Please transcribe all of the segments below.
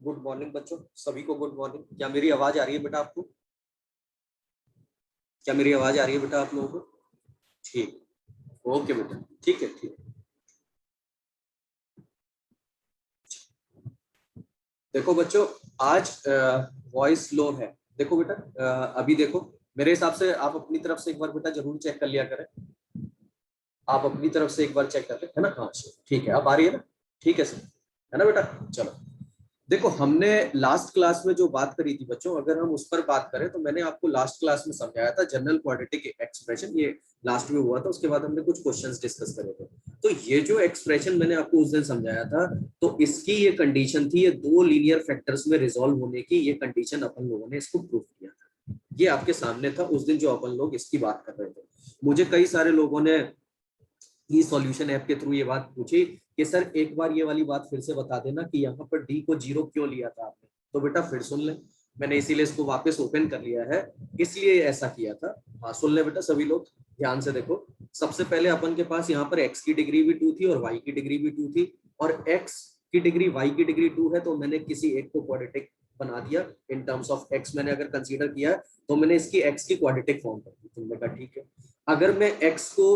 Good morning बच्चों, सभी को गुड मॉर्निंग। क्या मेरी आवाज आ रही है बेटा आपको? क्या मेरी आवाज आ रही है बेटा आप लोगों को? ठीक, ओके बेटा, ठीक है ठीक है। देखो बच्चों, आज वॉइस लो है। देखो बेटा, अभी देखो, मेरे हिसाब से आप अपनी तरफ से एक बार बेटा जरूर चेक कर लिया करें। आप अपनी तरफ से एक बार चेक कर ले, है ना? हाँ ठीक है, अब आ रही है ना? ठीक है सर, है ना बेटा? चलो देखो, हमने लास्ट क्लास में जो बात करी थी बच्चों, अगर हम उस पर बात करें तो मैंने आपको लास्ट क्लास में समझाया था जनरल क्वाड्रेटिक एक्सप्रेशन। ये लास्ट में हुआ था, उसके बाद हमने कुछ क्वेश्चंस डिस्कस करे थे। तो ये जो एक्सप्रेशन मैंने आपको उस दिन समझाया था, तो इसकी ये कंडीशन थी, ये दो लीनियर फैक्टर्स में रिजोल्व होने की ये कंडीशन अपन लोगों ने इसको प्रूव किया था। ये आपके सामने था उस दिन जो अपन लोग इसकी बात कर रहे थे। मुझे कई सारे लोगों ने ई सॉल्यूशन ऐप के थ्रू ये बात पूछी कि सर एक बार ये वाली बात फिर से बता देना कि यहाँ पर डी को जीरो क्यों लिया था आपने। तो बेटा फिर सुन ले, मैंने इसीलिए इसको वापस ओपन कर लिया है, इसलिए ऐसा किया था। हाँ सुन ले बेटा सभी लोग, ध्यान से देखो। सबसे पहले अपन के पास यहाँ पर एक्स की डिग्री भी 2 थी और वाई की डिग्री भी 2 थी, और एक्स की डिग्री वाई की डिग्री 2 है, तो मैंने किसी एक को क्वाड्रेटिक बना दिया इन टर्म्स ऑफ एक्स। मैंने अगर कंसीडर किया तो मैंने इसकी एक्स की क्वाड्रेटिक फॉर्म कर दी। तुमने कहा ठीक है। अगर मैं एक्स को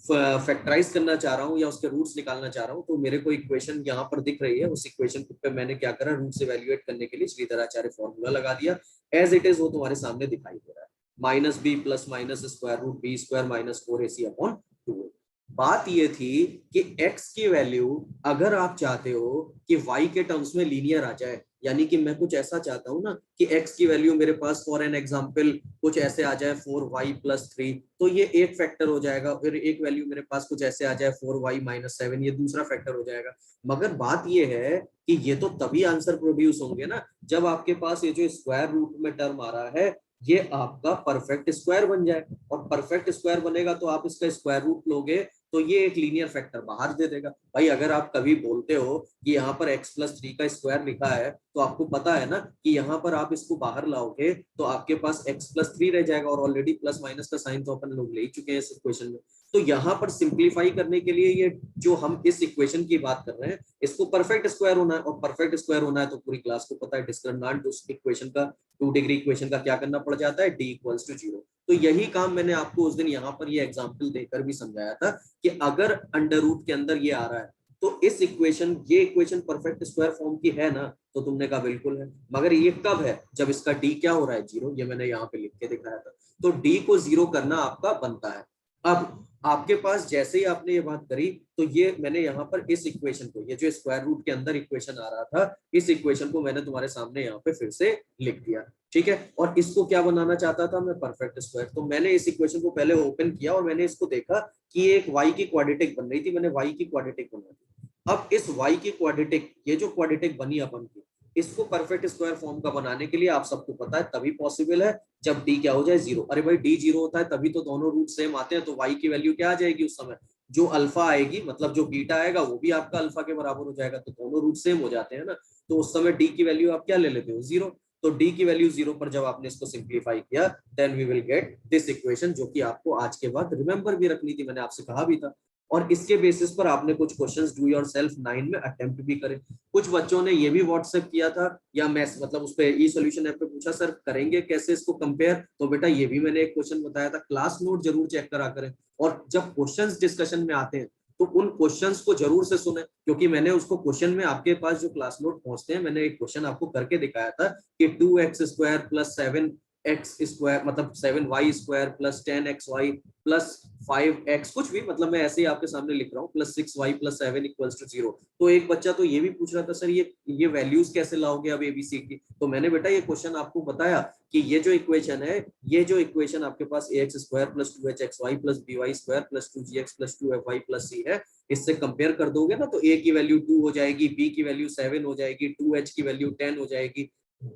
फैक्टराइज करना चाह रहा हूँ या उसके रूट्स निकालना चाह रहा हूँ, तो मेरे को इक्वेशन यहाँ पर दिख रही है। उस इक्वेशन पे मैंने क्या करा, रूट्स इवैल्यूएट करने के लिए श्रीधराचार्य फॉर्मूला लगा दिया। एज इट इज वो तुम्हारे सामने दिखाई दे रहा है, minus B plus minus square root B square minus 4ac upon 2। बात ये थी कि x की वैल्यू अगर आप चाहते हो कि y के टर्म्स में लीनियर आ जाए, यानी कि मैं कुछ ऐसा चाहता हूं ना कि x की वैल्यू मेरे पास फॉर एन एग्जांपल कुछ ऐसे आ जाए 4y प्लस 3, तो ये एक फैक्टर हो जाएगा। फिर एक वैल्यू मेरे पास कुछ ऐसे आ जाए 4y माइनस 7, ये दूसरा फैक्टर हो जाएगा। मगर बात ये है कि ये तो तभी आंसर प्रोड्यूस होंगे ना जब आपके पास ये जो स्क्वायर रूट में टर्म आ रहा है ये आपका परफेक्ट स्क्वायर बन जाए। और परफेक्ट स्क्वायर बनेगा तो आप इसका स्क्वायर रूट लोगे तो ये एक लीनियर फैक्टर बाहर दे देगा। भाई अगर आप कभी बोलते हो कि यहाँ पर x प्लस 3 का स्क्वायर लिखा है, तो आपको पता है ना कि यहाँ पर आप इसको बाहर लाओगे तो आपके पास x प्लस 3 रह जाएगा, और ऑलरेडी प्लस माइनस का साइन तो अपन लोग ले ही चुके हैं इस इक्वेशन में। तो यहाँ पर सिंप्लीफाई करने के लिए ये जो हम इस इक्वेशन की बात कर रहे हैं, इसको परफेक्ट स्क्वायर होना है, और परफेक्ट स्क्वायर होना है तो पूरी क्लास को पता है डिस्क्रिमिनेंट उस इक्वेशन का, 2 डिग्री इक्वेशन का क्या करना पड़ जाता है, d इक्वल्स टू 0। तो यही काम मैंने आपको उस दिन यहाँ पर ये एग्जांपल देकर भी समझाया था कि अगर अंडर रूट के अंदर ये आ रहा है तो इस इक्वेशन, ये इक्वेशन परफेक्ट स्क्वायर फॉर्म की है ना? तो तुमने कहा बिल्कुल है। मगर ये कब है? जब इसका डी क्या हो रहा है, 0। ये मैंने यहाँ पे लिख के दिखाया था। तो डी को 0 करना आपका बनता है। अब आपके पास जैसे ही आपने ये बात करी, तो ये मैंने यहाँ पर इस इक्वेशन को, ये जो स्क्वायर रूट के अंदर इक्वेशन आ रहा था, इस इक्वेशन को मैंने तुम्हारे सामने यहाँ पे फिर से लिख दिया। ठीक है, और इसको क्या बनाना चाहता था मैं, परफेक्ट स्क्वायर। तो मैंने इस इक्वेशन को पहले ओपन किया और मैंने इसको देखा कि एक y की क्वाड्रेटिक बन रही थी, मैंने y की क्वाड्रेटिक बना दी। अब इस y की क्वाड्रेटिक, ये जो क्वाड्रेटिक बनी अपन की, इसको परफेक्ट स्क्वायर फॉर्म का बनाने के लिए आप सबको पता है तभी पॉसिबल है जब d क्या हो जाए, 0। अरे भाई d 0 होता है तभी तो दोनों रूट सेम आते हैं, तो y की वैल्यू क्या आ जाएगी उस समय, जो अल्फा आएगी, मतलब जो बीटा आएगा वो भी आपका अल्फा के बराबर हो जाएगा, तो दोनों रूट सेम हो जाते हैं ना। तो उस समय d की वैल्यू आप क्या ले लेते हो, 0। तो d की वैल्यू 0 पर जब आपने इसको सिंप्लीफाई किया, then we will get this equation, जो कि आपको आज के बाद रिमेंबर भी रखनी थी, मैंने आपसे कहा भी था। और इसके बेसिस पर आपने कुछ क्वेश्चंस डू योरसेल्फ 9 में अटेम्प्ट भी करे। कुछ बच्चों ने ये भी व्हाट्सएप किया था या मैस मतलब उस पे ई सॉल्यूशन ऐप पे पूछा, सर करेंगे कैसे इसको कंपेयर। तो बेटा ये भी मैंने एक क्वेश्चन बताया था, क्लास नोट जरूर चेक करा करें, और जब क्वेश्चंस डिस्कशन में आते हैं तो उन क्वेश्चंस को जरूर से सुने, क्योंकि मैंने उसको क्वेश्चन में आपके पास जो क्लास नोट पहुंचते हैं, मैंने एक क्वेश्चन आपको करके दिखाया था कि 2x square plus 7x square मतलब 7y square plus 10xy plus 5x, कुछ भी, मतलब मैं ऐसे ही आपके सामने लिख रहा हूँ, plus 6y plus 7 equals to 0। तो एक बच्चा तो ये भी पूछ रहा था, सर ये वैल्यूज कैसे लाओगे अब एबीसी की। तो मैंने बेटा ये क्वेश्चन आपको बताया कि ये जो इक्वेशन है, ये जो इक्वेशन आपके पास ax square plus 2hxy plus by square plus 2gx plus 2fy plus c है, इससे कंपेयर कर दोगे ना तो a की वैल्यू 2 हो जाएगी, b की वैल्यू 7 हो जाएगी, 2h की वैल्यू 10 हो जाएगी,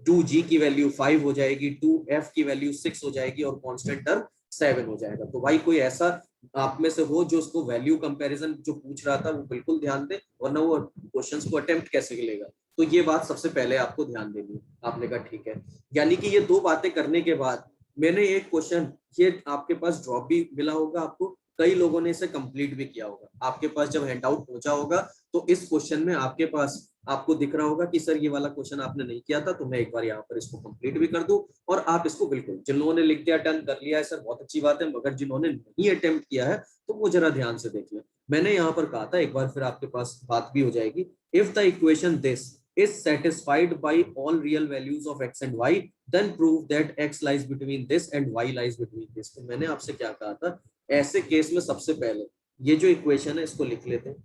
2g की वैल्यू 5 हो जाएगी, 2f की वैल्यू 6 हो जाएगी, और कांस्टेंट टर्म 7 हो जाएगा। तो भाई कोई ऐसा आप में से हो जो उसको वैल्यू कंपैरिजन जो पूछ रहा था वो बिल्कुल ध्यान दे, वरना वो क्वेश्चंस को अटेम्प्ट कैसे लेगा। तो ये बात सबसे पहले आपको ध्यान देनी है। आपने कहा ठीक है, यानी कि ये दो बातें करने के बाद मैंने एक क्वेश्चन, ये आपके पास ड्रॉप भी मिला होगा आपको, कई लोगों ने इसे कंप्लीट भी किया होगा, आपके पास जब हैंड आउट पहुंचा होगा तो इस क्वेश्चन में आपके पास आपको दिख रहा होगा कि सर ये वाला क्वेश्चन आपने नहीं किया था, तो मैं एक बार यहाँ पर इसको कंप्लीट भी कर दूं और आप इसको बिल्कुल, जिन्होंने लिख दिया डन कर लिया है सर बहुत अच्छी बात है, मगर जिन्होंने नहीं अटेम्प्ट किया है तो वो जरा ध्यान से देख लें। मैंने यहाँ पर कहा था, एक बार फिर आपके पास बात भी हो जाएगी, if the equation this is satisfied by all real values of x and y, then prove that x lies between this and y lies between this। तो मैंने आपसे क्या कहा था, ऐसे केस में सबसे पहले ये जो इक्वेशन है इसको लिख लेते हैं।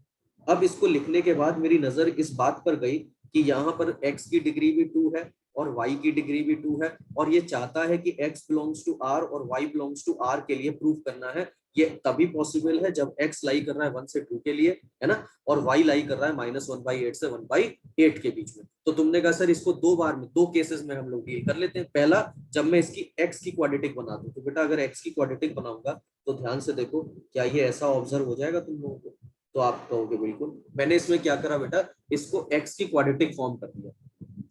अब इसको लिखने के बाद मेरी नजर इस बात पर गई कि यहाँ पर x की डिग्री भी 2 है और y की डिग्री भी 2 है, और ये चाहता है कि x बिलोंग्स टू r और y बिलोंग्स टू r के लिए प्रूव करना है। ये तभी पॉसिबल है जब x लाई कर रहा है 1 से 2 के लिए, है ना, और y लाई कर रहा है -1/8 से 1/8 के बीच में। तो तुमने कहा सर इसको दो बार में, दो केसेस में हम लोग डील कर लेते हैं। पहला, जब मैं इसकी x की क्वाड्रेटिक बना दूं, तो बेटा अगर x की क्वाड्रेटिक बनाऊंगा तो ध्यान से देखो, क्या ये ऐसा ऑब्जर्व हो जाएगा तुम लोगों को? तो आप कहोगे बिल्कुल। मैंने इसमें क्या करा बेटा, इसको x की क्वाड्रेटिक फॉर्म कर दिया।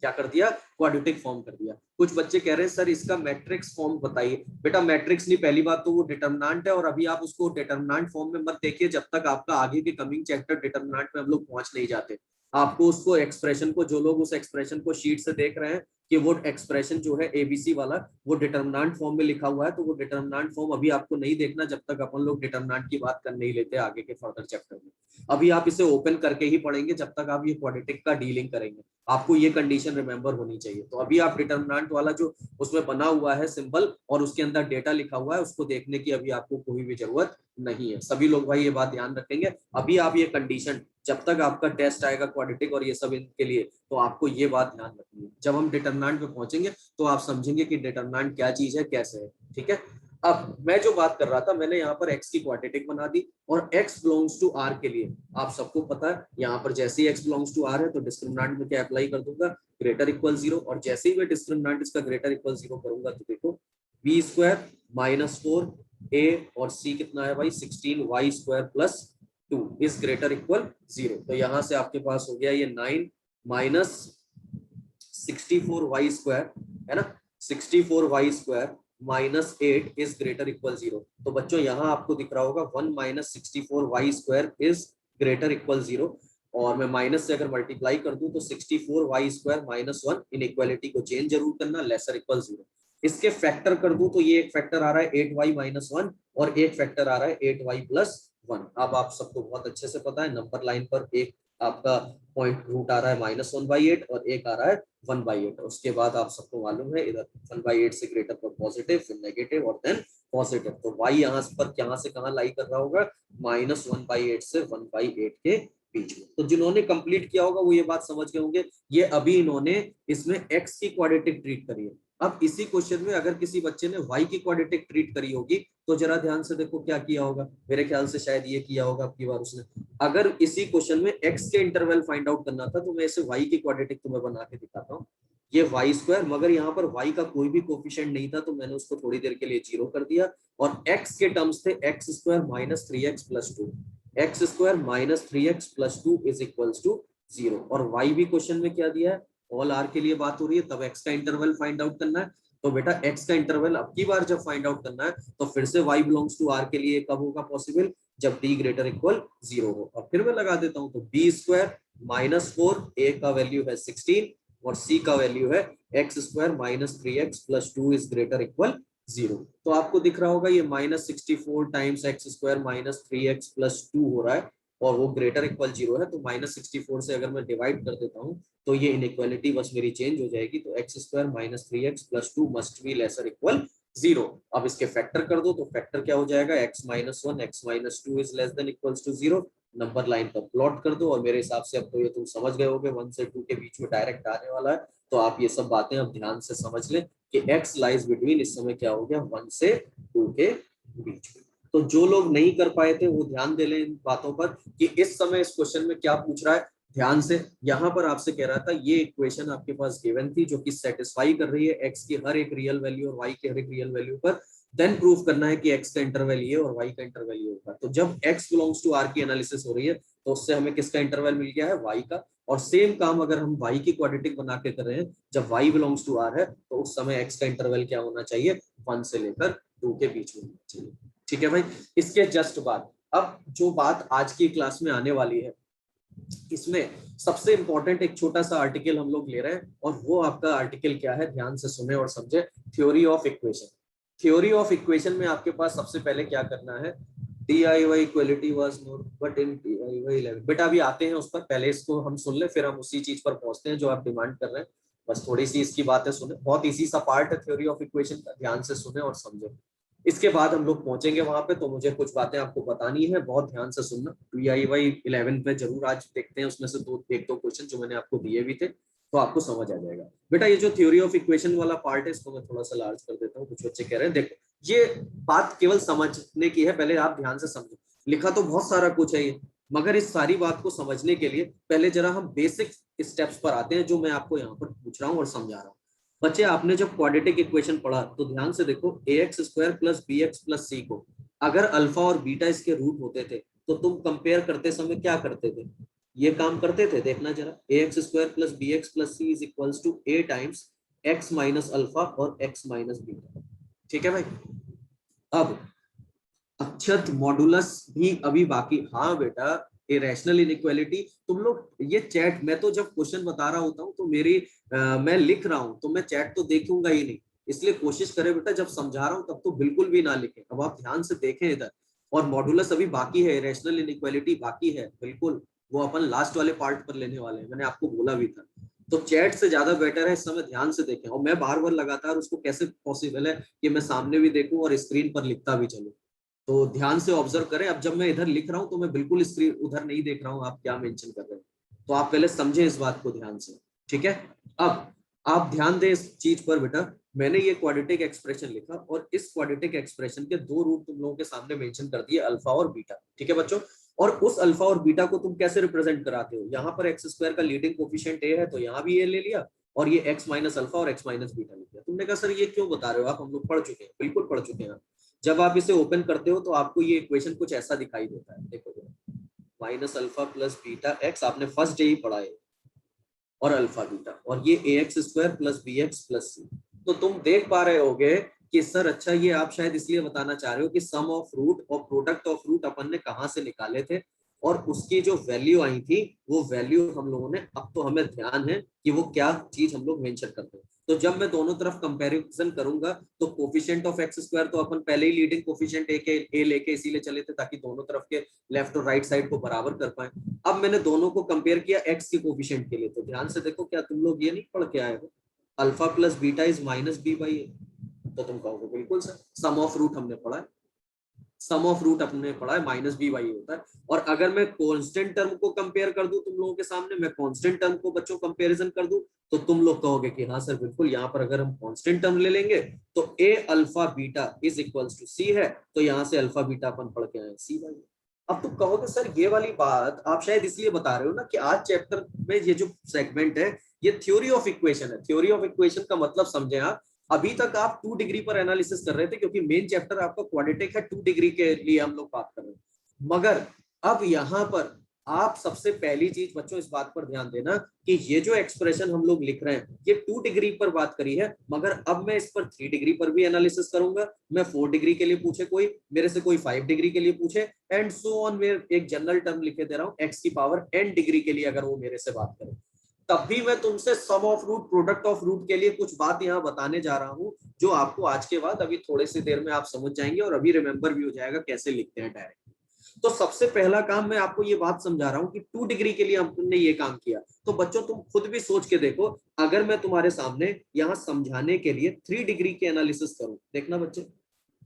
क्या कर दिया? क्वाड्रेटिक फॉर्म कर दिया। कुछ बच्चे कह रहे हैं सर इसका मैट्रिक्स फॉर्म बताइए। बेटा मैट्रिक्स नहीं, पहली बात तो वो डिटरमिनेंट है, और अभी आप उसको डिटरमिनेंट फॉर्म में मत देखिए जब तक आपका आगे के कमिंग चैप्टर डिटरमिनेंट में हम लोग पहुंच नहीं जाते। आपको उसको एक्सप्रेशन को, जो लोग उस एक्सप्रेशन को शीट से देख रहे हैं कि वो एक्सप्रेशन जो है एबीसी वाला वो डिटरमिनेंट फॉर्म में लिखा हुआ है, तो वो डिटरमिनेंट फॉर्म अभी आपको नहीं देखना जब तक अपन लोग डिटरमिनेंट की बात कर नहीं लेते आगे के फर्दर चैप्टर में। अभी आप इसे ओपन करके ही पढ़ेंगे जब तक आप ये क्वाड्रेटिक का डीलिंग करेंगे। आपको ये कंडीशन रिमेंबर होनी चाहिए। तो अभी आप डिटरमिनेंट वाला जो उसमें बना हुआ है सिंबल और उसके अंदर डेटा लिखा हुआ है उसको देखने की अभी आपको कोई भी जरूरत नहीं है। सभी लोग भाई ये बात ध्यान रखेंगे। अभी आप ये कंडीशन, जब तक आपका टेस्ट आएगा क्वाड्रेटिक और ये सब इनके लिए, तो आपको ये बात ध्यान रखनी है। जब हम डिटरमिनेंट पे पहुंचेंगे तो आप समझेंगे कि डिटरमिनेंट क्या चीज है, कैसे है। ठीक है, अब मैं जो बात कर रहा था, मैंने यहाँ पर x की क्वाड्रेटिक बना दी और x बिलोंग्स टू r के लिए आप सबको पता है, यहाँ पर जैसे ही x बिलोंग्स टू r है तो डिस्क्रिमिनेंट में क्या अप्लाई कर दूंगा, ग्रेटर इक्वल 0, और जैसे ही मैं डिस्क्रिमिनेंट इसका ग्रेटर इक्वल 0 करूंगा तो देखो b² -4a और c कितना है भाई 16y² + 2 इज ग्रेटर इक्वल 0। तो यहां से आपके पास हो गया ये 9 - 64y² है ना, 64y² -8 इज ग्रेटर इक्वल 0। तो बच्चों यहाँ आपको दिख रहा होगा 1 - 64y² इज ग्रेटर इक्वल 0, और मैं माइनस से अगर मल्टीप्लाई कर दूं तो 64y² -1, इनइक्वालिटी को चेंज जरूर करना, लेसर इक्वल 0। इसके फैक्टर कर दूं तो ये एक फैक्टर आ रहा है 8y - 1 और एक फैक्टर आ रहा है 8y + 1। अब आप सबको बहुत अच्छे से पता है नंबर लाइन पर एक आपका पॉइंट रूट आ रहा है -1/8 और एक आ रहा है 1/8। उसके बाद आप सबको मालूम है इधर 1/8 से ग्रेटर पर पॉजिटिव, फिर नेगेटिव और देन पॉजिटिव। तो y यहाँ पर कहाँ से कहाँ लाई कर रहा होगा, -1/8 से 1/8 के बीच में। तो जिन्होंने कंप्लीट किया होगा वो ये बात समझ गए होंगे। ये अभी इन्होंने इसमें x की क्वाड्रेटिक ट्रीट करी है। अब इसी क्वेश्चन में अगर किसी बच्चे ने y की क्वाड्रेटिक ट्रीट करी होगी तो जरा ध्यान से देखो क्या किया होगा। मेरे ख्याल से शायद ये किया होगा अब की बार उसने, अगर इसी क्वेश्चन में x के इंटरवल फाइंड आउट करना था तो मैं इसे y की क्वाड्रेटिक तुम्हें बना के दिखाता हूँ। ये y², मगर यहाँ पर y का कोई भी कोफिशिएंट नहीं था तो मैंने उसको थोड़ी देर के लिए 0 कर दिया, और x के टर्म्स थे x² - 3x + 2, x² - 3x + 2 is equals to 0। और y भी क्वेश्चन में क्या दिया है, ऑल r के लिए बात हो रही है, तब x का इंटरवल फाइंड आउट करना है। तो बेटा x का इंटरवल अब की बार जब फाइंड आउट करना है तो फिर से y बिलोंग्स टू r के लिए कब होगा पॉसिबल, जब d ग्रेटर इक्वल 0 हो। और फिर मैं लगा देता हूं तो b² -4, a का वैल्यू है 16 और c का वैल्यू है x² - 3x + 2 is greater equal 0। तो आपको दिख रहा होगा ये -64 टाइम्स x² - 3x + 2 हो रहा है और वो ग्रेटर इक्वल 0 है। तो -64 से अगर मैं डिवाइड कर देता हूँ तो ये इनइक्वालिटी बस मेरी चेंज हो जाएगी। तो x² - 3x + 2 must be lesser equal 0। अब इसके फैक्टर कर दो तो फैक्टर क्या हो जाएगा, x - 1 x - 2 is less than equals to 0। Number line पर प्लॉट कर दो और मेरे हिसाब से अब तो ये तुम समझ गए होगे 1 से 2 के बीच में डायरेक्ट आने वाला है। तो आप ये सब बातें अब ध्यान से समझ लें कि x लाइज बिटवीन, इस समय क्या हो गया 1 से 2 के बीच में। तो जो लोग नहीं कर पाए थे वो ध्यान दे लें इन बातों पर कि इस समय इस क्वेश्चन में क्या पूछ रहा है। ध्यान से, यहाँ पर आपसे कह रहा था ये इक्वेशन आपके पास गिवन थी जो कि सेटिस्फाई कर रही है x की हर एक रियल वैल्यू और y के हर एक रियल वैल्यू पर, देन प्रूफ करना है कि x का इंटरवल ये और y का इंटरवल ये होगा। तो जब x बिलोंग्स टू r की एनालिसिस हो रही है तो उससे हमें किसका इंटरवल मिल गया है, y का। और सेम काम अगर हम y की क्वाड्रेटिक बना के कर रहे हैं, जब y बिलोंग्स टू r है तो उस समय x का इंटरवल क्या होना चाहिए, 1 से लेकर 2 के बीच में होना चाहिए। ठीक है भाई। इसके जस्ट बाद अब जो बात आज की क्लास में आने वाली है इसमें सबसे इंपॉर्टेंट एक छोटा सा आर्टिकल हम लोग ले रहे हैं, और वो आपका आर्टिकल क्या है, ध्यान से सुने और समझे। Theory of equation. Theory of equation में आपके पास सबसे पहले क्या करना है, DIY equality was known but in DIY 11। बेटा अभी आते हैं उस पर, पहले इसको हम सुन ले, फिर हम उसी चीज पर पहुंचते हैं जो आप डिमांड कर रहे हैं। बस थोड़ी सी इसकी बातें सुने, बहुत इजी सा पार्ट है थ्योरी ऑफ इक्वेशन का, ध्यान से सुने और समझे। इसके बाद हम लोग पहुंचेंगे वहां पे, तो मुझे कुछ बातें आपको बतानी है, बहुत ध्यान से सुनना। DIY 11 पे जरूर आज देखते हैं, उसमें से एक दो क्वेश्चन जो मैंने आपको दिए भी थे, तो आपको समझ आ जाएगा। बेटा ये जो थ्योरी ऑफ इक्वेशन वाला पार्ट है, इसको मैं थोड़ा सा लार्ज कर देता हूँ, कुछ बच्चे कह रहे हैं। देखो ये बात केवल समझने की है, पहले आप ध्यान से समझो। लिखा तो बहुत सारा कुछ है ये, मगर इस सारी बात को समझने के लिए पहले जरा हम बेसिक स्टेप्स पर आते हैं, जो मैं आपको यहाँ पर पूछ रहा हूँ और समझा रहा हूँ। बच्चे आपने जब क्वाड्रेटिक इक्वेशन पढ़ा तो ध्यान से देखो, ax square plus bx plus c को अगर अल्फा और बीटा इसके रूट होते थे तो तुम कंपेयर करते समय क्या करते थे, ये काम करते थे। देखना जरा, ax square plus bx plus c is equals to a times x minus alpha और x माइनस बीटा। ठीक है भाई। अब अक्षत मॉडुलस भी अभी बाकी। हाँ बेटा, इरेशनल इनइक्वालिटी तुम लोग ये चैट, मैं तो जब क्वेश्चन बता रहा होता हूँ तो मैं लिख रहा हूँ तो मैं चैट तो देखूंगा ही नहीं, इसलिए कोशिश करें बेटा जब समझा रहा हूँ तब तो बिल्कुल भी ना लिखें। अब आप ध्यान से देखें इधर, और मॉडुलस अभी बाकी है, इरेशनल इनइक्वालिटी बाकी है बिल्कुल, वो अपन लास्ट वाले पार्ट पर लेने वाले हैं, मैंने आपको बोला भी था। तो चैट से ज्यादा बेटर है इस समय ध्यान से देखें, और मैं बार बार लगातार उसको, कैसे पॉसिबल है कि मैं सामने भी देखूं और स्क्रीन पर लिखता भी चलूं। तो ध्यान से ऑब्जर्व करें, अब जब मैं इधर लिख रहा हूं तो मैं बिल्कुल स्क्रीन उधर नहीं देख रहा हूं आप क्या मेंशन कर रहे हैं, तो आप पहले समझें इस बात को ध्यान से। ठीक है। अब आप ध्यान दें इस चीज पर बेटा, मैंने ये क्वाड्रेटिक एक्सप्रेशन लिखा और इस क्वाड्रेटिक एक्सप्रेशन के दो रूट तुम लोगों के सामने मेंशन कर दिए, अल्फा और बीटा। ठीक है बच्चों, और उस अल्फा और बीटा को तुम कैसे रिप्रेजेंट कराते हो, यहाँ पर एक्स स्क्वायर का लीडिंग कोफिशिएंट ए है तो यहाँ भी ए ले लिया, और ये एक्स माइनस अल्फा और एक्स माइनस बीटा ले लिया। तुमने कहा सर ये क्यों बता रहे हो आप, हम लोग पढ़ चुके हैं। बिल्कुल पढ़ चुके हैं। जब आप इसे ओपन करते हो तो आपको ये इक्वेशन कुछ ऐसा दिखाई देता है, देखो minus alpha plus beta x, आपने फर्स्ट डे ही पढ़ा है, और अल्फा बीटा, और ये a x square plus b x plus c. तो तुम देख पा रहे होगे कि सर अच्छा ये आप शायद इसलिए बताना चाह रहे हो कि सम ऑफ रूट और प्रोडक्ट ऑफ रूट अपन ने कहाँ से निकाले थे, और उसकी जो वैल्यू आई थी वो वैल्यू हम लोगों ने, अब तो हमें ध्यान है कि वो क्या चीज हम लोग मेंशन करते हैं। तो जब मैं दोनों तरफ कंपैरिजन करूंगा तो कोफिशिएंट ऑफ एक्स स्क्वायर तो अपन पहले ही लीडिंग कोफिशिएंट ए लेके इसीलिए चले थे ताकि दोनों तरफ के लेफ्ट और राइट साइड को बराबर कर पाए। अब मैंने दोनों को कंपेयर किया एक्स के कोफिशिएंट के लिए, तो ध्यान से देखो, क्या तुम लोग ये नहीं पढ़ के आए हो, alpha plus beta is minus b by a, तो तुम कहोगे बिल्कुल सर, सम ऑफ रूट हमने पढ़ा है, सम ऑफ रूट अपने पढ़ा है, माइनस बी वाई होता है। और अगर मैं कांस्टेंट टर्म को कंपेयर कर दूं तुम लोगों के सामने, मैं कांस्टेंट टर्म को बच्चों कंपैरिजन कर दूं, तो तुम लोग कहोगे कि हाँ सर बिल्कुल, यहाँ पर अगर हम कांस्टेंट टर्म ले लेंगे तो a alpha beta is equals to c है, तो यहाँ से अल्फा बीटा अपन पढ़ के आए सी वाई। अब तुम कहोगे सर ये वाली बात आप शायद इसलिए बता रहे हो ना कि आज चैप्टर में ये जो सेगमेंट है ये थ्योरी ऑफ इक्वेशन है। थ्योरी ऑफ इक्वेशन का मतलब समझे आप, अभी तक आप 2 डिग्री पर एनालिसिस कर रहे थे क्योंकि मेन चैप्टर आपका क्वाड्रेटिक है, 2 डिग्री के लिए हम लोग बात कर रहे हैं। मगर अब यहाँ पर आप सबसे पहली चीज बच्चों इस बात पर ध्यान देना कि ये जो एक्सप्रेशन हम लोग लिख रहे हैं ये 2 डिग्री पर बात करी है, मगर अब मैं इस पर 3 डिग्री पर भी एनालिसिस करूंगा। मैं 4 डिग्री के लिए पूछे कोई मेरे से, कोई 5 डिग्री के लिए पूछे, एंड सो ऑन। मैं एक जनरल टर्म लिखे दे रहा हूँ एक्स की पावर n डिग्री के लिए, अगर वो मेरे से बात करे तब भी मैं तुमसे sum of root product of root के लिए कुछ बात यहाँ बताने जा रहा हूँ, जो आपको आज के बाद अभी थोड़ी सी देर में आप समझ जाएंगे और अभी रिमेंबर भी हो जाएगा कैसे लिखते हैं डायरेक्ट। तो सबसे पहला काम मैं आपको ये बात समझा रहा हूँ कि 2 डिग्री के लिए हमने ये काम किया, तो बच्चों तुम खुद भी सोच के देखो, अगर मैं तुम्हारे सामने यहाँ समझाने के लिए 3 डिग्री के एनालिसिस करूं, देखना बच्चे,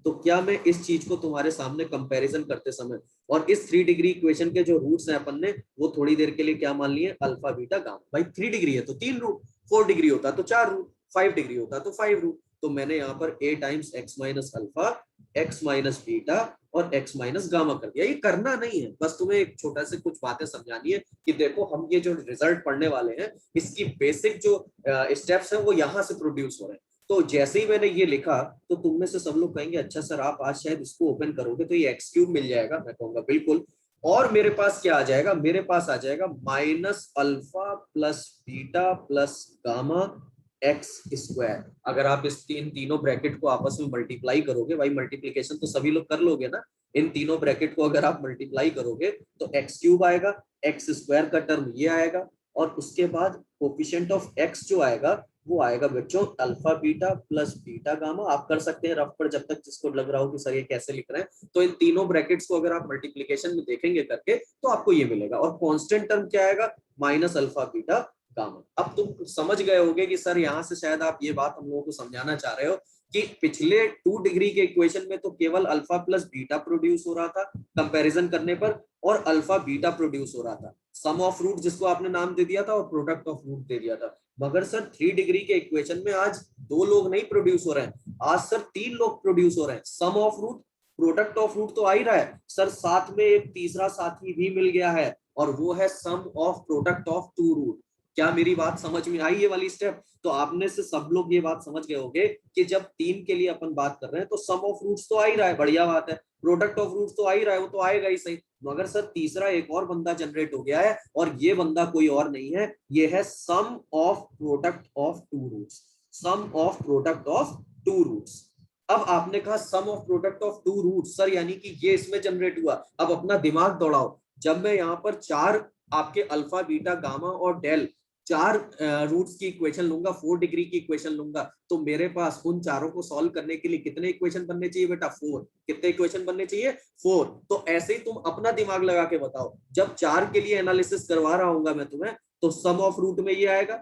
तो क्या मैं इस चीज को तुम्हारे सामने कंपैरिजन करते समय, और इस 3 डिग्री इक्वेशन के जो रूट्स हैं अपन ने वो थोड़ी देर के लिए क्या मान लिए, अल्फा बीटा गामा। भाई 3 डिग्री है तो 3 रूट, 4 डिग्री होता तो 4 रूट, 5 डिग्री होता तो 5 रूट। तो मैंने यहाँ पर a times x minus alpha, x minus beta और एक्स माइनस गामा कर दिया। ये करना नहीं है, बस तुम्हें एक छोटा से कुछ बातें समझानी है कि देखो हम ये जो रिजल्ट पढ़ने वाले हैं इसकी बेसिक जो स्टेप्स हैं वो यहाँ से प्रोड्यूस हो रहे हैं। तो जैसे ही मैंने ये लिखा तो तुम में से सब लोग कहेंगे अच्छा सर आप आज शायद इसको ओपन करोगे तो ये एक्स क्यूब मिल जाएगा, मैं कहूंगा बिल्कुल। और मेरे पास क्या आ जाएगा, मेरे पास आ जाएगा minus alpha plus beta plus gamma x square. अगर आप इस तीनों ब्रैकेट को आपस में मल्टीप्लाई करोगे, भाई मल्टीप्लीकेशन तो सभी लोग कर लोगे ना, इन तीनों ब्रैकेट को अगर आप मल्टीप्लाई करोगे तो एक्स क्यूब आएगा, एक्स स्क्वायर का टर्म ये आएगा, और उसके बाद कोफिशिएंट ऑफ एक्स जो आएगा वो आएगा बच्चों alpha beta plus beta gamma. आप कर सकते हैं रफ पर, जब तक जिसको लग रहा हो कि सर ये कैसे लिख रहे हैं। तो इन तीनों ब्रैकेट्स को अगर आप मल्टीप्लीकेशन में देखेंगे करके तो आपको ये मिलेगा, और कांस्टेंट टर्म क्या आएगा, माइनस अल्फा बीटा गामा। अब तुम समझ गए होगे कि सर यहाँ से शायद आप ये बात हम लोगों को समझाना चाह रहे हो कि पिछले 2 डिग्री के इक्वेशन में तो केवल अल्फा प्लस बीटा प्रोड्यूस हो रहा था कंपैरिजन करने पर, और अल्फा बीटा प्रोड्यूस हो रहा था, सम ऑफ रूट जिसको आपने नाम दे दिया था और प्रोडक्ट ऑफ रूट दे दिया था। मगर सर 3 डिग्री के इक्वेशन में आज 2 लोग नहीं प्रोड्यूस हो रहे हैं, आज सर 3 लोग प्रोड्यूस हो रहे हैं। Sum of root product of root तो आ ही रहा है सर, साथ में एक तीसरा साथी भी मिल गया है, और वो है sum of product of 2 root. क्या मेरी बात समझ में आई ये वाली स्टेप? तो आपने से सब लोग ये बात समझ गए होंगे कि जब 3 के लिए अपन बात कर रहे हैं तो सम ऑफ रूट्स तो आ ही रहा है, बढ़िया बात है, प्रोडक्ट ऑफ रूट्स तो आ ही रहा है, वो तो आएगा ही सही, मगर सर तीसरा एक और बंदा जनरेट हो गया है, और ये बंदा कोई और नहीं है, ये है sum of product of 2 roots, sum of product of 2 roots. अब आपने कहा sum of product of 2 roots sir, यानी कि ये इसमें जनरेट हुआ। अब अपना दिमाग दौड़ाओ, जब मैं यहाँ पर 4 आपके अल्फा बीटा गामा और डेल 4 रूट्स की इक्वेशन लूंगा, 4 डिग्री की इक्वेशन लूंगा, तो मेरे पास उन चारों को सॉल्व करने के लिए कितने इक्वेशन बनने चाहिए बेटा? 4। कितने इक्वेशन बनने चाहिए? 4। तो ऐसे ही तुम अपना दिमाग लगा के बताओ, जब 4 के लिए एनालिसिस करवा रहा हूंगा मैं तुम्हें, तो सम ऑफ रूट में ये आएगा,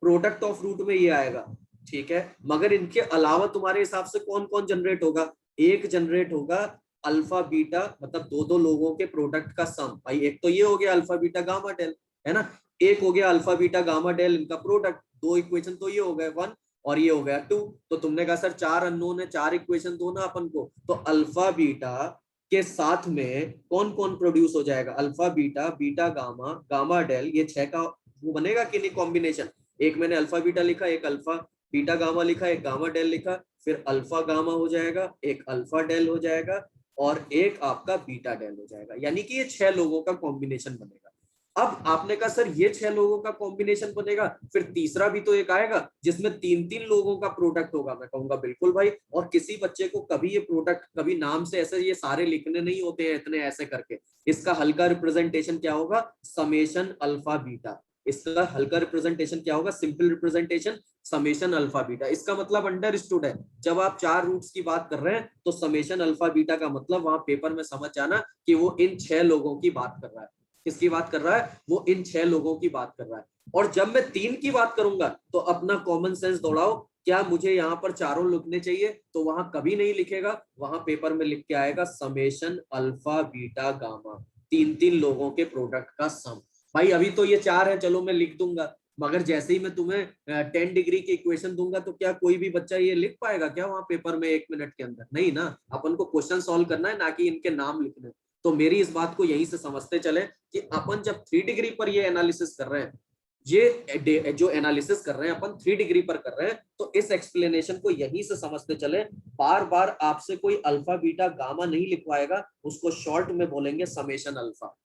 प्रोडक्ट ऑफ रूट में ये आएगा, ठीक है। मगर इनके अलावा तुम्हारे हिसाब से कौन कौन जनरेट होगा? एक जनरेट होगा अल्फा बीटा, मतलब 2 लोगों के प्रोडक्ट का सम। भाई एक तो ये हो गया अल्फा बीटा गामा डेल, है ना, एक हो गया अल्फा बीटा गामा डेल इनका प्रोडक्ट, 2 इक्वेशन तो ये हो गए 1, और ये हो गया 2। तो तुमने कहा सर 4 अननोन है, 4 इक्वेशन दो ना अपन को, तो अल्फा बीटा के साथ में कौन कौन प्रोड्यूस हो जाएगा? Alpha beta, beta gamma, gamma del, ये 6 का वो बनेगा कि नहीं कॉम्बिनेशन? एक मैंने अल्फा बीटा लिखा, एक अल्फा बीटा गामा लिखा, एक गामा डेल लिखा, फिर अल्फा गामा हो जाएगा, एक अल्फा डेल हो जाएगा, और एक आपका बीटा डेल हो जाएगा, यानी कि ये 6 लोगों का कॉम्बिनेशन बनेगा। अब आपने कहा सर ये 6 लोगों का कॉम्बिनेशन बनेगा, फिर तीसरा भी तो एक आएगा जिसमें 3-3 लोगों का प्रोडक्ट होगा। मैं कहूंगा बिल्कुल भाई, और किसी बच्चे को कभी ये प्रोडक्ट कभी नाम से ऐसे ये सारे लिखने नहीं होते हैं इतने ऐसे करके। इसका हल्का रिप्रेजेंटेशन क्या होगा? Summation alpha beta. इसका हल्का रिप्रेजेंटेशन क्या होगा? Simple representation summation alpha beta. इसका मतलब अंडरस्टूड है, जब आप 4 रूट्स की बात कर रहे हैं तो समेशन अल्फा बीटा का मतलब वहां पेपर में समझ जाना कि वो इन 6 लोगों की बात कर रहा है। किसकी बात कर रहा है? वो इन 6 लोगों की बात कर रहा है। और जब मैं 3 की बात करूंगा तो अपना कॉमन सेंस दौड़ाओ, क्या मुझे यहाँ पर चारों लिखने चाहिए? तो वहां कभी नहीं लिखेगा, वहां पेपर में लिख के आएगा समेशन अल्फा बीटा गामा, 3-3 लोगों के प्रोडक्ट का सम। भाई अभी तो ये 4 है, चलो मैं लिख दूंगा, मगर जैसे ही मैं तुम्हें 10 डिग्री की इक्वेशन दूंगा तो क्या कोई भी बच्चा ये लिख पाएगा क्या वहां पेपर में 1 मिनट के अंदर? नहीं ना, अपन को क्वेश्चन सॉल्व करना है, ना कि इनके नाम लिखने। तो मेरी इस बात को यहीं से समझते चले कि अपन जब 3 डिग्री पर ये एनालिसिस कर रहे हैं, ये जो एनालिसिस कर रहे हैं अपन 3 डिग्री पर कर रहे हैं, तो इस एक्सप्लेनेशन को यहीं से समझते चले। बार बार आपसे कोई अल्फा बीटा गामा नहीं लिखवाएगा, उसको शॉर्ट में बोलेंगे समेशन अल्फा,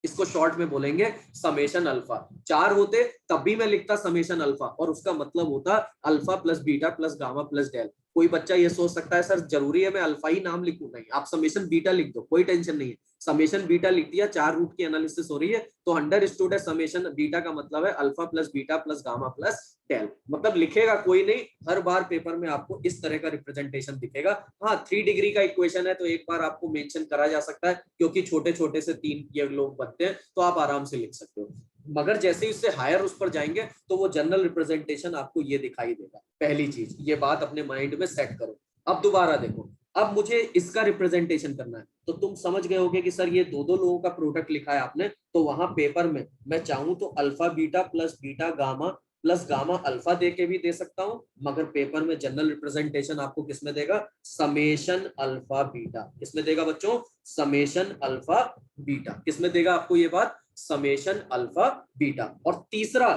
इसको शॉर्ट में बोलेंगे समेशन अल्फा। 4 होते तब भी मैं लिखता समेशन अल्फा, और उसका मतलब होता alpha plus beta plus gamma plus del. कोई बच्चा ये सोच सकता है सर जरूरी है मैं अल्फा ही नाम लिखूं? नहीं, आप समेशन बीटा लिख दो, कोई टेंशन नहीं है। समेशन बीटा लिख दिया, 4 रूट की एनालिसिस हो रही है तो अंडरस्टूड है समेशन बीटा का मतलब है alpha plus beta plus gamma plus del. मतलब लिखेगा कोई नहीं, हर बार पेपर में आपको इस तरह का रिप्रेजेंटेशन दिखेगा। हाँ 3 डिग्री का इक्वेशन है तो एक बार आपको मेंशन करा जा सकता है, क्योंकि छोटे छोटे से 3 ये लोग बनते हैं तो आप आराम से लिख सकते हो। मगर जैसे ही उससे हायर उस पर जाएंगे तो वो जनरल रिप्रेजेंटेशन आपको ये दिखाई देगा। पहली चीज ये बात अपने माइंड में सेट करो। अब दोबारा देखो, अब मुझे इसका रिप्रेजेंटेशन करना है, तो तुम समझ गए होगे कि सर ये 2 लोगों का प्रोडक्ट लिखा है आपने, तो वहां पेपर में मैं चाहूं तो alpha beta plus beta gamma plus gamma alpha दे के भी दे सकता हूं, मगर पेपर में जनरल रिप्रेजेंटेशन आपको किसमें देगा? Summation alpha beta. किसमें देगा बच्चों? Summation alpha beta. किसमें देगा आपको ये बात? Summation alpha beta. और तीसरा,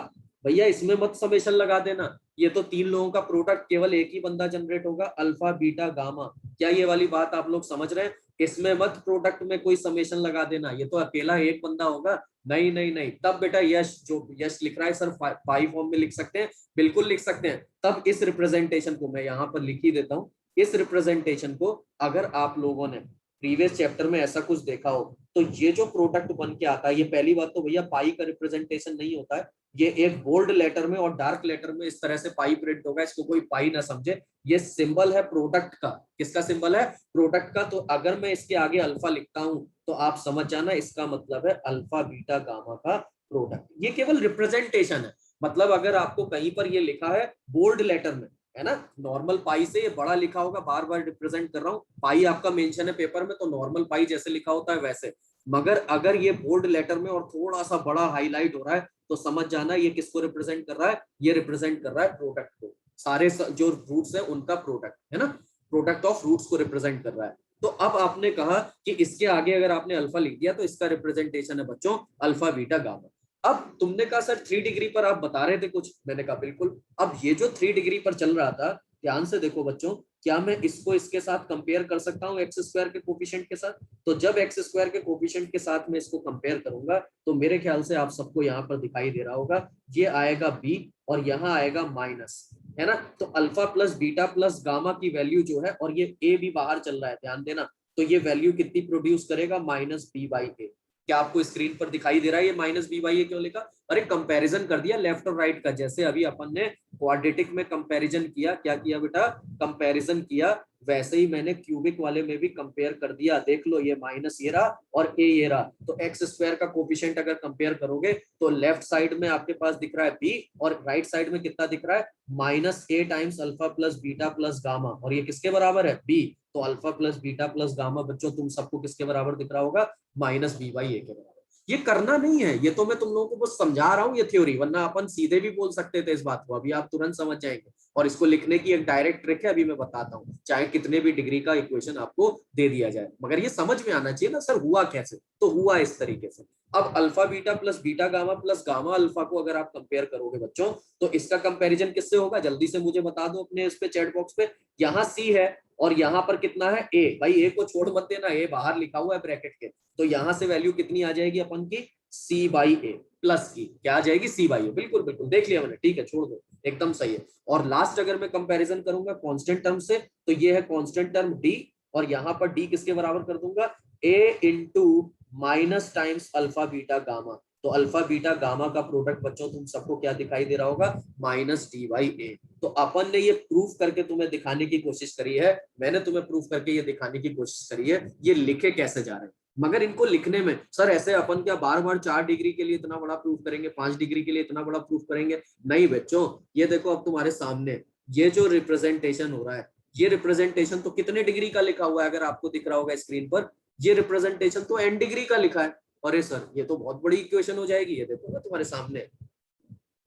भैया इसमें मत समेशन लगा देना, ये तो 3 लोगों का प्रोडक्ट केवल एक ही बंदा जनरेट होगा, अल्फा बीटा गामा। क्या ये वाली बात आप लोग समझ रहे हैं? इसमें मत प्रोडक्ट में कोई समेशन लगा देना, ये तो अकेला एक बंदा होगा। नहीं नहीं नहीं, तब बेटा यश, जो यश लिख रहा है सर 5 फॉर्म में लिख सकते हैं, बिल्कुल लिख सकते हैं। तब इस रिप्रेजेंटेशन को मैं यहाँ पर लिख ही देता हूँ, इस रिप्रेजेंटेशन को अगर आप लोगों ने प्रीवियस चैप्टर में ऐसा कुछ देखा हो, तो ये जो प्रोडक्ट बन के आता है, ये पहली बात तो भैया पाई का रिप्रेजेंटेशन नहीं होता है, ये एक बोल्ड लेटर में और डार्क लेटर में इस तरह से पाई प्रिंट होगा, इसको कोई पाई ना समझे, ये सिंबल है प्रोडक्ट का। किसका सिंबल है? प्रोडक्ट का। तो अगर मैं इसके आगे अल्फा लिखता हूं तो आप समझ जाना इसका मतलब है अल्फा बीटा गामा का प्रोडक्ट। ये केवल रिप्रेजेंटेशन है, मतलब अगर आपको कहीं पर ये लिखा है बोल्ड लेटर में, है ना, नॉर्मल पाई से ये बड़ा लिखा होगा, बार बार रिप्रेजेंट कर रहा हूँ, पाई आपका मेंशन है पेपर में तो नॉर्मल पाई जैसे लिखा होता है वैसे, मगर अगर ये बोल्ड लेटर में और थोड़ा सा बड़ा हाईलाइट हो रहा है तो समझ जाना ये किसको रिप्रेजेंट कर रहा है, ये रिप्रेजेंट कर रहा है प्रोडक्ट को, सारे जो रूट्स है उनका प्रोडक्ट, है ना, प्रोडक्ट ऑफ रूट्स को रिप्रेजेंट कर रहा है। तो अब आपने कहा कि इसके आगे अगर आपने अल्फा लिख दिया तो इसका रिप्रेजेंटेशन है बच्चों अल्फा बीटा गामा। अब तुमने कहा सर 3 डिग्री पर आप बता रहे थे कुछ, मैंने कहा बिल्कुल। अब ये जो 3 डिग्री पर चल रहा था, ध्यान से देखो बच्चों, क्या मैं इसको इसके साथ कंपेयर कर सकता हूँ एक्स स्क्वायर के कोफिशिएंट के साथ? तो जब एक्स स्क्वायर के कोफिशिएंट के साथ मैं इसको कंपेयर करूंगा तो मेरे ख्याल से आप सबको यहाँ पर दिखाई दे रहा होगा, ये आएगा बी और यहाँ आएगा माइनस, है ना। तो alpha plus beta plus gamma की वैल्यू जो है, और ये ए भी बाहर चल रहा है, ध्यान देना, तो ये वैल्यू कितनी प्रोड्यूस करेगा? माइनस बी बाई ए। क्या आपको स्क्रीन पर दिखाई दे रहा है ये माइनस बी बाई ए क्यों लिखा? अरे कंपैरिजन कर दिया लेफ्ट और राइट का, जैसे अभी अपन ने क्वाड्रेटिक में कंपैरिजन किया, क्या किया बेटा? कंपैरिजन किया, वैसे ही मैंने क्यूबिक वाले में भी कंपेयर कर दिया। देख लो ये माइनस ये रहा और ए ये रहा, तो एक्स स्क्वायर का कोफिशिएंट अगर कंपेयर करोगे तो लेफ्ट साइड में आपके पास दिख रहा है बी और राइट साइड में कितना दिख रहा है? Minus a times alpha plus beta plus gamma, और ये किसके बराबर है? बी। तो alpha plus beta plus gamma बच्चों तुम सबको किसके बराबर दिख रहा होगा? माइनस बी बाई ए के बराबर। ये करना नहीं है, ये तो मैं तुम लोगों को बस समझा रहा हूँ ये थ्योरी, वरना अपन सीधे भी बोल सकते थे इस बात को, अभी आप तुरंत समझ जाएंगे। और इसको लिखने की एक डायरेक्ट ट्रिक है, अभी मैं बताता हूँ, चाहे कितने भी डिग्री का इक्वेशन आपको दे दिया जाए, मगर ये समझ में आना चाहिए ना सर हुआ कैसे। तो हुआ इस तरीके से। अब alpha beta plus gamma alpha को अगर आप कंपेयर करोगे बच्चों, तो इसका कंपैरिजन किससे होगा? जल्दी से मुझे बता दो अपने इस पे चैट बॉक्स पे। यहाँ सी है और यहाँ पर कितना है? ए। भाई ए को छोड़ मत देना, ए बाहर लिखा हुआ है ब्रैकेट के, तो यहाँ से वैल्यू कितनी आ जाएगी अपन की? सी बाई ए प्लस की क्या आ जाएगी? सी बाई ए। बिल्कुल बिल्कुल देख लिया मैंने, ठीक है छोड़ दो, एकदम सही है। और लास्ट अगर मैं कंपैरिजन करूंगा कांस्टेंट टर्म से, तो ये है कांस्टेंट टर्म डी, और यहाँ पर डी किसके बराबर कर दूंगा? A into minus times alpha beta gamma. तो अल्फा बीटा गामा का प्रोडक्ट बच्चों तुम सबको क्या दिखाई दे रहा होगा? Minus d by a. तो अपन ने ये प्रूफ करके तुम्हें दिखाने की कोशिश करी है, मैंने तुम्हें प्रूफ करके ये दिखाने की कोशिश करी है ये लिखे कैसे जा रहे हैं। मगर इनको लिखने में सर ऐसे अपन क्या बार बार 4 डिग्री के लिए इतना बड़ा प्रूफ करेंगे, 5 डिग्री के लिए इतना बड़ा प्रूफ करेंगे? नहीं बच्चों, ये देखो अब तुम्हारे सामने ये जो रिप्रेजेंटेशन हो रहा है, ये रिप्रेजेंटेशन तो कितने डिग्री का लिखा हुआ है अगर आपको दिख रहा होगा स्क्रीन पर, ये रिप्रेजेंटेशन तो n डिग्री का लिखा है। अरे सर ये तो बहुत बड़ी इक्वेशन हो जाएगी, ये देखो ना तुम्हारे सामने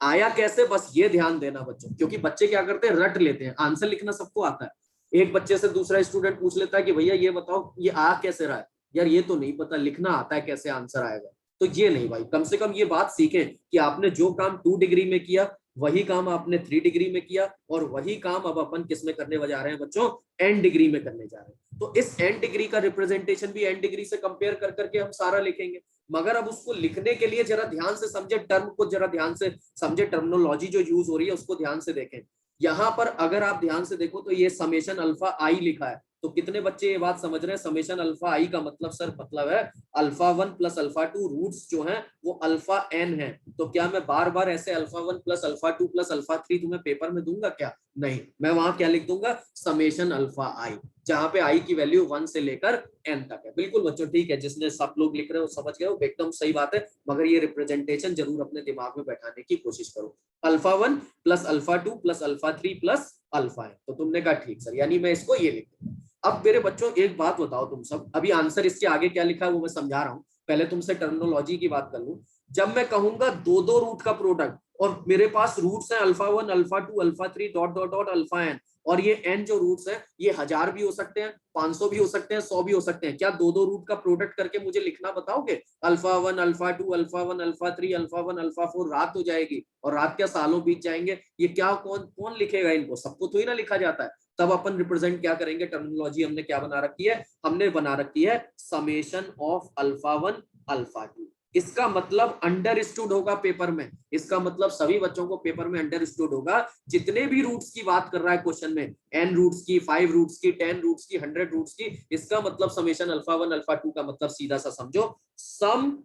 आया कैसे, बस ये ध्यान देना बच्चों, क्योंकि बच्चे क्या करते हैं रट लेते हैं, आंसर लिखना सबको आता है। एक बच्चे से दूसरा स्टूडेंट पूछ लेता है कि भैया ये बताओ ये आ कैसे रहा है, यार ये तो नहीं पता, लिखना आता है कैसे आंसर आएगा। तो ये नहीं भाई, कम से कम ये बात सीखें कि आपने जो काम 2 डिग्री में किया वही काम आपने 3 डिग्री में किया, और वही काम अब अपन किस में करने जा रहे हैं बच्चों? n डिग्री में करने जा रहे हैं। तो इस n डिग्री का रिप्रेजेंटेशन भी n डिग्री से कंपेयर कर करके हम सारा लिखेंगे, मगर अब उसको लिखने के लिए जरा ध्यान से समझे, टर्म को जरा ध्यान से समझे, टर्मिनोलॉजी जो यूज हो रही है उसको ध्यान से देखें। यहाँ पर अगर आप ध्यान से देखो तो ये समेशन अल्फा आई लिखा है, तो कितने बच्चे ये बात समझ रहे हैं? समेशन अल्फा आई का मतलब सर मतलब है अल्फा 1 प्लस अल्फा 2, रूट्स जो हैं वो अल्फा n है। तो क्या मैं बार बार ऐसे alpha 1 plus alpha 2 plus alpha 3 तुम्हें पेपर में दूंगा क्या? नहीं, मैं वहां क्या लिख दूंगा? समेशन अल्फा आई, जहां पे आई की वैल्यू 1 से लेकर n तक है। बिल्कुल बच्चों ठीक है, जिसने सब लोग लिख रहे हो समझ गए हो, एकदम सही बात है, मगर ये रिप्रेजेंटेशन जरूर अपने दिमाग में बैठाने की कोशिश करो। Alpha 1 plus alpha 2 plus alpha 3 plus alpha है, तो तुमने कहा ठीक सर, यानी मैं इसको ये लिख दूंगा। अब मेरे बच्चों एक बात बताओ तुम सब, अभी आंसर इसके आगे क्या लिखा है वो मैं समझा रहा हूँ, पहले तुमसे टर्मिनोलॉजी की बात कर लूं। जब मैं कहूंगा दो दो रूट का प्रोडक्ट, और मेरे पास रूट्स हैं alpha 1 alpha 2 alpha 3 dot dot dot alpha n, और ये n जो रूट्स हैं ये 1000 भी हो सकते हैं, 500 भी हो सकते हैं, 100 भी हो सकते हैं, क्या दो दो रूट का प्रोडक्ट करके मुझे लिखना बताओगे? Alpha 1 alpha 2 alpha 1 alpha 3 alpha 1 alpha 4, रात हो जाएगी, और रात क्या सालों बीत जाएंगे, ये क्या कौन कौन लिखेगा इनको? सबको तो ही ना लिखा जाता है। तब अपन रिप्रेजेंट क्या करेंगे? टर्मिनोलॉजी हमने क्या बना रखी है? हमने बना रखी है समेशन ऑफ अल्फा 1 अल्फा 2। इसका मतलब अंडरस्टूड होगा पेपर में, इसका मतलब सभी बच्चों को पेपर में अंडरस्टूड होगा। जितने भी रूट्स की बात कर रहा है क्वेश्चन में, n रूट्स की, 5 रूट्स की, 10 रूट्स की, 100 रूट्स की, इसका मतलब समेशन अल्फा 1 अल्फा 2 का मतलब सीधा सा समझो sum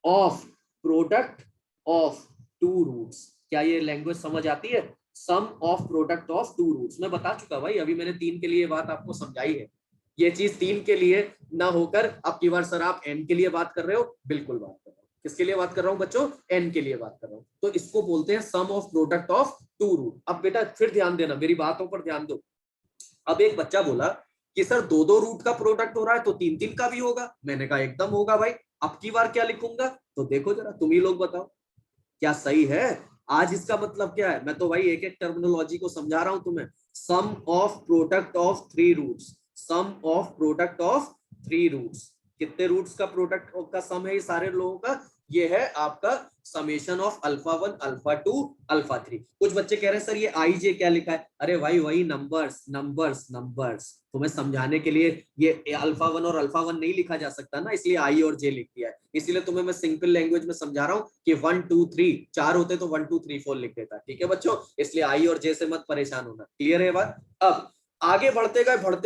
of product of two roots. क्या ये लैंग्वेज समझ आती है? Sum of product of two roots. मैं बता चुका भाई, अभी मैंने 3 के लिए बात आपको समझाई है। ये चीज 3 के लिए ना होकर अब की बार सर आप n के लिए बात कर रहे हो, बिल्कुल बात कर रहे हो। किसके लिए बात कर रहा हूँ बच्चों? n के लिए बात कर रहा हूँ। तो इसको बोलते हैं sum of product of two root. अब बेटा फिर ध्यान देना, मेरी बातों पर ध्यान दो। अब एक बच्चा बोला कि सर 2-2 रूट का प्रोडक्ट हो रहा है तो 3-3 का भी होगा। मैंने कहा एकदम होगा भाई। अब की बार क्या लिखूंगा? तो देखो जरा तुम ही लोग बताओ क्या सही है। आज इसका मतलब क्या है? मैं तो भाई एक एक टर्मिनोलॉजी को समझा रहा हूं तुम्हें। Sum of product of 3 roots, sum of product of 3 roots. कितने रूट्स का प्रोडक्ट का सम है ये सारे लोगों का? ये है आपका summation of alpha 1 alpha 2 alpha 3। कुछ बच्चे कह रहे हैं सर ये आई जे क्या लिखा है? अरे भाई वही नंबर्स नंबर्स नंबर्स। तुम्हें समझाने के लिए ये अल्फा 1 और अल्फा 1 नहीं लिखा जा सकता ना, इसलिए आई और जे लिख दिया है। इसीलिए तुम्हें मैं सिंपल लैंग्वेज में समझा रहा हूँ कि 1 2 3 4 होते तो 1 2 3 4 लिख देता। ठीक है बच्चों, इसलिए आई और जे से मत परेशान होना। क्लियर है बात? अब आगे बढ़ते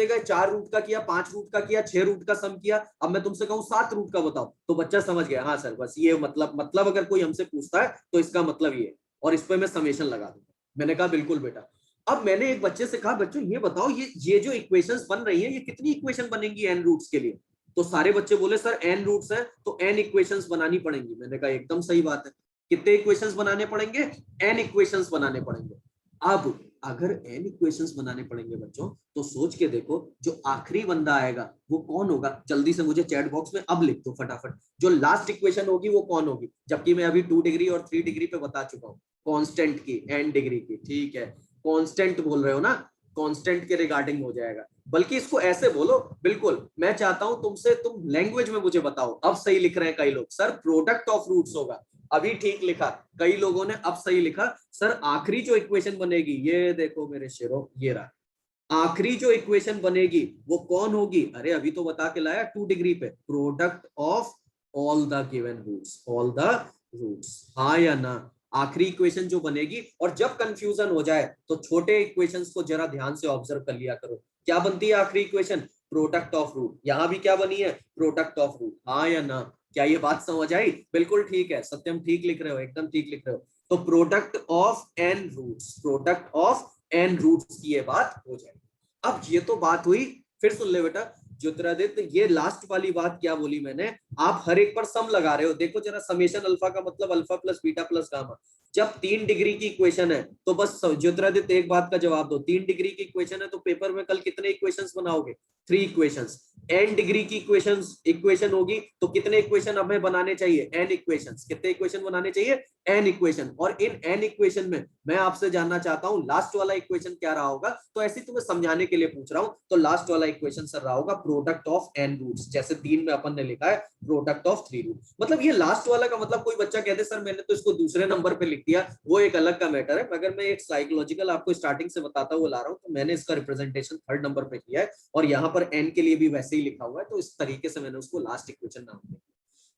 गए 4 रूट का किया, 5 रूट का किया, 6 रूट का सम किया। अब मैं तुमसे कहूं 7 रूट का बताओ तो बच्चा समझ गया, हाँ सर बस ये मतलब अगर कोई हमसे पूछता है तो इसका मतलब ये, और इस पे मैं समेशन लगा दूंगा। मैंने कहा बिल्कुल बेटा। अब मैंने एक बच्चे से कहा बच्चों ये बताओ ये जो इक्वेशंस बन रही है ये कितनी इक्वेशन बनेंगी n रूट्स के लिए? तो सारे बच्चे बोले सर n रूट्स हैं तो n इक्वेशंस बनानी पड़ेंगी। मैंने कहा एकदम सही बात है। कितने इक्वेशंस बनाने पड़ेंगे? n इक्वेशंस बनाने पड़ेंगे। अब अगर n इक्वेशंस बनाने पड़ेंगे बच्चों तो सोच के देखो जो आखिरी बंदा आएगा वो कौन होगा? जल्दी से मुझे चैट बॉक्स में अब लिख दो फटाफट। जो लास्ट इक्वेशन होगी वो कौन होगी? जबकि मैं अभी 2 डिग्री और 3 डिग्री पे बता चुका हूँ, कांस्टेंट की, n डिग्री की। ठीक है, कांस्टेंट बोल रहे हो ना, कांस्टेंट के रिगार्डिंग हो जाएगा। बल्कि इसको ऐसे बोलो, बिल्कुल मैं चाहता हूं तुमसे, तुम लैंग्वेज में मुझे बताओ। अब सही लिख रहे हैं कई लोग, सर प्रोडक्ट ऑफ रूट्स होगा। अभी ठीक लिखा कई लोगों ने, अब सही लिखा। सर आखिरी जो इक्वेशन बनेगी, ये देखो मेरे शेरो, ये रहा आखिरी जो इक्वेशन बनेगी वो कौन होगी? अरे अभी तो बता के लाया 2 डिग्री पे, product of all the given roots, all the roots. हाँ या ना? आखिरी इक्वेशन जो बनेगी। और जब कंफ्यूजन हो जाए तो छोटे इक्वेशंस को जरा ध्यान से ऑब्जर्व कर लिया करो। क्या बनती है आखिरी इक्वेशन? Product of root. यहां भी क्या बनी है? Product of root. हाँ या ना? क्या ये बात समझ आई? बिल्कुल ठीक है सत्यम, ठीक लिख रहे हो, एकदम ठीक लिख रहे हो। तो product of n roots, product of n roots की ये बात हो जाएगी। अब ये तो बात हुई, फिर सुन ले बेटा ज्योतिरादित्य, ये लास्ट वाली बात क्या बोली मैंने? आप हर एक पर सम लगा रहे हो। देखो जरा, समेशन अल्फा का मतलब alpha plus beta plus gamma. जब 3 डिग्री की इक्वेशन है तो बस ज्योतिरादित्य एक बात का जवाब दो, 3 डिग्री की इक्वेशन है तो पेपर में कल कितने इक्वेशंस बनाओगे? 3 इक्वेशंस। n डिग्री की इक्वेशन होगी तो कितने इक्वेशन हमें बनाने चाहिए? n equations. कितने इक्वेशन बनाने चाहिए? n equation. और इन n इक्वेशन में मैं आपसे जानना चाहता हूं लास्ट वाला इक्वेशन क्या रहा होगा? तो ऐसे तुम्हें समझाने के लिए पूछ रहा हूं। तो लास्ट वाला इक्वेशन सर रहा होगा प्रोडक्ट ऑफ n रूट्स। जैसे 3 में अपन ने लिखा है प्रोडक्ट ऑफ 3 रूट्स। मतलब ये लास्ट वाला का मतलब, कोई बच्चा कहते सर मैंने तो इसको दूसरे नंबर पे लिख दिया, वो एक अलग का मैटर है। मगर मैं एक साइकोलॉजिकल आपको स्टार्टिंग से बताता हुआ ला रहा हूं, तो मैंने इसका रिप्रेजेंटेशन 3rd नंबर पे किया है और यहाँ पर n के लिए भी वैसे ही लिखा हुआ है। तो इस तरीके से मैंने उसको लास्ट इक्वेशन नाम दिया।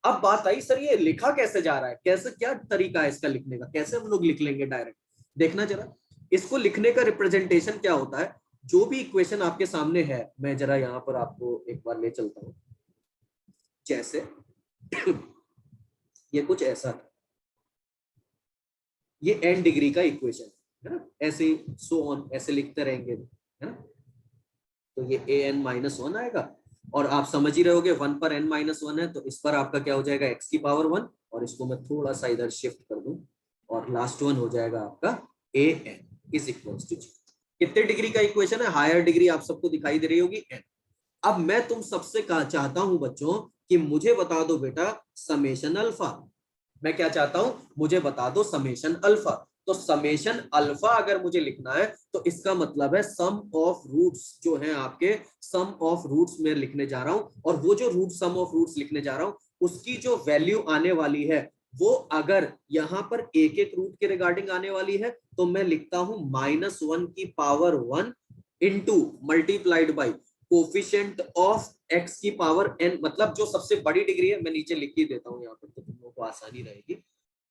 अब बात आई सर ये लिखा कैसे जा रहा है, कैसे, क्या तरीका है इसका लिखने का, कैसे हम लोग लिख लेंगे डायरेक्ट? देखना जरा, इसको लिखने का रिप्रेजेंटेशन क्या होता है? जो भी इक्वेशन आपके सामने है, मैं जरा यहाँ पर आपको एक बार ले चलता हूँ। जैसे ये कुछ ऐसा था, ये n डिग्री का इक्वेशन है ना, ऐसे सो ऑन ऐसे लिखते रहेंगे, है ना। तो ये an-1 आएगा और आप समझ ही रहोगे 1 पर n-1 है तो इस पर आपका क्या हो जाएगा? x की पावर 1। और इसको मैं थोड़ा सा इधर शिफ्ट कर दूं और लास्ट वन हो जाएगा आपका an इज इक्वल्स टू 0। कितने डिग्री का इक्वेशन है? हायर डिग्री आप सबको दिखाई दे रही होगी n। अब मैं तुम सबसे चाहता हूं बच्चों कि मुझे बता दो बेटा समेशन अल्फा। मैं क्या चाहता हूं? मुझे बता दो समेशन अल्फा। तो समेशन अल्फा अगर मुझे लिखना है तो इसका मतलब है सम ऑफ रूट्स जो है आपके, सम ऑफ रूट्स में लिखने जा रहा हूं। और वो जो रूट सम ऑफ रूट्स लिखने जा रहा हूं उसकी जो वैल्यू आने वाली है वो अगर यहां पर एक एक रूट के रिगार्डिंग आने वाली है तो मैं लिखता हूं -1 की power 1 into multiplied by coefficient of x की पावर n, मतलब जो सबसे बड़ी डिग्री है, मैं नीचे लिख ही देता हूँ यहाँ पर तो तुम लोगों को आसानी रहेगी।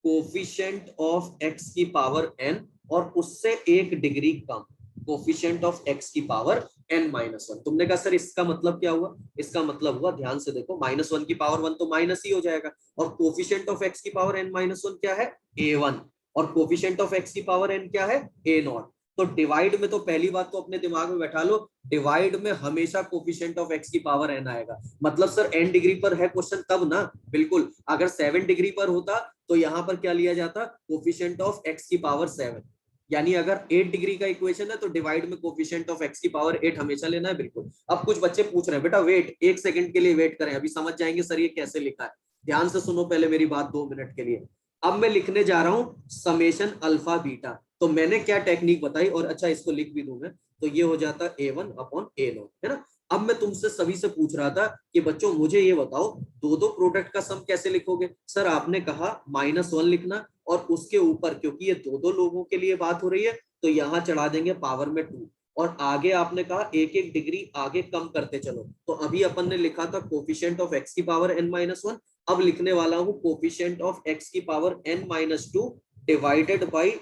कोफिशिएंट ऑफ x की पावर n और उससे एक degree come, coefficient of x की पावर n-1। तुमने कहा सर इसका मतलब क्या हुआ? इसका मतलब हुआ, ध्यान से देखो, -1 की पावर 1 तो माइनस ही हो जाएगा, और कोफिशिएंट ऑफ x की पावर n-1 क्या है? a1, और कोफिशिएंट ऑफ x की पावर n क्या है? a0। तो डिवाइड में तो पहली बात तो अपने दिमाग में बैठा लो, डिवाइड में हमेशा कोफिशिएंट ऑफ x की पावर n आएगा। मतलब सर n डिग्री पर है क्वेश्चन तब ना? बिल्कुल। अगर 7 डिग्री पर होता तो यहां पर क्या लिया जाता? कोफिशिएंट ऑफ x की पावर 7। यानी अगर 8 डिग्री का इक्वेशन है तो डिवाइड में कोफिशिएंट ऑफ x की पावर 8 हमेशा लेना है। बिल्कुल। अब कुछ बच्चे पूछ रहे हैं बेटा वेट, 1 सेकंड के लिए वेट करें, अभी समझ जाएंगे सर ये कैसे लिखा है। ध्यान से सुनो पहले मेरी बात 2 मिनट के लिए। अब मैं लिखने जा रहा हूं समेशन अल्फा बीटा। तो मैंने क्या टेक्निक बताई, और अच्छा इसको लिख भी दूं मैं, तो ये हो जाता a1/a0, है ना। अब मैं तुमसे सभी से पूछ रहा था कि बच्चों मुझे ये बताओ, दो दो प्रोडक्ट का सम कैसे लिखोगे? सर आपने कहा -1 लिखना, और उसके ऊपर क्योंकि ये दो दो लोगों के लिए बात हो रही है तो यहां चढ़ा देंगे पावर में 2, और आगे आपने कहा एक एक डिग्री आगे कम करते चलो। तो अभी अपन ने लिखा था कोफिशिएंट ऑफ x की पावर n-1, अब लिखने वाला हूं कोफिशिएंट ऑफ x की power n-2 divided by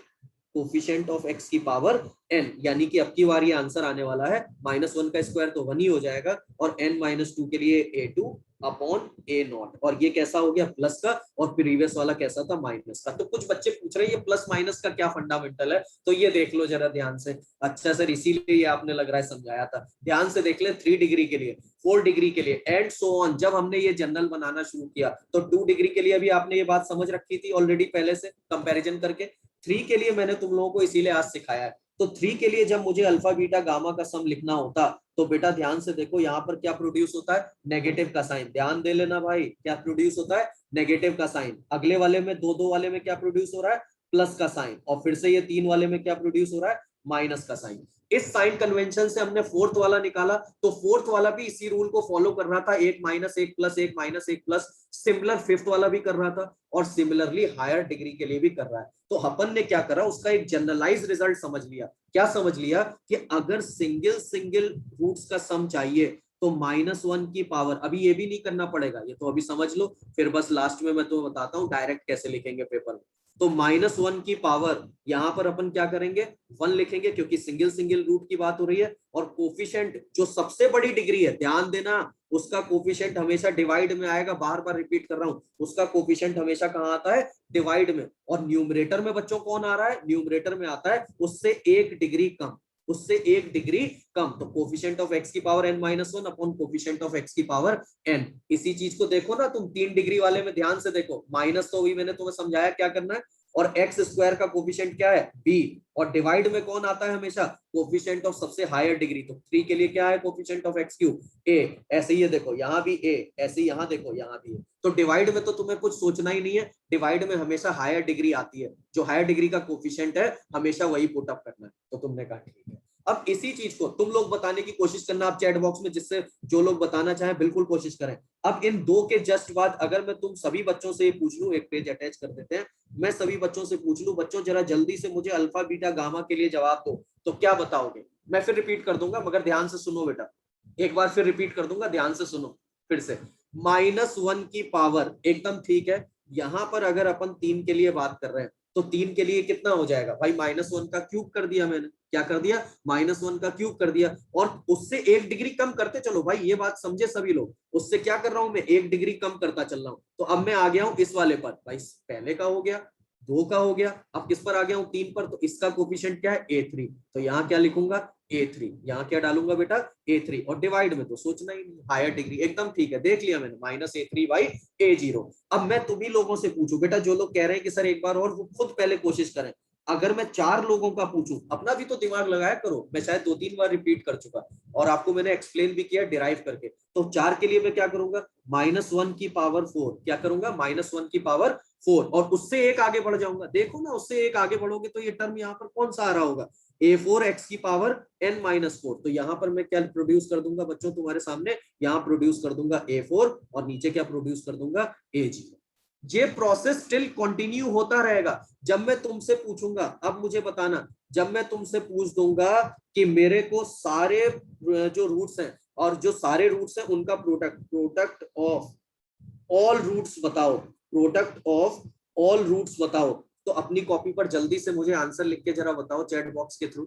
coefficient of x की पावर n, यानी कि अब की बार ये आंसर आने वाला है -1 का स्क्वायर तो 1 ही हो जाएगा, और n-2 के लिए a2/a0, और ये कैसा हो गया? प्लस का, और प्रीवियस वाला कैसा था? माइनस का। तो कुछ बच्चे पूछ रहे हैं ये प्लस माइनस का क्या फंडामेंटल है, तो ये देख लो जरा ध्यान से। अच्छा सर इसीलिए ये आपने लग रहा है समझाया था। ध्यान से देख ले, 3 डिग्री के लिए, 4 डिग्री के लिए एंड सो ऑन। जब हमने ये जनरल बनाना शुरू किया तो 2 डिग्री के लिए भी आपने ये बात समझ रखी थी ऑलरेडी पहले से कंपैरिजन करके। 3 के लिए मैंने तुम लोगों को इसीलिए आज सिखाया है। तो 3 के लिए जब मुझे अल्फा बीटा गामा का सम लिखना होता तो बेटा ध्यान से देखो यहाँ पर क्या प्रोड्यूस होता है? नेगेटिव का साइन। ध्यान दे लेना भाई, क्या प्रोड्यूस होता है? नेगेटिव का साइन। अगले वाले में 2 वाले में क्या प्रोड्यूस हो रहा है? प्लस का साइन। और फिर से ये 3 वाले में क्या प्रोड्यूस हो रहा है? माइनस का साइन। इस साइन कन्वेंशन से हमने फोर्थ वाला निकाला, तो फोर्थ वाला भी इसी रूल को फॉलो कर रहा था, 1-1 + 1-1 सिमिलर फिफ्थ वाला भी कर रहा था, और सिमिलरली हायर डिग्री के लिए भी कर रहा है। तो अपन ने क्या करा, उसका एक जनरलाइज रिजल्ट समझ लिया। क्या समझ लिया? कि अगर सिंगल सिंगल रूट्स का सम चाहिए तो -1 की पावर, अभी ये भी नहीं करना पड़ेगा, ये तो अभी समझ लो, फिर बस लास्ट में मैं तो बताता हूँ डायरेक्ट कैसे लिखेंगे पेपर में। तो -1 की पावर यहां पर अपन क्या करेंगे? 1 लिखेंगे, क्योंकि सिंगल सिंगल रूट की बात हो रही है, और कोफिशिएंट जो सबसे बड़ी डिग्री है, ध्यान देना, उसका कोफिशिएंट हमेशा डिवाइड में आएगा। बार बार रिपीट कर रहा हूं, उसका कोफिशिएंट हमेशा कहां आता है? डिवाइड में। और न्यूमरेटर में बच्चों कौन आ रहा है? न्यूमरेटर में आता है उससे 1 डिग्री कम, उससे 1 डिग्री कम। तो कोफिशिएंट ऑफ x की power n-1 upon coefficient of x की पावर n। इसी चीज को देखो ना तुम 3 डिग्री वाले में, ध्यान से देखो, माइनस तो भी मैंने तुम्हें समझाया क्या करना है, और एक्स स्क्वायर का कोफिशिएंट क्या है? b, और डिवाइड में कौन आता है हमेशा? कोफिशिएंट ऑफ सबसे हायर डिग्री। तो 3 के लिए क्या है coefficient of x cube? a। ऐसे ही देखो यहाँ भी a, ऐसे ही यहाँ देखो यहाँ भी a। तो डिवाइड में तो तुम्हें कुछ सोचना ही नहीं है, डिवाइड में हमेशा हायर डिग्री आती है, जो हायर डिग्री का कोफिशिएंट है हमेशा वही पुट अप करना है। तो तुमने कहा ठीक है। अब इसी चीज को तुम लोग बताने की कोशिश करना आप चैट बॉक्स में, जिससे जो लोग बताना चाहें बिल्कुल कोशिश करें। अब इन 2 के जस्ट बाद अगर मैं तुम सभी बच्चों से ये पूछ लूं, एक पेज अटैच कर देते हैं, मैं सभी बच्चों से पूछ लूं, बच्चों जरा जल्दी से मुझे अल्फा बीटा गामा के लिए जवाब दो, तो क्या बताओगे? मैं फिर रिपीट कर दूंगा, मगर ध्यान से सुनो बेटा, एक बार फिर रिपीट कर दूंगा, ध्यान से सुनो फिर से। -1 की पावर, एकदम ठीक है। यहां पर अगर अपन 3 के लिए बात कर रहे हैं तो 3 के लिए कितना हो जाएगा भाई? -1 का क्यूब कर दिया मैंने। क्या कर दिया? -1 का क्यूब कर दिया, और उससे 1 डिग्री कम करते चलो भाई, ये बात समझे सभी लोग। उससे क्या कर रहा हूं मैं? 1 डिग्री कम करता चल रहा हूं। तो अब मैं आ गया हूं इस वाले पर, भाई पहले का हो गया, 2 का हो गया, अब किस पर आ गया हूं? 3 पर। तो इसका कोफिशिएंट क्या है? a3। तो यहाँ क्या लिखूंगा? a3। यहाँ क्या डालूंगा बेटा? a3। और डिवाइड में तो सोचना ही नहीं, हायर डिग्री, एकदम ठीक है, देख लिया मैंने, -a3/a0। अब मैं तुम्ही लोगों से पूछूं बेटा, जो लोग कह रहे हैं कि सर एक बार और, वो खुद पहले कोशिश करें। अगर मैं 4 लोगों का पूछूं, अपना भी तो दिमाग लगाया करो, मैं शायद 2-3 बार रिपीट कर चुका और आपको मैंने एक्सप्लेन भी किया डिराइव करके। तो 4 के लिए मैं क्या करूंगा? -1 की पावर 4। क्या करूंगा? -1 की पावर 4, और उससे एक आगे बढ़ जाऊंगा। देखो ना, उससे एक आगे बढ़ोगे तो ये टर्म यहाँ पर कौन सा आ रहा होगा? a4x की पावर n-4। तो यहाँ पर मैं क्या प्रोड्यूस कर दूंगा बच्चों तुम्हारे सामने? यहाँ प्रोड्यूस कर दूंगा a4, और नीचे क्या प्रोड्यूस कर दूंगा? a0। ये प्रोसेस स्टिल कंटिन्यू होता रहेगा। जब मैं तुमसे पूछूंगा, अब मुझे बताना, जब मैं तुमसे पूछ दूंगा कि मेरे को सारे जो रूट्स हैं और जो सारे रूट्स हैं उनका product, product of all roots बताओ, प्रोडक्ट ऑफ ऑल रूट्स बताओ। तो अपनी कॉपी पर जल्दी से मुझे आंसर लिख के जरा बताओ चैट बॉक्स के थ्रू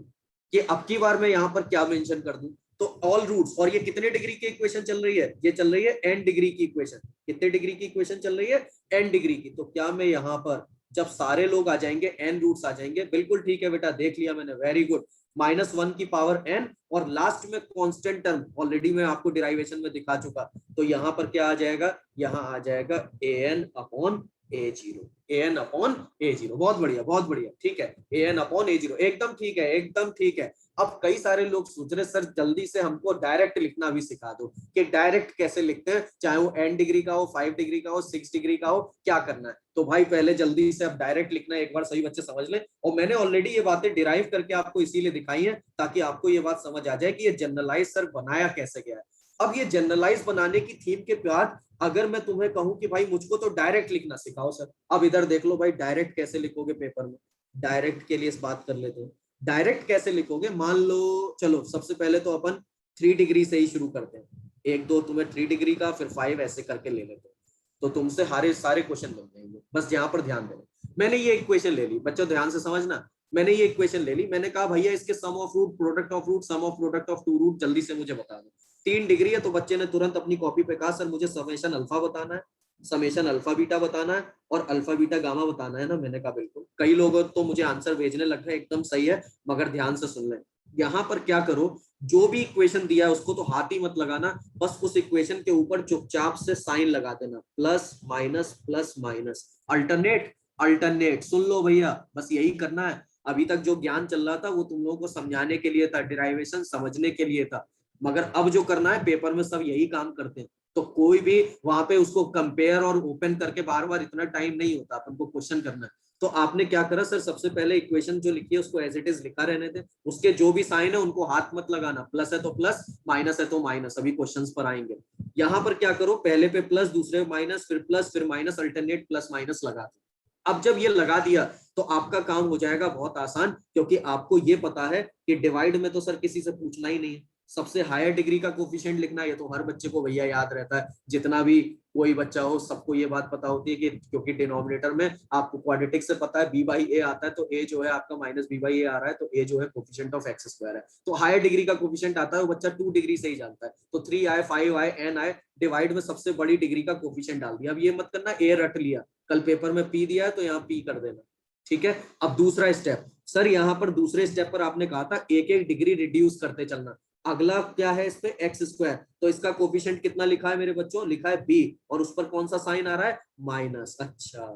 कि अब की बार मैं यहाँ पर क्या मेंशन कर दूं। तो ऑल रूट्स, और ये कितने डिग्री की इक्वेशन चल रही है, ये चल रही है n डिग्री की इक्वेशन। कितने डिग्री की इक्वेशन चल रही है, n डिग्री की। तो क्या मैं यहाँ पर जब सारे लोग आ जाएंगे, n रूट्स आ जाएंगे, बिल्कुल ठीक है बेटा, देख लिया मैंने, वेरी गुड। -1 की पावर n और लास्ट में कांस्टेंट टर्म ऑलरेडी मैं आपको डिराइवेशन में दिखा चुका। तो यहाँ पर क्या आ जाएगा, यहाँ आ जाएगा an upon a0, an upon a0। बहुत बढ़िया, बहुत बढ़िया, ठीक है, an अपॉन a0, एकदम ठीक है, एकदम ठीक है। अब कई सारे लोग सोच रहे सर जल्दी से हमको डायरेक्ट लिखना भी सिखा दो कि डायरेक्ट कैसे लिखते हैं, चाहे वो n डिग्री का हो, 5 डिग्री का हो, 6 डिग्री का हो, क्या करना है। तो भाई पहले जल्दी से अब डायरेक्ट लिखना एक बार सही बच्चे समझ लें। और मैंने ऑलरेडी ये बातें डिराइव करके आपको इसीलिए दिखाई है ताकि आपको ये बात समझ आ जाए कि ये जनरलाइज सर बनाया कैसे गया है। अब ये जनरलाइज बनाने की थीम के बाद अगर मैं तुम्हें कहूं कि भाई मुझको तो डायरेक्ट लिखना सिखाओ सर, अब इधर देख लो भाई, डायरेक्ट कैसे लिखोगे पेपर में। डायरेक्ट के लिए इस बात कर लेते हैं, डायरेक्ट कैसे लिखोगे। मान लो, चलो सबसे पहले तो अपन 3 डिग्री से ही शुरू करते हैं, 1 2 तुम्हें 3 डिग्री का, फिर 5 ऐसे करके ले लेते हैं। तो तुमसे सारे क्वेश्चन मिल जाएंगे, बस यहाँ पर ध्यान देना। मैंने ये इक्वेशन ले ली बच्चों, ध्यान से समझना, मैंने ये इक्वेशन ले ली, मैंने कहा भैया इसके sum of root, product of root, sum of product of two root जल्दी से मुझे बता दो। 3 डिग्री है, तो बच्चे ने तुरंत अपनी कॉपी पे कहा सर मुझे समेशन अल्फा बताना है, समेशन अल्फा बीटा बताना है और अल्फा बीटा गामा बताना है ना। मैंने कहा बिल्कुल। कई लोग तो मुझे आंसर भेजने लग गए, एकदम सही है, मगर ध्यान से सुन लें। यहाँ पर क्या करो, जो भी इक्वेशन दिया है उसको तो हाथ ही मत लगाना, बस उस इक्वेशन के ऊपर चुपचाप से साइन लगा देना, प्लस माइनस, अल्टरनेट अल्टरनेट। सुन लो भैया, बस यही करना है। अभी तक जो ज्ञान चल रहा था वो तुम लोगों को समझाने के लिए था, डिराइवेशन समझने के लिए था, मगर अब जो करना है पेपर में सब यही काम करते हैं। तो कोई भी वहां पे उसको कंपेयर और ओपन करके बार बार इतना टाइम नहीं होता, अपन को क्वेश्चन करना है। तो आपने क्या करा सर, सबसे पहले इक्वेशन जो लिखी है उसको एज इट इज लिखा रहने थे, उसके जो भी साइन है उनको हाथ मत लगाना, प्लस है तो प्लस, माइनस है तो माइनस, अभी क्वेश्चंस पर आएंगे। यहाँ पर क्या करो, पहले पे प्लस, दूसरे माइनस, फिर प्लस, फिर माइनस, अल्टरनेट प्लस माइनस लगा दो। अब जब ये लगा दिया तो आपका काम हो जाएगा बहुत आसान, क्योंकि आपको ये पता है कि डिवाइड में तो सर किसी से पूछना ही नहीं है, सबसे हायर डिग्री का कोफिशिएंट लिखना, ये तो हर बच्चे को भैया याद रहता है, जितना भी कोई बच्चा हो सबको ये बात पता होती है कि क्योंकि डिनोमिनेटर में आपको क्वाड्रेटिक से पता है बी बाई ए आता है, तो ए जो है आपका माइनस बी बाई ए आ रहा है, तो ए जो है कोफिशिएंट ऑफ एक्स स्क्वायर है। तो हायर डिग्री का कोफिशिएंट आता है वो बच्चा 2 डिग्री से ही जानता है, तो 3 आए, 5 आए, n आए, डिवाइड में सबसे बड़ी डिग्री का कोफिशिएंट डाल दिया। अब ये मत करना ए रट लिया, कल पेपर में पी दिया है तो यहाँ पी कर देना, ठीक है। अब दूसरा स्टेप, सर यहाँ पर दूसरे स्टेप पर आपने कहा था एक एक डिग्री रिड्यूस करते चलना। अगला क्या है इस पे, एक्स स्क्वायर, तो इसका कोफिशिएंट कितना लिखा है मेरे बच्चों, लिखा है बी, और उस पर कौन सा साइन आ रहा है, माइनस। अच्छा,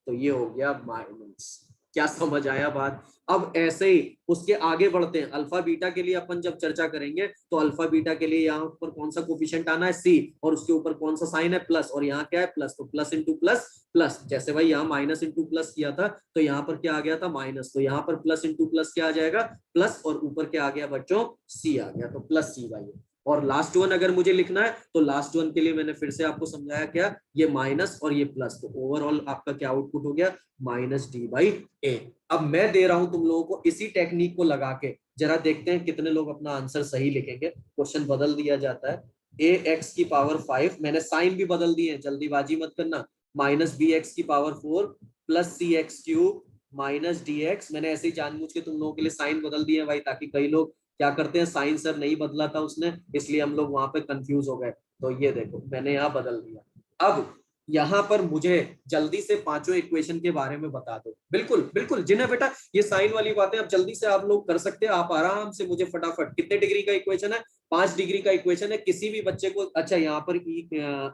तो ये हो गया माइनस। क्या समझ आया बात। अब ऐसे ही उसके आगे बढ़ते हैं, अल्फा बीटा के लिए अपन जब चर्चा करेंगे तो अल्फा बीटा के लिए यहाँ पर कौन सा कोफिशिएंट आना है, सी, और उसके ऊपर कौन सा साइन है, प्लस, और यहाँ क्या है, प्लस, तो प्लस इंटू प्लस प्लस। जैसे भाई यहाँ माइनस इंटू प्लस किया था तो यहाँ पर क्या आ गया था, माइनस, तो यहाँ पर प्लस इंटू प्लस क्या आ जाएगा, प्लस, और ऊपर क्या आ गया बच्चों, सी आ गया, तो प्लस सी भाई। और लास्ट वन अगर मुझे लिखना है तो लास्ट वन के लिए मैंने फिर से आपको समझाया क्या, ये माइनस और ये प्लस, तो ओवरऑल आपका क्या आउटपुट हो गया, माइनस डी बाई ए। अब मैं दे रहा हूं तुम लोगों को इसी टेक्निक को लगा के, जरा देखते हैं कितने लोग अपना आंसर सही लिखेंगे। क्वेश्चन बदल दिया जाता है, ए एक्स की पावर 5, मैंने साइन भी बदल दिए हैं, जल्दीबाजी मत करना, माइनस बी एक्स की power 4 plus c x cube minus d x. मैंने ऐसे ही जानबूझ के तुम लोगों के लिए साइन बदल दिए भाई, ताकि कई लोग क्या करते हैं, साइन सर नहीं बदला था उसने, इसलिए हम लोग वहां पे कंफ्यूज हो गए। तो ये देखो मैंने यहाँ बदल दिया। अब यहाँ पर मुझे जल्दी से पांचों इक्वेशन के बारे में बता दो, बिल्कुल बिल्कुल, जिन्हें बेटा ये साइन वाली बातें अब जल्दी से आप लोग कर सकते हैं, आप आराम से मुझे फटाफट, कितने डिग्री का इक्वेशन है, 5 डिग्री का इक्वेशन है, किसी भी बच्चे को, अच्छा यहाँ पर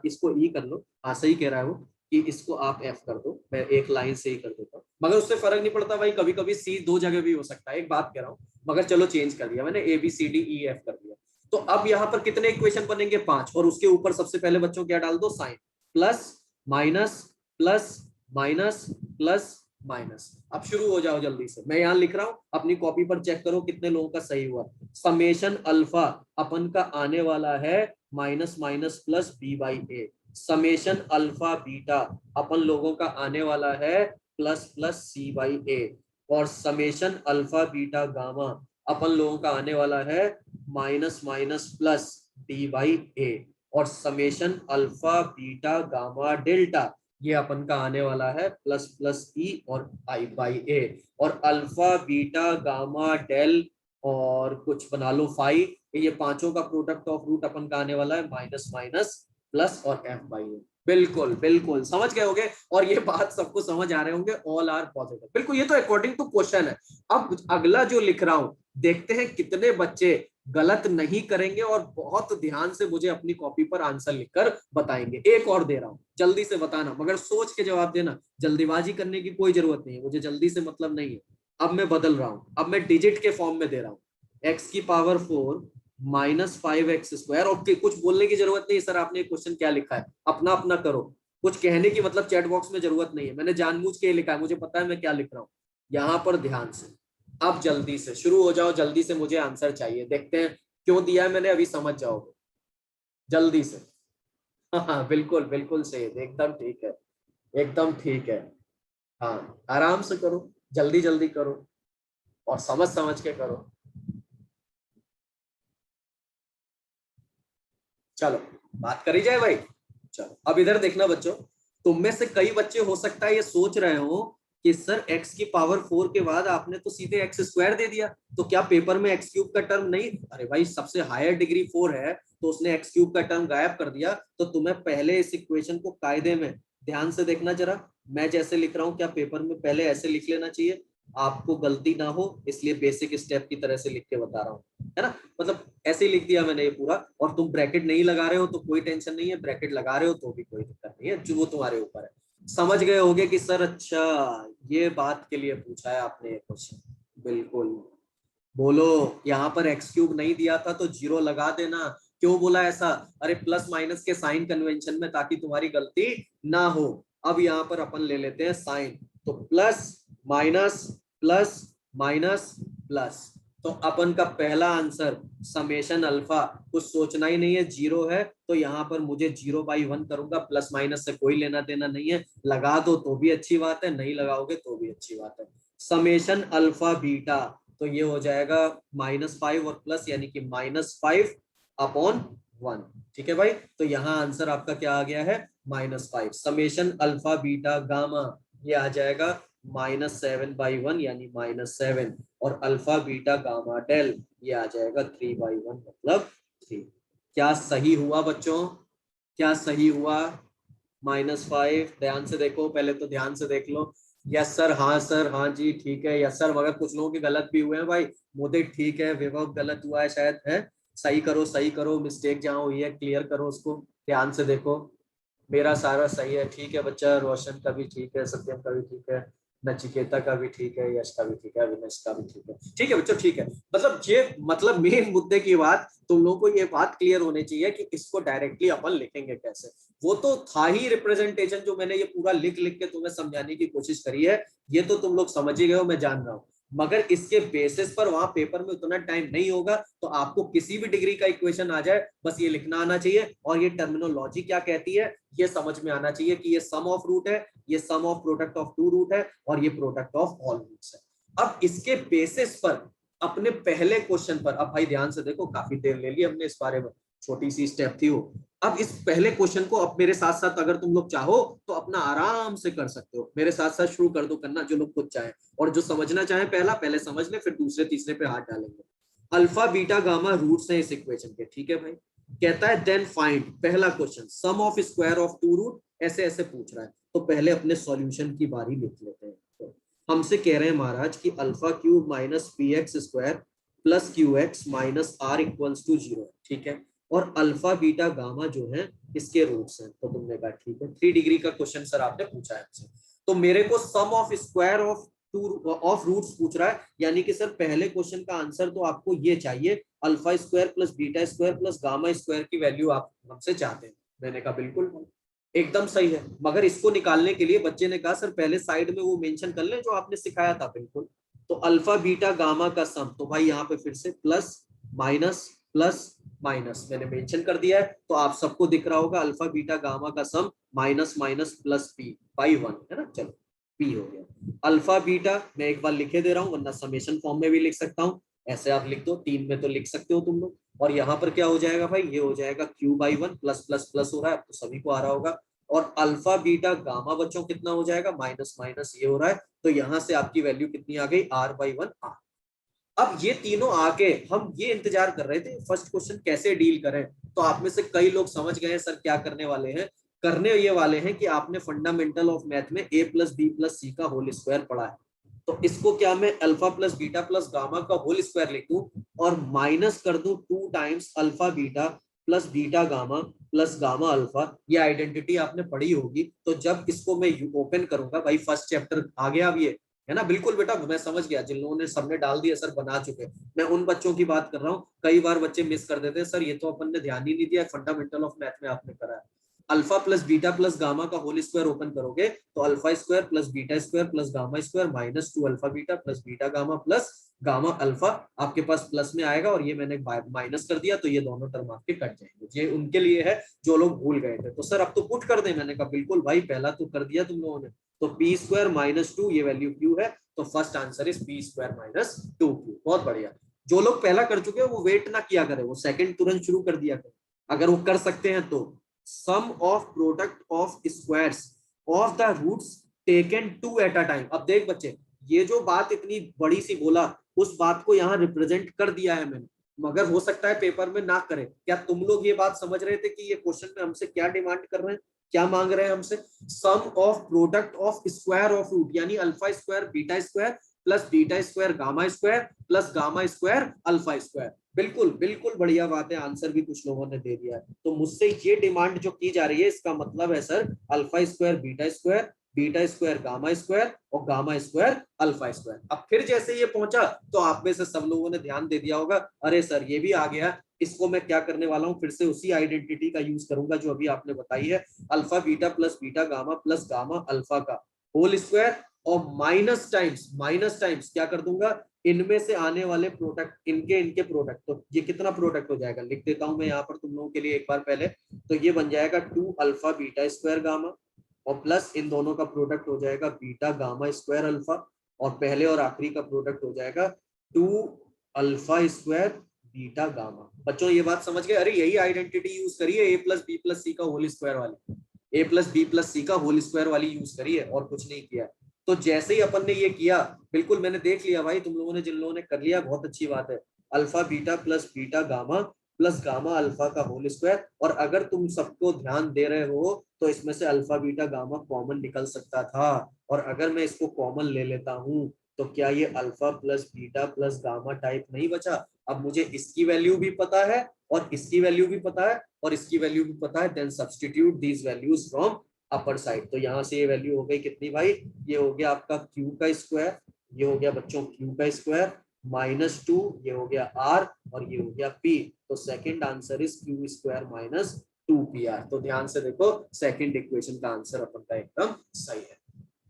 इसको ई कर लो, हाँ सही कह रहा है वो कि इसको आप एफ कर दो, मैं एक लाइन से ही कर देता हूँ, मगर उससे फर्क नहीं पड़ता भाई, कभी कभी सी 2 जगह भी हो सकता है, एक बात कह रहा हूँ, मगर चलो चेंज कर दिया मैंने, A B C D E F कर दिया। तो अब यहाँ पर कितने इक्वेशन बनेंगे, 5, और उसके ऊपर सबसे पहले बच्चों क्या डाल दो, sign, plus minus plus minus plus minus. अब शुरू हो जाओ जल्दी से, मैं यहाँ लिख रहा हूं, अपनी कॉपी पर चेक करो कितने लोगों का सही हुआ। समेशन अल्फा अपन का आने वाला है minus minus plus b by a, summation alpha beta अपन लोगों का आने वाला है plus plus c by a, और समेशन अल्फा बीटा गामा अपन लोगों का आने वाला है minus minus plus d by a, और summation alpha beta gamma delta ये अपन का आने वाला है प्लस प्लस ई और आई बाई ए, और अल्फा बीटा गामा डेल और कुछ बना लो फाई, ये पांचों का प्रोडक्ट ऑफ रूट अपन का आने वाला है माइनस माइनस प्लस और एफ बाई ए। बिल्कुल बिल्कुल समझ गए होंगे, और ये बात सबको समझ आ रहे होंगे, ऑल आर पॉजिटिव। बिल्कुल, ये तो अकॉर्डिंग टू क्वेश्चन है। अब अगला जो लिख रहा हूं, देखते हैं कितने बच्चे गलत नहीं करेंगे और बहुत ध्यान से मुझे अपनी कॉपी पर आंसर लिखकर बताएंगे। एक और दे रहा हूं, जल्दी से बताना, मगर सोच के जवाब देना, जल्दीबाजी करने की कोई जरूरत नहीं है, मुझे जल्दी से मतलब नहीं है। अब मैं बदल रहा हूं, अब मैं डिजिट के फॉर्म में दे रहा हूं, एक्स की पावर 4 माइनस 5x²। और कुछ बोलने की जरूरत नहीं सर आपने क्वेश्चन क्या लिखा है, अपना अपना करो, कुछ कहने की मतलब चैट बॉक्स में जरूरत नहीं है, मैंने जानबूझ के लिखा है, मुझे पता है मैं क्या लिख रहा हूँ। यहाँ पर ध्यान से, अब जल्दी से शुरू हो जाओ, जल्दी से मुझे आंसर चाहिए, देखते हैं क्यों दिया है मैंने, अभी समझ जाओगे जल्दी से। हाँ बिल्कुल बिल्कुल सही, एकदम ठीक है, एकदम ठीक है। हाँ आराम से करो, जल्दी जल्दी करो और समझ समझ के करो। चलो बात करी जाए भाई। चलो अब इधर देखना बच्चों, तुम में से कई बच्चे हो सकता है ये सोच रहे हो कि सर x की पावर 4 के बाद आपने तो सीधे x² दे दिया, तो क्या पेपर में x³ का टर्म नहीं? अरे भाई सबसे हायर डिग्री 4 है तो उसने x³ का टर्म गायब कर दिया। तो तुम्हें पहले इस इक्वेशन को कायदे में ध्यान से देखना जरा, मैं जैसे लिख रहा हूँ क्या पेपर में पहले ऐसे लिख लेना चाहिए, आपको गलती ना हो इसलिए बेसिक स्टेप की तरह से लिख के बता रहा हूँ, है ना। मतलब ऐसे ही लिख दिया मैंने ये पूरा, और तुम ब्रैकेट नहीं लगा रहे हो तो कोई टेंशन नहीं है, ब्रैकेट लगा रहे हो तो भी कोई दिक्कत नहीं है, जो वो तुम्हारे ऊपर है। समझ गए होगे कि सर अच्छा ये बात के लिए पूछा है आपने ये क्वेश्चन। बिल्कुल, बोलो यहाँ पर x³ नहीं दिया था तो 0 लगा देना। क्यों बोला ऐसा? अरे प्लस माइनस के साइन कन्वेंशन में, ताकि तुम्हारी गलती ना हो। अब यहाँ पर अपन ले लेते हैं साइन, तो plus minus plus minus plus, तो अपन का पहला आंसर समेशन अल्फा, कुछ सोचना ही नहीं है, 0 है तो यहाँ पर मुझे 0/1 करूंगा, प्लस माइनस से कोई लेना देना नहीं है, लगा दो तो भी अच्छी बात है, नहीं लगाओगे तो भी अच्छी बात है। समेशन अल्फा बीटा, तो ये हो जाएगा -5 और प्लस यानी कि -5/1। ठीक है भाई, तो यहाँ आंसर आपका क्या आ गया है -5। समेशन अल्फा बीटा गामा, ये आ जाएगा -7/1 यानी -7, और अल्फा बीटा गामा डेल ये आ जाएगा 3/1 मतलब 3। क्या सही हुआ बच्चों? क्या सही हुआ? -5, ध्यान से देखो, पहले तो ध्यान से देख लो। यस सर, हाँ जी ठीक है, यस सर, मगर कुछ लोगों के गलत भी हुए हैं भाई। मोदित ठीक है, विभव गलत हुआ है शायद, है। सही करो, मिस्टेक जहाँ हुई है क्लियर करो उसको, ध्यान से देखो। मेरा सारा सही है, ठीक है बच्चा, रोशन का भी ठीक है, सत्यम का भी ठीक है, नचिकेता का भी ठीक है, यश का भी ठीक है, अविनाश का भी ठीक है बच्चों, ठीक है। मतलब ये मतलब मेन मुद्दे की बात, तुम लोगों को ये बात क्लियर होनी चाहिए कि इसको डायरेक्टली अपन लिखेंगे कैसे। वो तो था ही रिप्रेजेंटेशन, जो मैंने ये पूरा लिख लिख के तुम्हें समझाने की कोशिश करी है, ये तो तुम लोग समझ ही गए हो, मैं जान रहा हूँ। मगर इसके बेसिस पर वहां पेपर में उतना टाइम नहीं होगा, तो आपको किसी भी डिग्री का इक्वेशन आ जाए बस ये लिखना आना चाहिए, और ये टर्मिनोलॉजी क्या कहती है ये समझ में आना चाहिए कि ये सम ऑफ रूट है, ये sum of product of two root है, और ये प्रोडक्ट ऑफ ऑल रूट्स है। अब इसके बेसिस पर अपने पहले क्वेश्चन पर, अब भाई ध्यान से देखो, काफी देर ले ली हमने इस बारे में, छोटी सी स्टेप थी वो। अब इस पहले क्वेश्चन को अब मेरे साथ साथ अगर तुम लोग चाहो तो अपना आराम से कर सकते हो, मेरे साथ साथ शुरू कर दो करना, जो लोग खुद चाहे, और जो समझना चाहे पहला पहले समझ ले, फिर दूसरे तीसरे पे हाथ डालेंगे। अल्फा बीटा गामा रूट्स हैं इस इक्वेशन के, ठीक है भाई। कहता है देन फाइंड, पहला question sum of square of two root, ऐसे ऐसे पूछ रहा है, तो पहले अपने सॉल्यूशन की बारी लिख लेते हैं। तो हमसे कह रहे हैं महाराज कि alpha cube minus P X square plus Q X minus R equals to 0, ठीक है, और अल्फा बीटा गामा जो है इसके रूट्स हैं। तो तुमने कहा ठीक है, 3 डिग्री का क्वेश्चन सर आपने पूछा है हमसे, तो मेरे को sum of square of two of roots पूछ रहा है, यानी कि सर पहले क्वेश्चन का आंसर तो आपको ये चाहिए, alpha square plus beta square plus gamma square की वैल्यू आप हमसे चाहते हैं। मैंने कहा बिल्कुल एकदम सही है, मगर इसको निकालने के लिए बच्चे ने कहा सर पहले साइड में वो मेंशन कर ले जो आपने सिखाया था। बिल्कुल, तो अल्फा बीटा गामा का सम, तो भाई यहाँ पे फिर से प्लस माइनस प्लस माइनस मैंने मेंशन कर दिया है, तो आप सबको दिख रहा होगा अल्फा बीटा गामा का sum minus minus plus p by 1, है ना। चलो पी हो गया। अल्फा बीटा मैं एक बार लिखे दे रहा हूँ, वरना समेशन फॉर्म में भी लिख सकता हूँ, ऐसे आप लिख दो, 3 में तो लिख सकते हो तुम लोग। और यहाँ पर क्या हो जाएगा भाई, ये हो जाएगा q/1 प्लस प्लस प्लस हो रहा है, अब तो सभी को आ रहा होगा। और अल्फा बीटा गामा बच्चों कितना हो जाएगा, माइनस माइनस ये हो रहा है, तो यहाँ से आपकी वैल्यू कितनी आ गई, r/1 r। अब ये तीनों आके हम ये इंतजार कर रहे थे फर्स्ट क्वेश्चन कैसे डील करें। तो आप में से कई लोग समझ गए सर क्या करने वाले हैं, करने ये वाले हैं कि आपने फंडामेंटल ऑफ मैथ में a प्लस बी प्लस सी का होल स्क्वायर पढ़ा है, तो इसको क्या मैं alpha plus beta plus gamma का होल स्क्वायर लिख दूं और माइनस कर दूं 2 times alpha beta plus beta gamma plus gamma alpha. ये आइडेंटिटी आपने पढ़ी होगी। तो जब इसको मैं ओपन करूंगा भाई, फर्स्ट चैप्टर आ गया अब ये, है ना। बिल्कुल बेटा, मैं समझ गया, जिन लोगों ने सबने डाल दिया सर बना चुके, मैं उन बच्चों की बात कर रहा हूँ। कई बार बच्चे मिस कर देते हैं, सर ये तो अपन ने ध्यान ही नहीं दिया, फंडामेंटल ऑफ मैथ में आपने करा है। Alpha plus beta plus gamma का होल स्क्वायर ओपन करोगे तो alpha square plus beta square plus gamma square minus 2 alpha beta plus beta gamma plus gamma alpha आपके पास प्लस में आएगा, और ये मैंने माइनस कर दिया, तो ये दोनों टर्म आपके कट जाएंगे। ये उनके लिए है जो लोग भूल गए थे। तो सर अब तो पुट कर दे, मैंने कहा बिल्कुल भाई, पहला तो कर दिया तुम लोगों ने। तो पी स्क्वायर माइनस 2 ये वैल्यू क्यू है, तो first answer is P square minus 2q। बहुत बढ़िया। जो लोग पहला कर चुके हैं वो वेट ना किया करे, वो सेकंड तुरंत शुरू कर दिया करे, अगर वो कर सकते हैं तो। Sum of product of squares of the roots taken 2 at a time. अब देख बच्चे, ये जो बात इतनी बड़ी सी बोला, उस बात को यहाँ रिप्रेजेंट कर दिया है मैंने, मगर हो सकता है पेपर में ना करे। क्या तुम लोग ये बात समझ रहे थे कि ये क्वेश्चन में हमसे क्या डिमांड कर रहे हैं, क्या मांग रहे हैं हमसे? Sum of product of square of root, यानी alpha square beta square plus beta square gamma square plus gamma square alpha square. बिल्कुल बिल्कुल बढ़िया बात है, आंसर भी कुछ लोगों ने दे दिया है। तो मुझसे ये डिमांड जो की जा रही है, इसका मतलब है sir alpha square beta square gamma square और गामा स्क्वायर अल्फा स्क्वायर। अब फिर जैसे ये पहुंचा तो आप में से सब लोगों ने ध्यान दे दिया होगा, अरे सर ये भी आ गया। इसको मैं क्या करने वाला हूं, फिर से उसी आइडेंटिटी का यूज करूंगा जो अभी आपने बताई है, alpha beta plus gamma alpha का होल स्क्वायर, और माइनस टाइम्स क्या कर दूंगा, इनमें से आने वाले प्रोडक्ट, इनके प्रोडक्ट। तो ये कितना प्रोडक्ट हो जाएगा, लिख देता हूं मैं यहाँ पर तुम लोगों के लिए एक बार पहले। तो ये बन जाएगा 2 अल्फा बीटा स्क्वायर गामा, और प्लस इन दोनों का प्रोडक्ट हो जाएगा बीटा गामा स्क्वायर अल्फा, और पहले और आखिरी का प्रोडक्ट हो जाएगा 2 अल्फा स्क्वायर बीटा गामा। बच्चों ये बात समझ गए? अरे यही आइडेंटिटी यूज करिए, ए प्लस बी प्लस सी का होल स्क्वायर वाली, ए प्लस बी प्लस सी का होल स्क्वायर वाली यूज करिए, और कुछ नहीं किया। तो जैसे ही अपन ने ये किया, बिल्कुल मैंने देख लिया भाई, तुम लोगों ने, जिन लोगों ने कर लिया बहुत अच्छी बात है। Alpha beta plus beta gamma plus gamma alpha का होल स्क्वायर, और अगर तुम सबको ध्यान दे रहे हो तो इसमें से अल्फा बीटा गामा कॉमन निकल सकता था, और अगर मैं इसको कॉमन ले लेता हूं तो क्या ये alpha plus beta plus gamma type नहीं बचा? अब मुझे इसकी वैल्यू भी पता है और इसकी वैल्यू भी पता है और इसकी वैल्यू भी पता है, then substitute these values from upper side. तो यहाँ से ये वैल्यू हो गई कितनी भाई, ये हो गया आपका क्यू का स्क्वायर, ये हो गया बच्चों क्यू का स्क्वायर माइनस 2, ये हो गया आर, और ये हो गया पी। तो second answer is Q square minus 2pr। तो ध्यान से देखो, सेकंड इक्वेशन का आंसर अपन का एकदम सही है।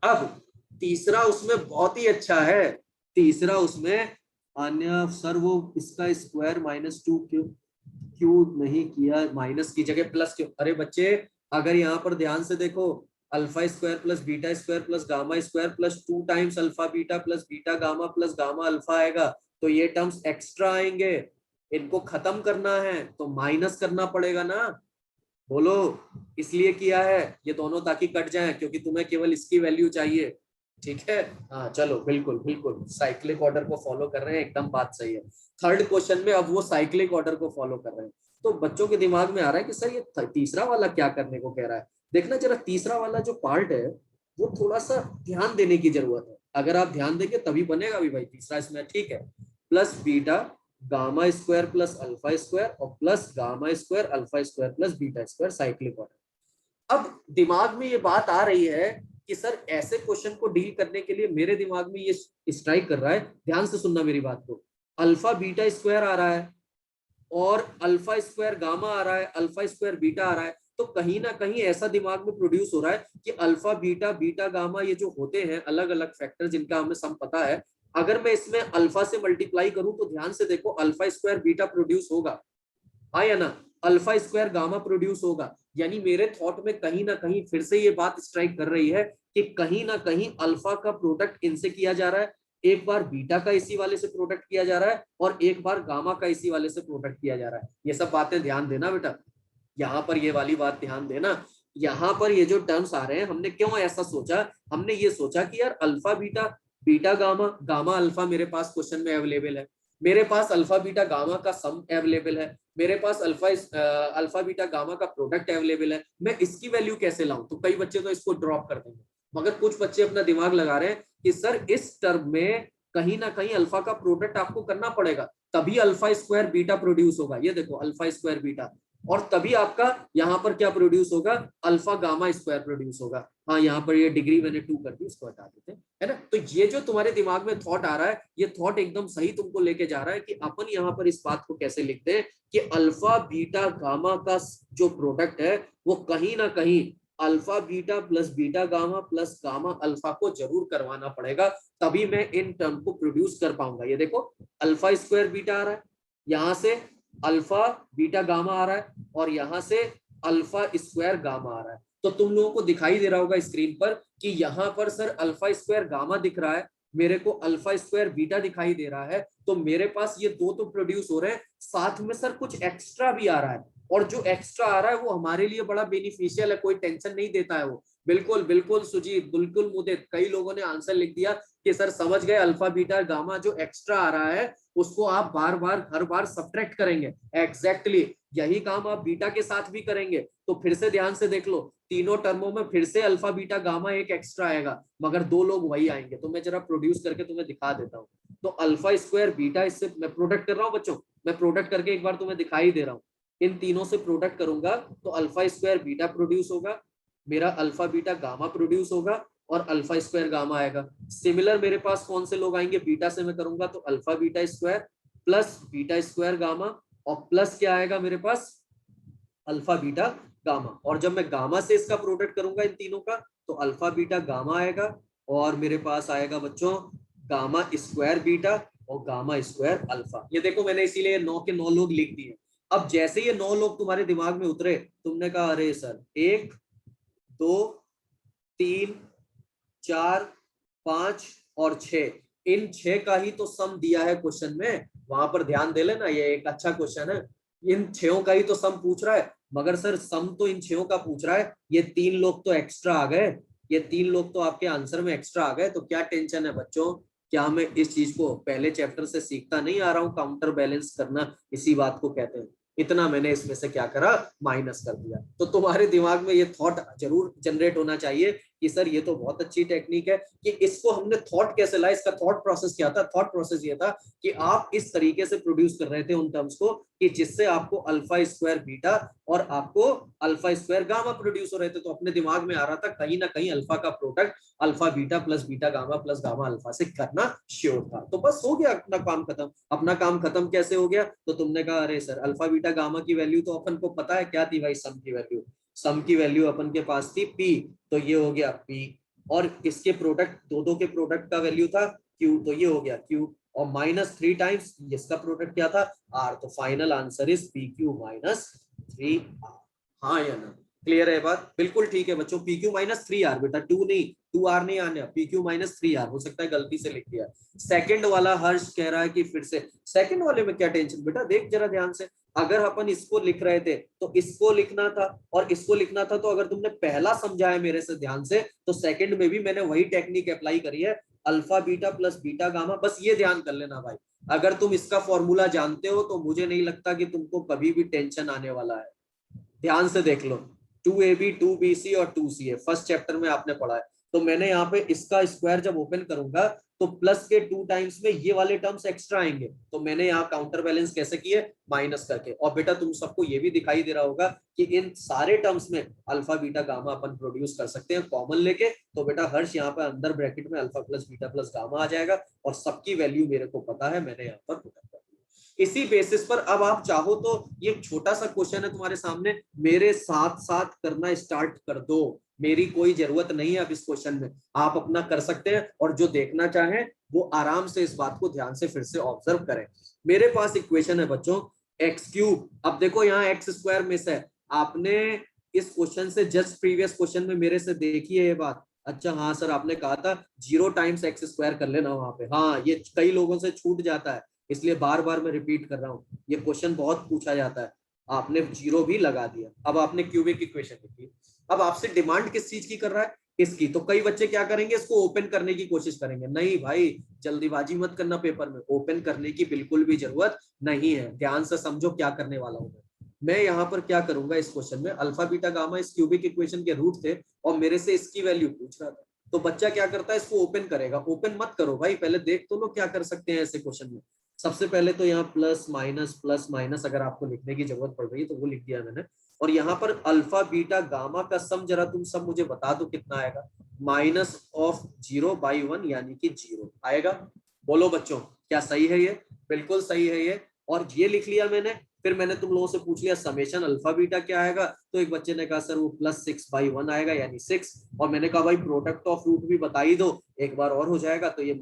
अब तीसरा उसमें बहुत ही अच्छा है, तीसरा उसमें अन्य सर वो इसका स्क्वायर माइनस 2 क्यों नहीं किया, माइनस की जगह प्लस क्यों? अरे बच्चे अगर यहाँ पर ध्यान से देखो, alpha square plus beta square plus gamma square plus 2 times alpha beta plus beta gamma plus gamma alpha आएगा, तो ये टर्म्स एक्स्ट्रा आएंगे, इनको खत्म करना है तो माइनस करना पड़ेगा ना। बोलो, इसलिए किया है ये दोनों ताकि कट जाए, क्योंकि तुम्हें केवल इसकी वैल्यू चाहिए। ठीक है, हाँ चलो, बिल्कुल बिल्कुल साइक्लिक ऑर्डर को फॉलो कर रहे हैं, एकदम बात सही है। थर्ड क्वेश्चन में अब वो साइक्लिक ऑर्डर को फॉलो कर रहे हैं, तो बच्चों के दिमाग में आ रहा है कि सर ये तीसरा वाला क्या करने को कह रहा है। देखना जरा, तीसरा वाला जो पार्ट है वो थोड़ा सा ध्यान देने की जरूरत है, अगर आप ध्यान देंगे तभी बनेगा भी भाई तीसरा इसमें। ठीक है, plus beta gamma square plus alpha square और plus gamma square alpha square plus beta square cyclic order. अब दिमाग में ये बात आ रही है कि सर ऐसे क्वेश्चन को डील करने के लिए मेरे दिमाग में ये स्ट्राइक कर रहा है, ध्यान से सुनना मेरी बात को, अल्फा बीटा स्क्वायर आ रहा है और अल्फा स्क्वायर गामा आ रहा है, अल्फा स्क्वायर बीटा आ रहा है, तो कहीं ना कहीं ऐसा दिमाग में प्रोड्यूस हो रहा है कि अल्फा बीटा बीटा गामा ये जो होते हैं अलग अलग फैक्टर जिनका हमें सम पता है, अगर मैं इसमें अल्फा से मल्टीप्लाई करूं तो ध्यान से देखो अल्फा स्क्वायर बीटा प्रोड्यूस होगा, हाँ या ना, अल्फा स्क्वायर गामा प्रोड्यूस होगा। यानी मेरे थॉट में कहीं ना कहीं फिर से ये बात स्ट्राइक कर रही है कि कहीं ना कहीं अल्फा का प्रोडक्ट इनसे किया जा रहा है, एक बार बीटा का इसी वाले से प्रोडक्ट किया जा रहा है और एक बार गामा का इसी वाले से प्रोडक्ट किया जा रहा है। ये सब बातें ध्यान देना बेटा, यहाँ पर ये वाली बात ध्यान देना। यहाँ पर ये जो टर्म्स आ रहे हैं, हमने क्यों ऐसा सोचा, हमने ये सोचा कि यार alpha beta, beta gamma, gamma alpha मेरे पास क्वेश्चन में अवेलेबल है, मेरे पास अल्फा बीटा गामा का सम अवेलेबल है, मेरे पास अल्फा बीटा गामा का प्रोडक्ट अवेलेबल है, मैं इसकी वैल्यू कैसे लाऊं। तो कई बच्चे तो इसको ड्रॉप कर देंगे, मगर कुछ बच्चे अपना दिमाग लगा रहे हैं कि सर इस टर्म में कहीं ना कहीं अल्फा का प्रोडक्ट आपको करना पड़ेगा, तभी अल्फा स्क्वायर बीटा प्रोड्यूस होगा। ये देखो अल्फा स्क्वायर बीटा, और तभी आपका यहाँ पर क्या प्रोड्यूस होगा, अल्फा गामा स्क्वायर प्रोड्यूस होगा। हाँ यहाँ पर ये डिग्री मैंने 2 कर दी, इसको हटा देते हैं, है ना। तो ये जो तुम्हारे दिमाग में थॉट आ रहा है, ये थॉट एकदम सही तुमको लेके जा रहा है कि अपन यहाँ पर इस बात को कैसे लिखते हैं कि अल्फा बीटा गामा का जो प्रोडक्ट है वो कहीं ना कहीं alpha beta plus beta gamma plus gamma alpha को जरूर करवाना पड़ेगा, तभी मैं इन टर्म को प्रोड्यूस कर पाऊंगा। ये देखो अल्फा स्क्वायर बीटा आ रहा है, यहाँ से अल्फा बीटा गामा आ रहा है, और यहाँ से अल्फा स्क्वायर गामा आ रहा है। तो तुम लोगों को दिखाई दे रहा होगा स्क्रीन पर कि यहाँ पर सर अल्फा स्क्वायर गामा दिख रहा है, मेरे को अल्फा स्क्वायर बीटा दिखाई दे रहा है, तो मेरे पास ये दो तो प्रोड्यूस हो रहे हैं, साथ में सर कुछ एक्स्ट्रा भी आ रहा है, और जो एक्स्ट्रा आ रहा है वो हमारे लिए बड़ा बेनिफिशियल है, कोई टेंशन नहीं देता है वो। बिल्कुल बिल्कुल सुजीत, बिल्कुल मुदित, कई लोगों ने आंसर लिख दिया कि सर समझ गए, अल्फा बीटा गामा जो एक्स्ट्रा आ रहा है उसको आप बार बार हर बार सब्ट्रैक्ट करेंगे। एग्जैक्टली यही काम आप बीटा के साथ भी करेंगे। तो फिर से ध्यान से देख लो, तीनों टर्मों में फिर से अल्फा बीटा गामा एक एक्स्ट्रा आएगा, मगर दो लोग वही आएंगे। तो मैं जरा प्रोड्यूस करके तुम्हें दिखा देता हूँ। तो अल्फा स्क्वायर बीटा, इससे मैं प्रोडक्ट कर रहा हूँ बच्चों, मैं प्रोडक्ट करके एक बार तुम्हें दिखाई दे रहा हूँ। इन तीनों से प्रोडक्ट करूंगा तो अल्फा स्क्वायर बीटा प्रोड्यूस होगा, मेरा अल्फा बीटा गामा प्रोड्यूस होगा, और अल्फा स्क्वायर गामा आएगा। सिमिलर मेरे पास कौन से लोग आएंगे, बीटा से मैं करूंगा तो alpha beta square plus beta square gamma, और प्लस क्या आएगा मेरे पास, अल्फा बीटा गामा। और जब मैं गामा से इसका प्रोडक्ट करूंगा इन तीनों का तो अल्फा बीटा गामा आएगा, और मेरे पास आएगा बच्चों गामा स्क्वायर बीटा और गामा स्क्वायर अल्फा। ये देखो मैंने इसीलिए 9 के 9 लोग लिख दिए। अब जैसे ये 9 लोग तुम्हारे दिमाग में उतरे, तुमने कहा अरे सर 1 2 3 4 5 और 6, इन 6 का ही तो सम दिया है क्वेश्चन में, वहां पर ध्यान दे लेना, ये एक अच्छा क्वेश्चन है। इन 6 का ही तो सम पूछ रहा है, मगर सर सम तो इन 6 का पूछ रहा है, ये 3 लोग तो एक्स्ट्रा आ गए, ये 3 लोग तो आपके आंसर में एक्स्ट्रा आ गए। तो क्या टेंशन है बच्चों, क्या मैं इस चीज को पहले चैप्टर से सीखता नहीं आ रहा हूँ, काउंटर बैलेंस करना इसी बात को कहते हैं। इतना मैंने इसमें से क्या करा, माइनस कर दिया। तो तुम्हारे दिमाग में ये थॉट जरूर जनरेट होना चाहिए कि सर ये तो बहुत अच्छी टेक्निक है, कि इसको हमने थॉट कैसे लाया, इसका थॉट प्रोसेस क्या था। थॉट प्रोसेस ये था कि आप इस तरीके से प्रोड्यूस कर रहे थे उन टर्म्स को कि जिससे आपको अल्फा स्क्वायर बीटा और आपको अल्फा स्क्वायर गामा प्रोड्यूस हो रहे थे। तो अपने दिमाग में आ रहा था कहीं ना कहीं अल्फा का product alpha beta plus gamma alpha से करना श्योर था। तो बस हो गया अपना काम खत्म। अपना काम खत्म कैसे हो गया, तो तुमने कहा अरे सर अल्फा बीटा गामा की वैल्यू तो अपन को पता है, क्या थी भाई, सम की वैल्यू। सम की वैल्यू अपन के पास थी पी, तो ये हो गया पी, और इसके प्रोडक्ट दो के प्रोडक्ट का वैल्यू था क्यू, तो ये हो गया क्यू, और -3 टाइम्स इसका प्रोडक्ट क्या था आर। तो final answer is P Q -3 R. हाँ या ना, क्लियर है बात, बिल्कुल ठीक है बच्चों। पी क्यू -3 आर बेटा, 2 नहीं, 2 आर नहीं आने, पी क्यू -3 आर। हो सकता है गलती से लिख दिया। सेकंड वाला हर्ष कह रहा है कि फिर से, सेकंड वाले में क्या टेंशन बेटा, देख जरा ध्यान से, अगर अपन इसको लिख रहे थे तो इसको लिखना था और इसको लिखना था। तो अगर तुमने पहला समझा है मेरे से ध्यान से, तो सेकंड में भी मैंने वही टेक्निक अप्लाई करी है, alpha beta plus beta gamma. बस ये ध्यान कर लेना भाई, अगर तुम इसका फॉर्मूला जानते हो तो मुझे नहीं लगता कि तुमको कभी भी टेंशन आने वाला है। ध्यान से देख लो, 2ab 2bc और 2ca फर्स्ट चैप्टर में आपने पढ़ा है। तो मैंने यहाँ पे इसका स्क्वायर जब ओपन करूंगा तो प्लस के 2 टाइम्स में ये वाले टर्म्स एक्स्ट्रा आएंगे, तो मैंने यहाँ काउंटर बैलेंस कैसे किए, माइनस करके। और बेटा तुम सबको ये भी दिखाई दे रहा होगा कि इन सारे टर्म्स में अल्फा बीटा गामा अपन प्रोड्यूस कर सकते हैं कॉमन लेके। तो बेटा हर्ष यहाँ पे अंदर ब्रैकेट में alpha plus beta plus gamma आ जाएगा, और सबकी वैल्यू मेरे को पता है, मैंने यहाँ पर पुट कर दी। इसी बेसिस पर अब आप चाहो तो ये छोटा सा क्वेश्चन है तुम्हारे सामने, मेरे साथ साथ करना स्टार्ट कर दो, मेरी कोई जरूरत नहीं है अब इस क्वेश्चन में, आप अपना कर सकते हैं। और जो देखना चाहें वो आराम से इस बात को ध्यान से फिर से ऑब्जर्व करें। मेरे पास इक्वेशन है बच्चों एक्स क्यूब। अब देखो यहाँ एक्स स्क्वायर मिस है, आपने इस क्वेश्चन से जस्ट प्रीवियस क्वेश्चन में मेरे से देखी है ये बात, अच्छा हाँ सर, आपने कहा था 0 टाइम्स एक्स स्क्वायर कर लेना वहां पे। हाँ, ये कई लोगों से छूट जाता है, इसलिए बार बार मैं रिपीट कर रहा हूँ, ये क्वेश्चन बहुत पूछा जाता है। आपने 0 भी लगा दिया। अब आपने क्यूबिक इक्वेशन लिखी। अब आपसे डिमांड किस चीज की कर रहा है? इसकी। तो कई बच्चे क्या करेंगे, इसको ओपन करने की कोशिश करेंगे। नहीं भाई, जल्दीबाजी मत करना पेपर में, ओपन करने की बिल्कुल भी जरूरत नहीं है। ध्यान से समझो क्या करने वाला हूं मैं यहाँ पर क्या करूंगा इस क्वेश्चन में, अल्फा बीटा गामा इस क्यूबिक इक्वेशन के रूट थे और मेरे से इसकी वैल्यू पूछ रहा था। तो बच्चा क्या करता है, इसको ओपन करेगा। ओपन मत करो भाई, पहले देख तो लो क्या कर सकते हैं ऐसे क्वेश्चन में। सबसे पहले तो यहाँ प्लस माइनस अगर आपको लिखने की जरूरत पड़ रही है तो वो लिख दिया मैंने। और यहाँ पर अल्फा बीटा गामा का सम जरा तुम सब मुझे बता दो कितना आएगा। -0/1 यानी कि 0 आएगा। बोलो बच्चों, क्या सही है ये? बिल्कुल सही है ये। और ये लिख लिया मैंने। फिर मैंने तुम लोगों से पूछ लिया समेशन अल्फा बीटा क्या आएगा, तो एक बच्चे ने कहा सर वो +6/1 आएगा यानी 6। और मैंने कहा भाई प्रोडक्ट ऑफ रूट भी बता ही दो, एक बार और हो जाएगा, तो ये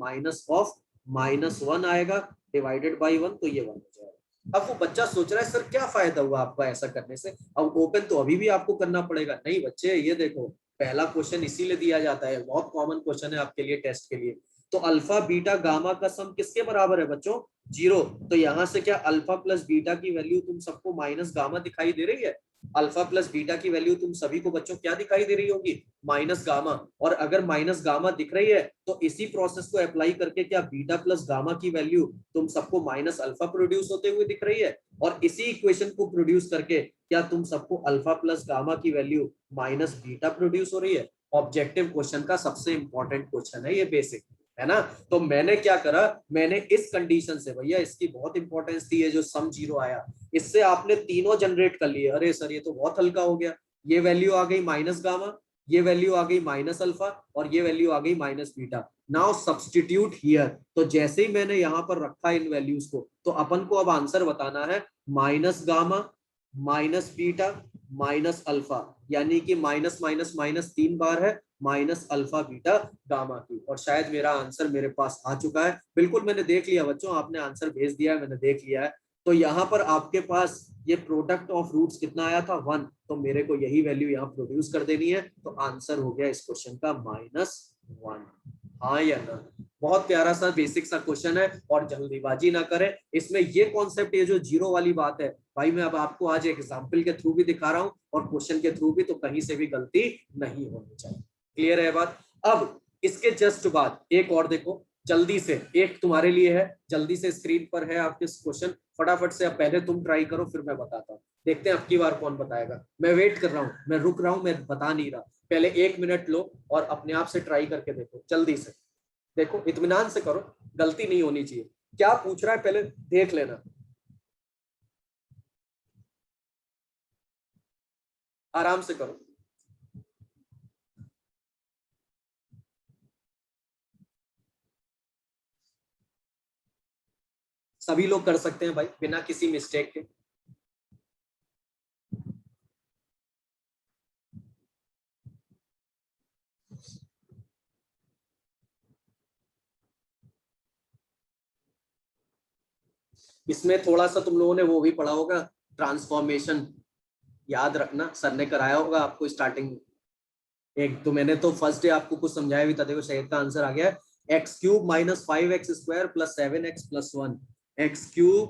-(-1) आएगा डिवाइडेड बाई 1, तो ये 1 हो जाएगा। अब वो बच्चा सोच रहा है सर क्या फायदा हुआ आपका ऐसा करने से, अब ओपन तो अभी भी आपको करना पड़ेगा। नहीं बच्चे, ये देखो पहला क्वेश्चन इसीलिए दिया जाता है, बहुत कॉमन क्वेश्चन है आपके लिए टेस्ट के लिए। तो अल्फा बीटा गामा का सम किसके बराबर है बच्चों? 0। तो यहां से क्या अल्फा प्लस बीटा की वैल्यू तुम सबको माइनस गामा दिखाई दे रही है? अल्फा प्लस बीटा की वैल्यू तुम सभी को बच्चों क्या दिखाई दे रही होगी? Minus gamma. और अगर माइनस गामा दिख रही है तो इसी प्रोसेस को अप्लाई करके क्या बीटा प्लस गामा की वैल्यू तुम सबको माइनस अल्फा प्रोड्यूस होते हुए दिख रही है? और इसी इक्वेशन को प्रोड्यूस करके क्या तुम सबको अल्फा प्लस गामा की वैल्यू माइनस बीटा प्रोड्यूस हो रही है? ऑब्जेक्टिव क्वेश्चन का सबसे इंपॉर्टेंट क्वेश्चन है ये, बेसिक है ना। तो मैंने क्या करा, मैंने इस कंडीशन से, भैया इसकी बहुत इंपॉर्टेंस थी, ये जो सम 0 आया, इससे आपने तीनों जनरेट कर लिए। अरे सर ये तो बहुत हल्का हो गया। ये वैल्यू आ गई माइनस गामा, ये वैल्यू आ गई माइनस अल्फा, और ये वैल्यू आ गई minus beta. Now substitute here. तो जैसे ही मैंने यहां पर रखा इन वैल्यूज को, तो अपन को अब आंसर बताना है minus gamma minus beta minus alpha, यानी कि माइनस माइनस माइनस 3 बार है, माइनस अल्फा बीटा गामा की। और शायद मेरा आंसर मेरे पास आ चुका है। बिल्कुल मैंने देख लिया बच्चों, आपने आंसर भेज दिया है, मैंने देख लिया है। तो यहाँ पर आपके पास ये प्रोडक्ट ऑफ रूट्स कितना आया था? 1। तो मेरे को यही वैल्यू यहाँ प्रोड्यूस कर देनी है। तो आंसर हो गया इस क्वेश्चन का -1। हाँ या ना? बहुत प्यारा सा बेसिक सा क्वेश्चन है, और जल्दीबाजी ना करें इसमें। ये कॉन्सेप्ट, ये जो 0 वाली बात है भाई, मैं अब आपको आज एग्जाम्पल के थ्रू भी दिखा रहा हूँ और क्वेश्चन के थ्रू भी, तो कहीं से भी गलती नहीं होनी चाहिए। क्लियर है बात? अब इसके जस्ट बाद एक और देखो जल्दी से, एक तुम्हारे लिए है, जल्दी से स्क्रीन पर है आपके क्वेश्चन, फटाफट से। अब पहले तुम ट्राई करो फिर मैं बताता हूँ, देखते हैं अब की बार कौन बताएगा। मैं वेट कर रहा हूँ, मैं रुक रहा हूँ, मैं बता नहीं रहा। पहले 1 मिनट लो और अपने आप से ट्राई करके देखो, जल्दी से देखो, इत्मीनान से करो, गलती नहीं होनी चाहिए। क्या पूछ रहा है पहले देख लेना, आराम से करो। सभी लोग कर सकते हैं भाई बिना किसी मिस्टेक के। इसमें थोड़ा सा तुम लोगों ने वो भी पढ़ा होगा, ट्रांसफॉर्मेशन। याद रखना, सर ने कराया होगा आपको स्टार्टिंग में। एक तो मैंने तो फर्स्ट डे आपको कुछ समझाया भी था। देखो शहीद का आंसर आ गया है, x³ -5x square plus 7x plus 1। x³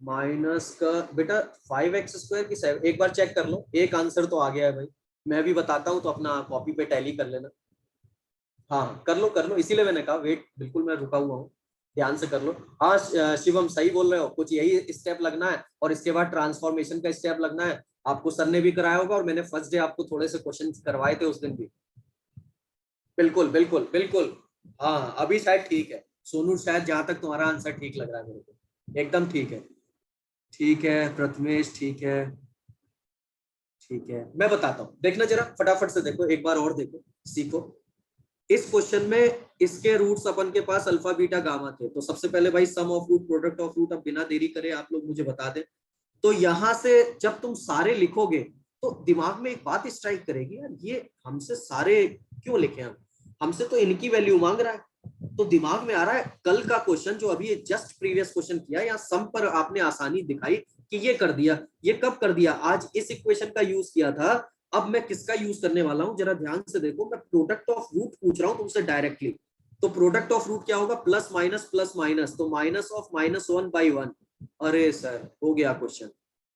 minus का बेटा 5x स्क्वायर की 7, एक बार चेक कर लो, एक आंसर तो आ गया है भाई। मैं भी बताता हूँ तो अपना कॉपी पे टैली कर लेना। हाँ कर लो, इसीलिए मैंने कहा वेट, बिल्कुल मैं रुका हुआ हूँ, ध्यान से कर लो। हाँ शिवम सही बोल रहे हो, कुछ यही स्टेप लगना है और इसके बाद ट्रांसफॉर्मेशन का स्टेप लगना है। आपको सर ने भी कराया होगा और मैंने फर्स्ट डे आपको थोड़े से क्वेश्चन करवाए थे उस दिन भी। बिल्कुल बिल्कुल बिल्कुल। हाँ अभी शायद ठीक है सोनू, शायद जहां तक तुम्हारा आंसर ठीक लग रहा है मेरे को, एकदम ठीक है। ठीक है प्रथमेश, ठीक है, ठीक है। मैं बताता हूँ, देखना जरा फटाफट से देखो, एक बार और देखो, सीखो। इस क्वेश्चन में इसके रूट्स अपन के पास अल्फा बीटा गामा थे। तो सबसे पहले भाई sum of root product of root, अब बिना देरी करे आप लोग मुझे बता दें। तो यहां से जब तुम सारे लिखोगे तो दिमाग में एक बात स्ट्राइक करेगी, यार ये हमसे सारे क्यों लिखे हम, हमसे तो इनकी वैल्यू मांग रहा है। तो दिमाग में आ रहा है कल का क्वेश्चन जो अभी जस्ट प्रीवियस क्वेश्चन किया, या सम पर आपने आसानी दिखाई कि ये कर दिया। ये कब कर दिया? आज इस इक्वेशन का यूज किया था अब मैं किसका यूज करने वाला हूं, जरा ध्यान से देखो, मैं प्रोडक्ट ऑफ रूट पूछ रहा हूं तुमसे डायरेक्टली। तो प्रोडक्ट ऑफ रूट क्या होगा, प्लस माइनस, तो माइनस ऑफ -1/1। अरे सर हो गया क्वेश्चन।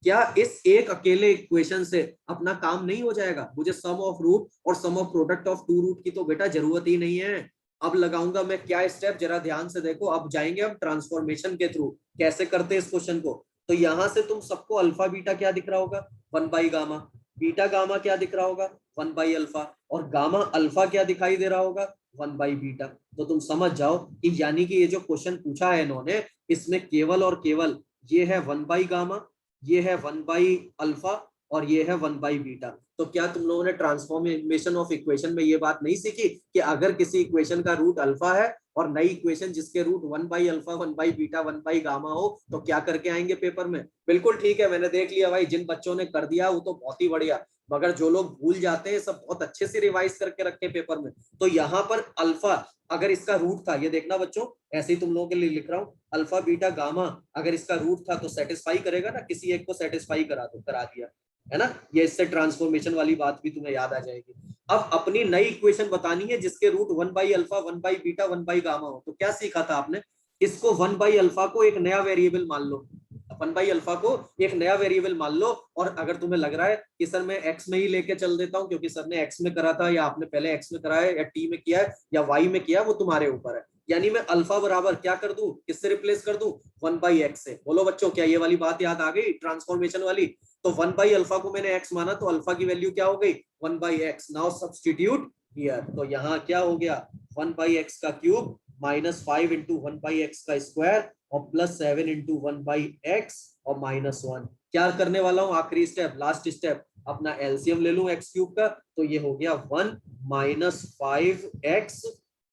क्या इस एक अकेले इक्वेशन से अपना काम नहीं हो जाएगा? मुझे सम ऑफ रूट और sum of product of two root की तो बेटा जरूरत ही नहीं है। अब लगाऊंगा मैं क्या स्टेप, जरा ध्यान से देखो। अब जाएंगे हम ट्रांसफॉर्मेशन के थ्रू, कैसे करते हैं इस क्वेश्चन को। तो यहां से तुम सबको अल्फा बीटा क्या दिख रहा होगा, 1/गामा। बीटा गामा क्या दिख रहा होगा, 1/अल्फा। और गामा अल्फा क्या दिखाई दे रहा होगा, 1/बीटा। तो तुम समझ जाओ कि यानी कि ये जो क्वेश्चन पूछा है इन्होंने, इसमें केवल और केवल ये है 1/गामा, ये है 1/अल्फा, और ये है 1/बीटा। तो क्या तुम लोगों ने ट्रांसफॉर्मेशन ऑफ इक्वेशन में ये बात नहीं सीखी कि अगर किसी इक्वेशन का रूट अल्फा है और नई इक्वेशन जिसके रूट 1/अल्फा, 1/बीटा, 1/गामा हो, तो क्या करके आएंगे पेपर में? बिल्कुल ठीक है, मैंने देख लिया भाई, जिन बच्चों ने कर दिया वो तो बहुत ही बढ़िया, मगर जो लोग भूल जाते हैं सब बहुत अच्छे से रिवाइज करके रखे पेपर में। तो यहाँ पर अल्फा अगर इसका रूट था, ये देखना बच्चों, ऐसे ही तुम लोगों के लिए लिख रहा हूँ, अल्फा बीटा गामा अगर इसका रूट था तो सेटिस्फाई करेगा ना, किसी एक को सेटिस्फाई करा दिया है ना। ये इससे ट्रांसफॉर्मेशन वाली बात भी तुम्हें याद आ जाएगी। अब अपनी नई इक्वेशन बतानी है जिसके रूट 1/अल्फा, 1/बीटा, 1/गामा हो। तो क्या सीखा था आपने, इसको 1/अल्फा को एक नया वेरिएबल मान लो, 1/अल्फा को एक नया वेरिएबल मान लो। और अगर तुम्हें लग रहा है कि सर मैं एक्स में ही लेके चल देता हूं क्योंकि सर ने एक्स में करा था, या आपने पहले एक्स में करा है, या टी में किया है, या वाई में किया है, वो तुम्हारे ऊपर है। यानी मैं अल्फा बराबर क्या कर दूं, किससे रिप्लेस कर दूं, 1/एक्स से। बोलो बच्चों, क्या ये वाली बात याद आ गई ट्रांसफॉर्मेशन वाली? तो 1/अल्फा को मैंने एक्स माना, तो अल्फा की वैल्यू क्या हो गई, 1/एक्स। नाउ सब्स्टिट्यूट हियर, तो यहाँ क्या हो गया, 1/एक्स का क्यूब -5 इंटू 1/एक्स का स्क्वायर और +7 इंटू 1/एक्स और -1। क्या करने वाला हूँ, आखिरी स्टेप, लास्ट स्टेप, अपना एलसीएम ले लूं एक्स क्यूब का, तो ये हो गया 1 -5x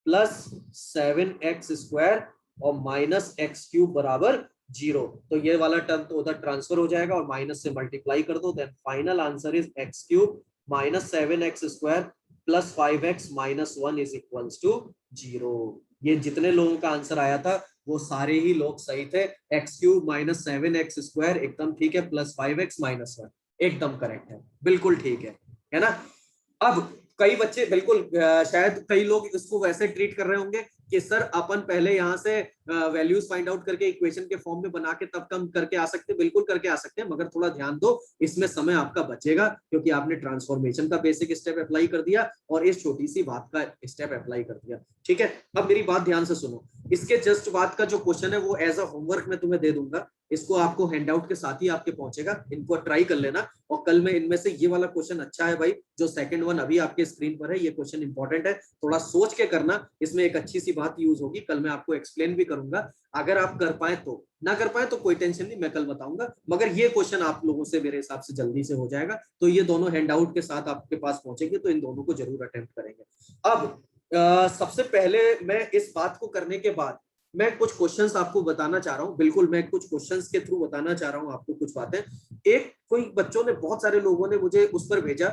+7x स्क्वायर और -x³ बराबर 0। तो ये वाला टर्म तो उधर ट्रांसफर हो जाएगा और माइनस से मल्टीप्लाई कर दो। Then final answer is x³ -7x square +5x -1 is equals to 0। ये जितने लोगों का आंसर आया था वो सारे ही लोग सही थे। x³ -7x स्क्वायर एकदम ठीक है, +5x -1 एकदम करेक्ट है, बिल्कुल ठीक है ना। अब कई बच्चे बिल्कुल शायद कई लोग इसको वैसे ट्रीट कर रहे होंगे कि सर अपन पहले यहाँ से वैल्यूज फाइंड आउट करके इक्वेशन के फॉर्म में बना के तब कम करके आ सकते हैं। बिल्कुल करके आ सकते हैं, मगर थोड़ा ध्यान दो, इसमें समय आपका बचेगा क्योंकि आपने ट्रांसफॉर्मेशन का बेसिक स्टेप अप्लाई कर दिया और इस छोटी सी बात का स्टेप अप्लाई कर दिया। ठीक है, अब मेरी बात ध्यान से सुनो। इसके जस्ट बाद का जो क्वेश्चन है वो एज अ होमवर्क में तुम्हें दे दूंगा, इसको आपको हैंडआउट के साथ ही आपके पहुंचेगा, इनको ट्राई कर लेना। और कल में इनमें से ये वाला क्वेश्चन अच्छा है भाई, जो सेकंड वन अभी आपके स्क्रीन पर है, ये क्वेश्चन इंपॉर्टेंट है, थोड़ा सोच के करना, इसमें एक अच्छी सी बात यूज होगी, कल मैं आपको एक्सप्लेन भी करूंगा। अगर आप कर पाए तो, ना कर पाए तो कोई टेंशन नहीं, मैं कल बताऊंगा, मगर ये क्वेश्चन आप लोगों से मेरे हिसाब से जल्दी से हो जाएगा। तो ये दोनों हैंडआउट के साथ आपके पास पहुंचेंगे, तो इन दोनों को जरूर अटेम्प्ट करेंगे। अब सबसे पहले मैं इस बात को करने के बाद मैं कुछ क्वेश्चंस आपको बताना चाह रहा हूं। बिल्कुल, मैं कुछ क्वेश्चंस के थ्रू बताना चाह रहा हूं आपको कुछ बातें। एक कोई बच्चों ने, बहुत सारे लोगों ने मुझे उस पर भेजा,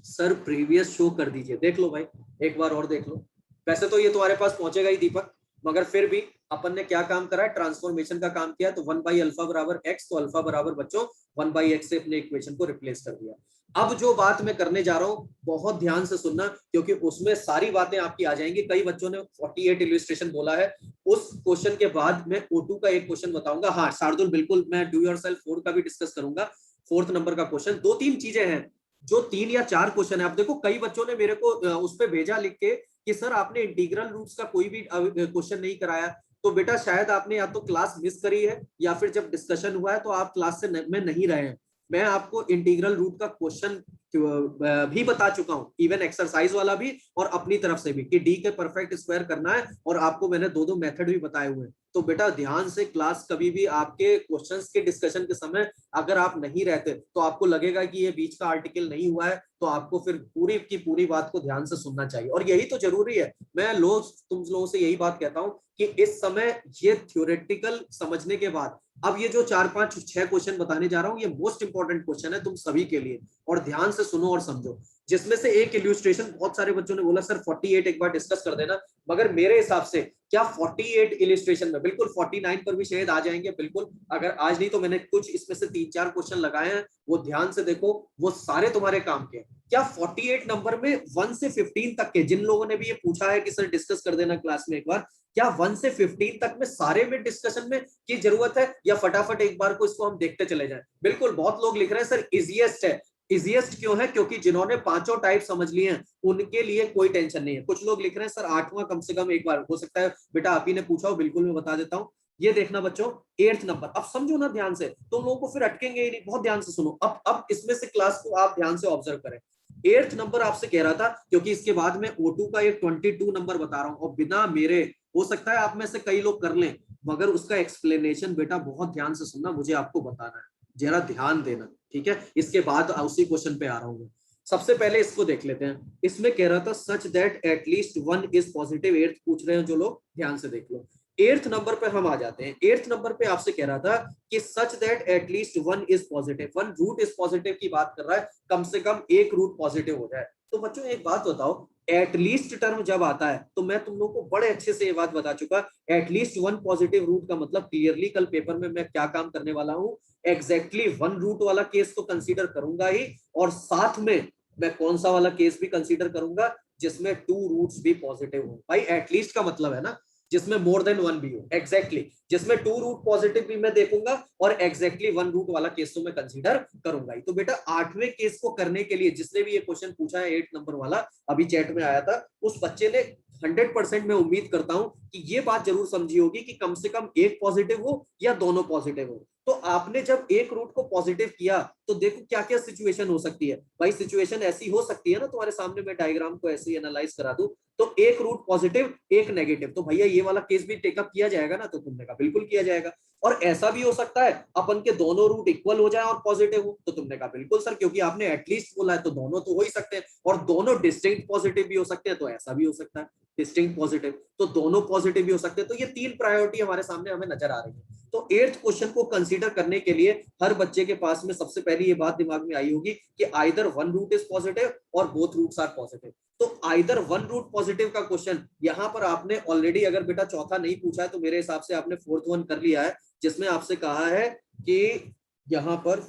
सर प्रीवियस शो कर दीजिए। देख लो भाई, एक बार और देख लो। वैसे तो ये तुम्हारे पास पहुंचेगा ही दीपक, मगर फिर भी अपन ने क्या काम करा है, ट्रांसफॉर्मेशन का काम किया। तो 1/अल्फा बराबर x, तो अल्फा बराबर बच्चों 1/x से अपने इक्वेशन को रिप्लेस कर दिया। अब जो बात मैं करने जा रहा हूं बहुत ध्यान से सुनना, क्योंकि उसमें सारी बातें आपकी आ जाएंगी। कई बच्चों ने 48 इलस्ट्रेशन बोला है। उस क्वेश्चन के बाद मैं O2 का एक क्वेश्चन बताऊंगा। हाँ शार्दुल, बिल्कुल मैं डू योरसेल्फ 4 का भी डिस्कस करूंगा। 4th नंबर का क्वेश्चन, 2-3 चीजें हैं, जो 3 या 4 क्वेश्चन है। आप देखो कई बच्चों ने मेरे को उस पर भेजा लिख के कि सर आपने इंटीग्रल रूट्स का कोई भी क्वेश्चन नहीं कराया। तो बेटा शायद आपने या तो क्लास मिस करी है, या फिर जब डिस्कशन हुआ है तो आप क्लास से में नहीं रहे हैं। मैं आपको इंटीग्रल रूट का क्वेश्चन भी बता चुका हूं, इवन एक्सरसाइज वाला भी और अपनी तरफ से भी, कि डी के परफेक्ट स्क्वायर करना है, और आपको मैंने 2 मेथड भी बताए हुए हैं। तो बेटा ध्यान से, क्लास कभी भी आपके क्वेश्चंस के डिस्कशन के समय अगर आप नहीं रहते तो आपको लगेगा कि ये बीच का आर्टिकल नहीं हुआ है, तो आपको फिर पूरी की पूरी बात को ध्यान से सुनना चाहिए, और यही तो जरूरी है। मैं तुम लोगों से यही बात कहता हूं कि इस समय ये थ्योरेटिकल समझने के बाद अब ये जो 4, 5, 6 क्वेश्चन बताने जा रहा हूं, ये मोस्ट इंपॉर्टेंट क्वेश्चन है तुम सभी के लिए, और ध्यान से सुनो और समझो। जिसमें से एक इल्यूस्ट्रेशन बहुत सारे बच्चों ने बोला सर 48 एक बार डिस्कस कर देना, मगर मेरे हिसाब से क्या 48 इलिस्ट्रेशन में, बिल्कुल 49 पर भी शायद आ जाएंगे, बिल्कुल अगर आज नहीं तो मैंने कुछ इसमें से 3-4 क्वेश्चन लगाए हैं, वो ध्यान से देखो, वो सारे तुम्हारे काम के। क्या 48 नंबर में 1 से 15 तक के, जिन लोगों ने भी ये पूछा है कि सर डिस्कस कर देना क्लास में एक बार, क्या 1 से 15 तक में सारे में डिस्कशन में की जरूरत है, या फटाफट एक बार को इसको हम देखते चले जाएं? बिल्कुल, बहुत लोग लिख रहे हैं सर इजिएस्ट है। इजिएस्ट क्यों है? क्योंकि जिन्होंने पांचों टाइप समझ लिए हैं उनके लिए कोई टेंशन नहीं है। कुछ लोग लिख रहे हैं सर 8वां कम से कम एक बार हो सकता है, बेटा आप ही ने पूछा हो, बिल्कुल मैं बता देता हूं। ये देखना बच्चों 8th नंबर, अब समझो ना ध्यान से, तुम लोगों को फिर अटकेंगे ही नहीं, बहुत ध्यान से सुनो। अब इसमें से क्लास को आप ध्यान से ऑब्जर्व करें। 8th नंबर आपसे कह रहा था, क्योंकि इसके बाद में O2 का एक 22 नंबर बता रहा हूं, और बिना मेरे, हो सकता है आप में से कई लोग कर लें, मगर उसका एक्सप्लेनेशन बेटा बहुत ध्यान से सुनना, मुझे आपको बताना है, जरा ध्यान देना, ठीक है? इसके बाद उसी क्वेश्चन पे आ रहा हूँ। सबसे पहले इसको देख लेते हैं। इसमें कह रहा था सच that at least 1 is positive, 8th पूछ रहे हैं जो लोग, ध्यान से देख लो। 8th नंबर पे हम आ जाते हैं। 8th नंबर पे आपसे कह रहा था कि such that at least 1 is positive, 1 root is positive की बात कर रहा है, कम से कम एक रूट पॉजिटिव हो जाए। तो बच्चों एक बात बताओ, एटलीस्ट टर्म जब आता है तो मैं तुम लोगों को बड़े अच्छे से ये बात बता चुका, एटलीस्ट 1 पॉजिटिव रूट का मतलब क्लियरली कल पेपर में मैं क्या काम करने वाला हूं, एग्जैक्टली 1 रूट वाला केस तो कंसीडर करूंगा ही, और साथ में मैं कौन सा वाला केस भी कंसीडर करूंगा, जिसमें 2 रूट्स भी पॉजिटिव हो। भाई एटलीस्ट का मतलब है ना जिसमें मोर देन 1 भी हो, एग्जैक्टली जिसमें 2 रूट पॉजिटिव भी मैं देखूंगा, और एग्जैक्टली 1 रूट वाला केस तो मैं कंसीडर करूंगा ही। तो बेटा 8वें केस को करने के लिए जिसने भी ये क्वेश्चन पूछा है 8 नंबर वाला, अभी चैट में आया था, उस बच्चे ने 100% मैं उम्मीद करता हूं कि ये बात जरूर समझी होगी कि कम से कम एक पॉजिटिव हो या दोनों पॉजिटिव हो। तो आपने जब एक रूट को पॉजिटिव किया तो देखो क्या क्या सिचुएशन हो सकती है। भाई सिचुएशन ऐसी हो सकती है ना, तुम्हारे सामने मैं डायग्राम को ऐसे ही एनालाइज करा दूं, तो एक रूट पॉजिटिव एक नेगेटिव, तो भैया ये वाला केस भी टेकअप किया जाएगा ना? तो तुमने कहा बिल्कुल किया जाएगा। और ऐसा भी हो सकता है अपन के दोनों रूट इक्वल हो जाए और पॉजिटिव हो, तो तुमने कहा बिल्कुल सर, क्योंकि आपने एटलीस्ट बोला है तो दोनों तो हो ही सकते हैं, और दोनों डिस्टिंक्ट पॉजिटिव भी हो सकते हैं, तो ऐसा भी हो सकता है डिस्टिंक्ट पॉजिटिव, तो दोनों पॉजिटिव भी हो सकते हैं। तो ये 3 प्रायोरिटी हमारे सामने हमें नजर आ रही है। तो 8th क्वेश्चन को कंसीडर करने के लिए हर बच्चे के पास में सबसे पहले ये बात दिमाग में आई होगी कि आइदर 1 रूट इज पॉजिटिव और बोथ रूट्स आर पॉजिटिव। तो आइदर 1 रूट पॉजिटिव का क्वेश्चन यहां पर आपने ऑलरेडी, अगर बेटा चौथा नहीं पूछा है तो मेरे हिसाब से आपने 4th वन कर लिया है, जिसमें आपसे कहा है कि यहां पर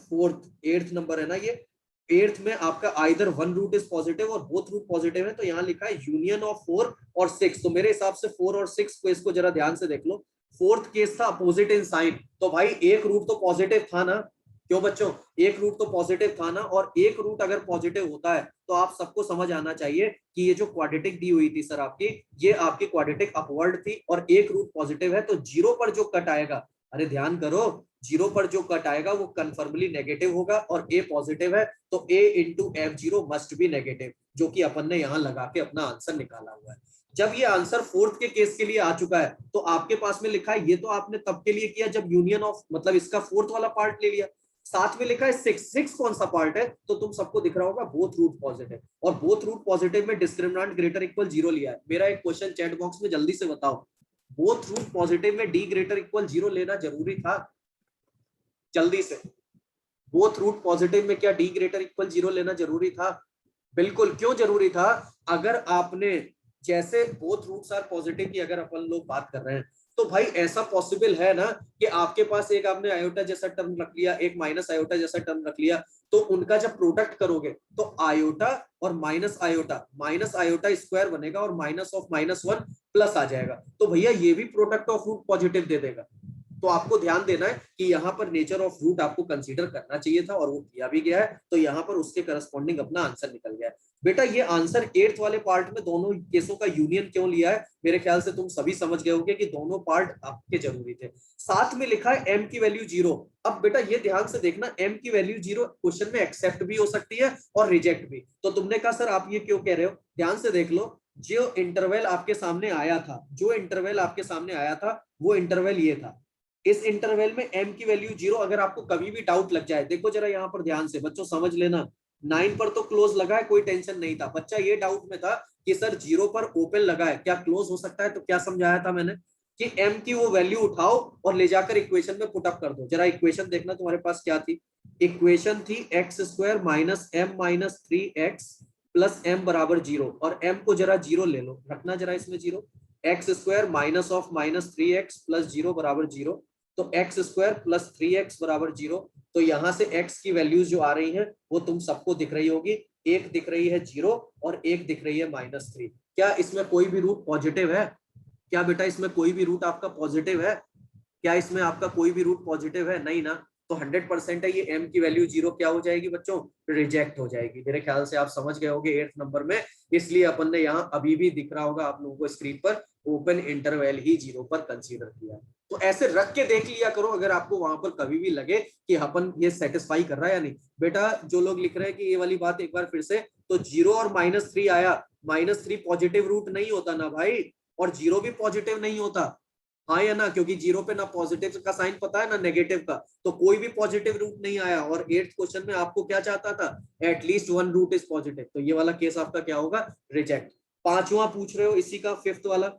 8th नंबर है ना, ये 8th में आपका आइदर 1 रूट इज पॉजिटिव और बोथ रूट पॉजिटिव है, तो यहां लिखा है यूनियन ऑफ 4 और 6। तो मेरे हिसाब से 4 और 6 को, इसको जरा ध्यान से देख लो। 4th केस था अपोजिट इन साइन, तो भाई एक रूट तो पॉजिटिव था ना, क्यों बच्चों? एक रूट तो पॉजिटिव था ना, और एक रूट अगर पॉजिटिव होता है तो आप सबको समझ आना चाहिए कि ये जो क्वाड्रेटिक दी हुई थी सर आपकी, ये आपकी क्वाड्रेटिक अपवर्ड थी, और एक रूट पॉजिटिव है, तो 0 पर जो कट आएगा, अरे ध्यान करो, 0 पर जो कट आएगा वो कन्फर्मली नेगेटिव होगा, और ए पॉजिटिव है तो a into F0 must be negative, जो कि अपन ने यहाँ लगा के अपना आंसर निकाला हुआ है। जब ये आंसर 4th के केस के लिए आ चुका है तो आपके पास में लिखा है, ये तो आपने तब के लिए किया जब यूनियन ऑफ, मतलब इसका 4th वाला पार्ट ले लिया। साथ में लिखा है 6 कौन सा पार्ट है? तो तुम सबको दिख रहा होगा बोथ रूट पॉजिटिव, और बोथ रूट पॉजिटिव में डिस्क्रिमिनेंट ग्रेटर इक्वल 0 लिया है। मेरा एक क्वेश्चन चैट बॉक्स में जल्दी से बताओ, बोथ रूट पॉजिटिव में डी ग्रेटर इक्वल 0 लेना जरूरी था? जल्दी से, बोथ रूट पॉजिटिव में क्या डी ग्रेटर इक्वल 0 लेना जरूरी था? बिल्कुल। क्यों जरूरी था? अगर आपने, जैसे बोथ रूट्स आर पॉजिटिव की अगर अपन लोग बात कर रहे हैं, तो भाई ऐसा पॉसिबल है ना कि आपके पास एक आपने आयोटा जैसा टर्म रख लिया, एक माइनस आयोटा जैसा टर्म रख लिया, तो उनका जब प्रोडक्ट करोगे तो आयोटा और माइनस आयोटा स्क्वायर बनेगा, और माइनस ऑफ -1 प्लस आ जाएगा, तो भैया ये भी प्रोडक्ट ऑफ रूट पॉजिटिव दे देगा। तो आपको ध्यान देना है कि यहाँ पर नेचर ऑफ रूट आपको कंसीडर करना चाहिए था, और वो किया भी गया है, तो यहाँ पर उसके करस्पॉन्डिंग अपना आंसर निकल गया है। बेटा ये आंसर 8th वाले पार्ट में दोनों केसों का यूनियन क्यों लिया है, मेरे ख्याल से तुम सभी समझ गए होंगे कि दोनों पार्ट आपके जरूरी थे। साथ में लिखा है m की वैल्यू 0। अब बेटा ये ध्यान से देखना, m की वैल्यू 0 क्वेश्चन में एक्सेप्ट भी हो सकती है और रिजेक्ट भी। तो तुमने कहा सर आप ये क्यों कह रहे हो, ध्यान से देख लो, जो इंटरवल आपके सामने आया था, वो इंटरवल ये था। इस इंटरवल में m की वैल्यू 0, अगर आपको कभी भी डाउट लग जाए, देखो जरा यहाँ पर ध्यान से बच्चों समझ लेना, 9 पर तो क्लोज लगा है, कोई टेंशन नहीं था, बच्चा ये डाउट में था कि सर 0 पर ओपन लगा है, क्या क्लोज हो सकता है? तो क्या समझाया था मैंने कि m की वो वैल्यू उठाओ और ले जाकर इक्वेशन में पुट अप कर दो। जरा इक्वेशन देखना तुम्हारे पास क्या थी, इक्वेशन थी x² - m - 3x plus m बराबर 0, और m को जरा 0 ले लो, रखना जरा इसमें 0, x square minus of minus 3x plus 0 बराबर 0, तो एक्स स्क्वायर प्लस 3x बराबर 0। तो यहाँ से x की वैल्यूज जो आ रही है वो तुम सबको दिख रही होगी, एक दिख रही है 0 और एक दिख रही है -3। क्या इसमें कोई भी रूट पॉजिटिव है? क्या बेटा इसमें कोई भी रूट आपका पॉजिटिव है? क्या इसमें आपका कोई भी रूट पॉजिटिव है? नहीं ना, तो 100% है ये m की वैल्यू 0 क्या हो जाएगी बच्चों? रिजेक्ट हो जाएगी। मेरे ख्याल से आप समझ गए होंगे 8th नंबर में, इसलिए अपन ने यहाँ अभी भी दिख रहा होगा आप लोगों को स्क्रीन पर, ओपन इंटरवल ही 0 पर कंसीडर किया। तो ऐसे रख के देख लिया करो अगर आपको वहां पर कभी भी लगे कि अपन ये सेटिस्फाई कर रहा है या नहीं। बेटा जो लोग लिख रहे हैं कि ये वाली बात एक बार फिर से, तो 0 और -3 आया, -3 पॉजिटिव रूट नहीं होता ना भाई, और 0 भी पॉजिटिव नहीं होता, हाँ या ना, क्योंकि 0 पे ना पॉजिटिव का साइन पता है ना नेगेटिव का, तो कोई भी पॉजिटिव रूट नहीं आया। और 8th क्वेश्चन में आपको क्या चाहता था? एटलीस्ट 1 रूट इज पॉजिटिव, तो ये वाला केस आपका क्या होगा? रिजेक्ट। पांचवा पूछ रहे हो इसी का 5th वाला,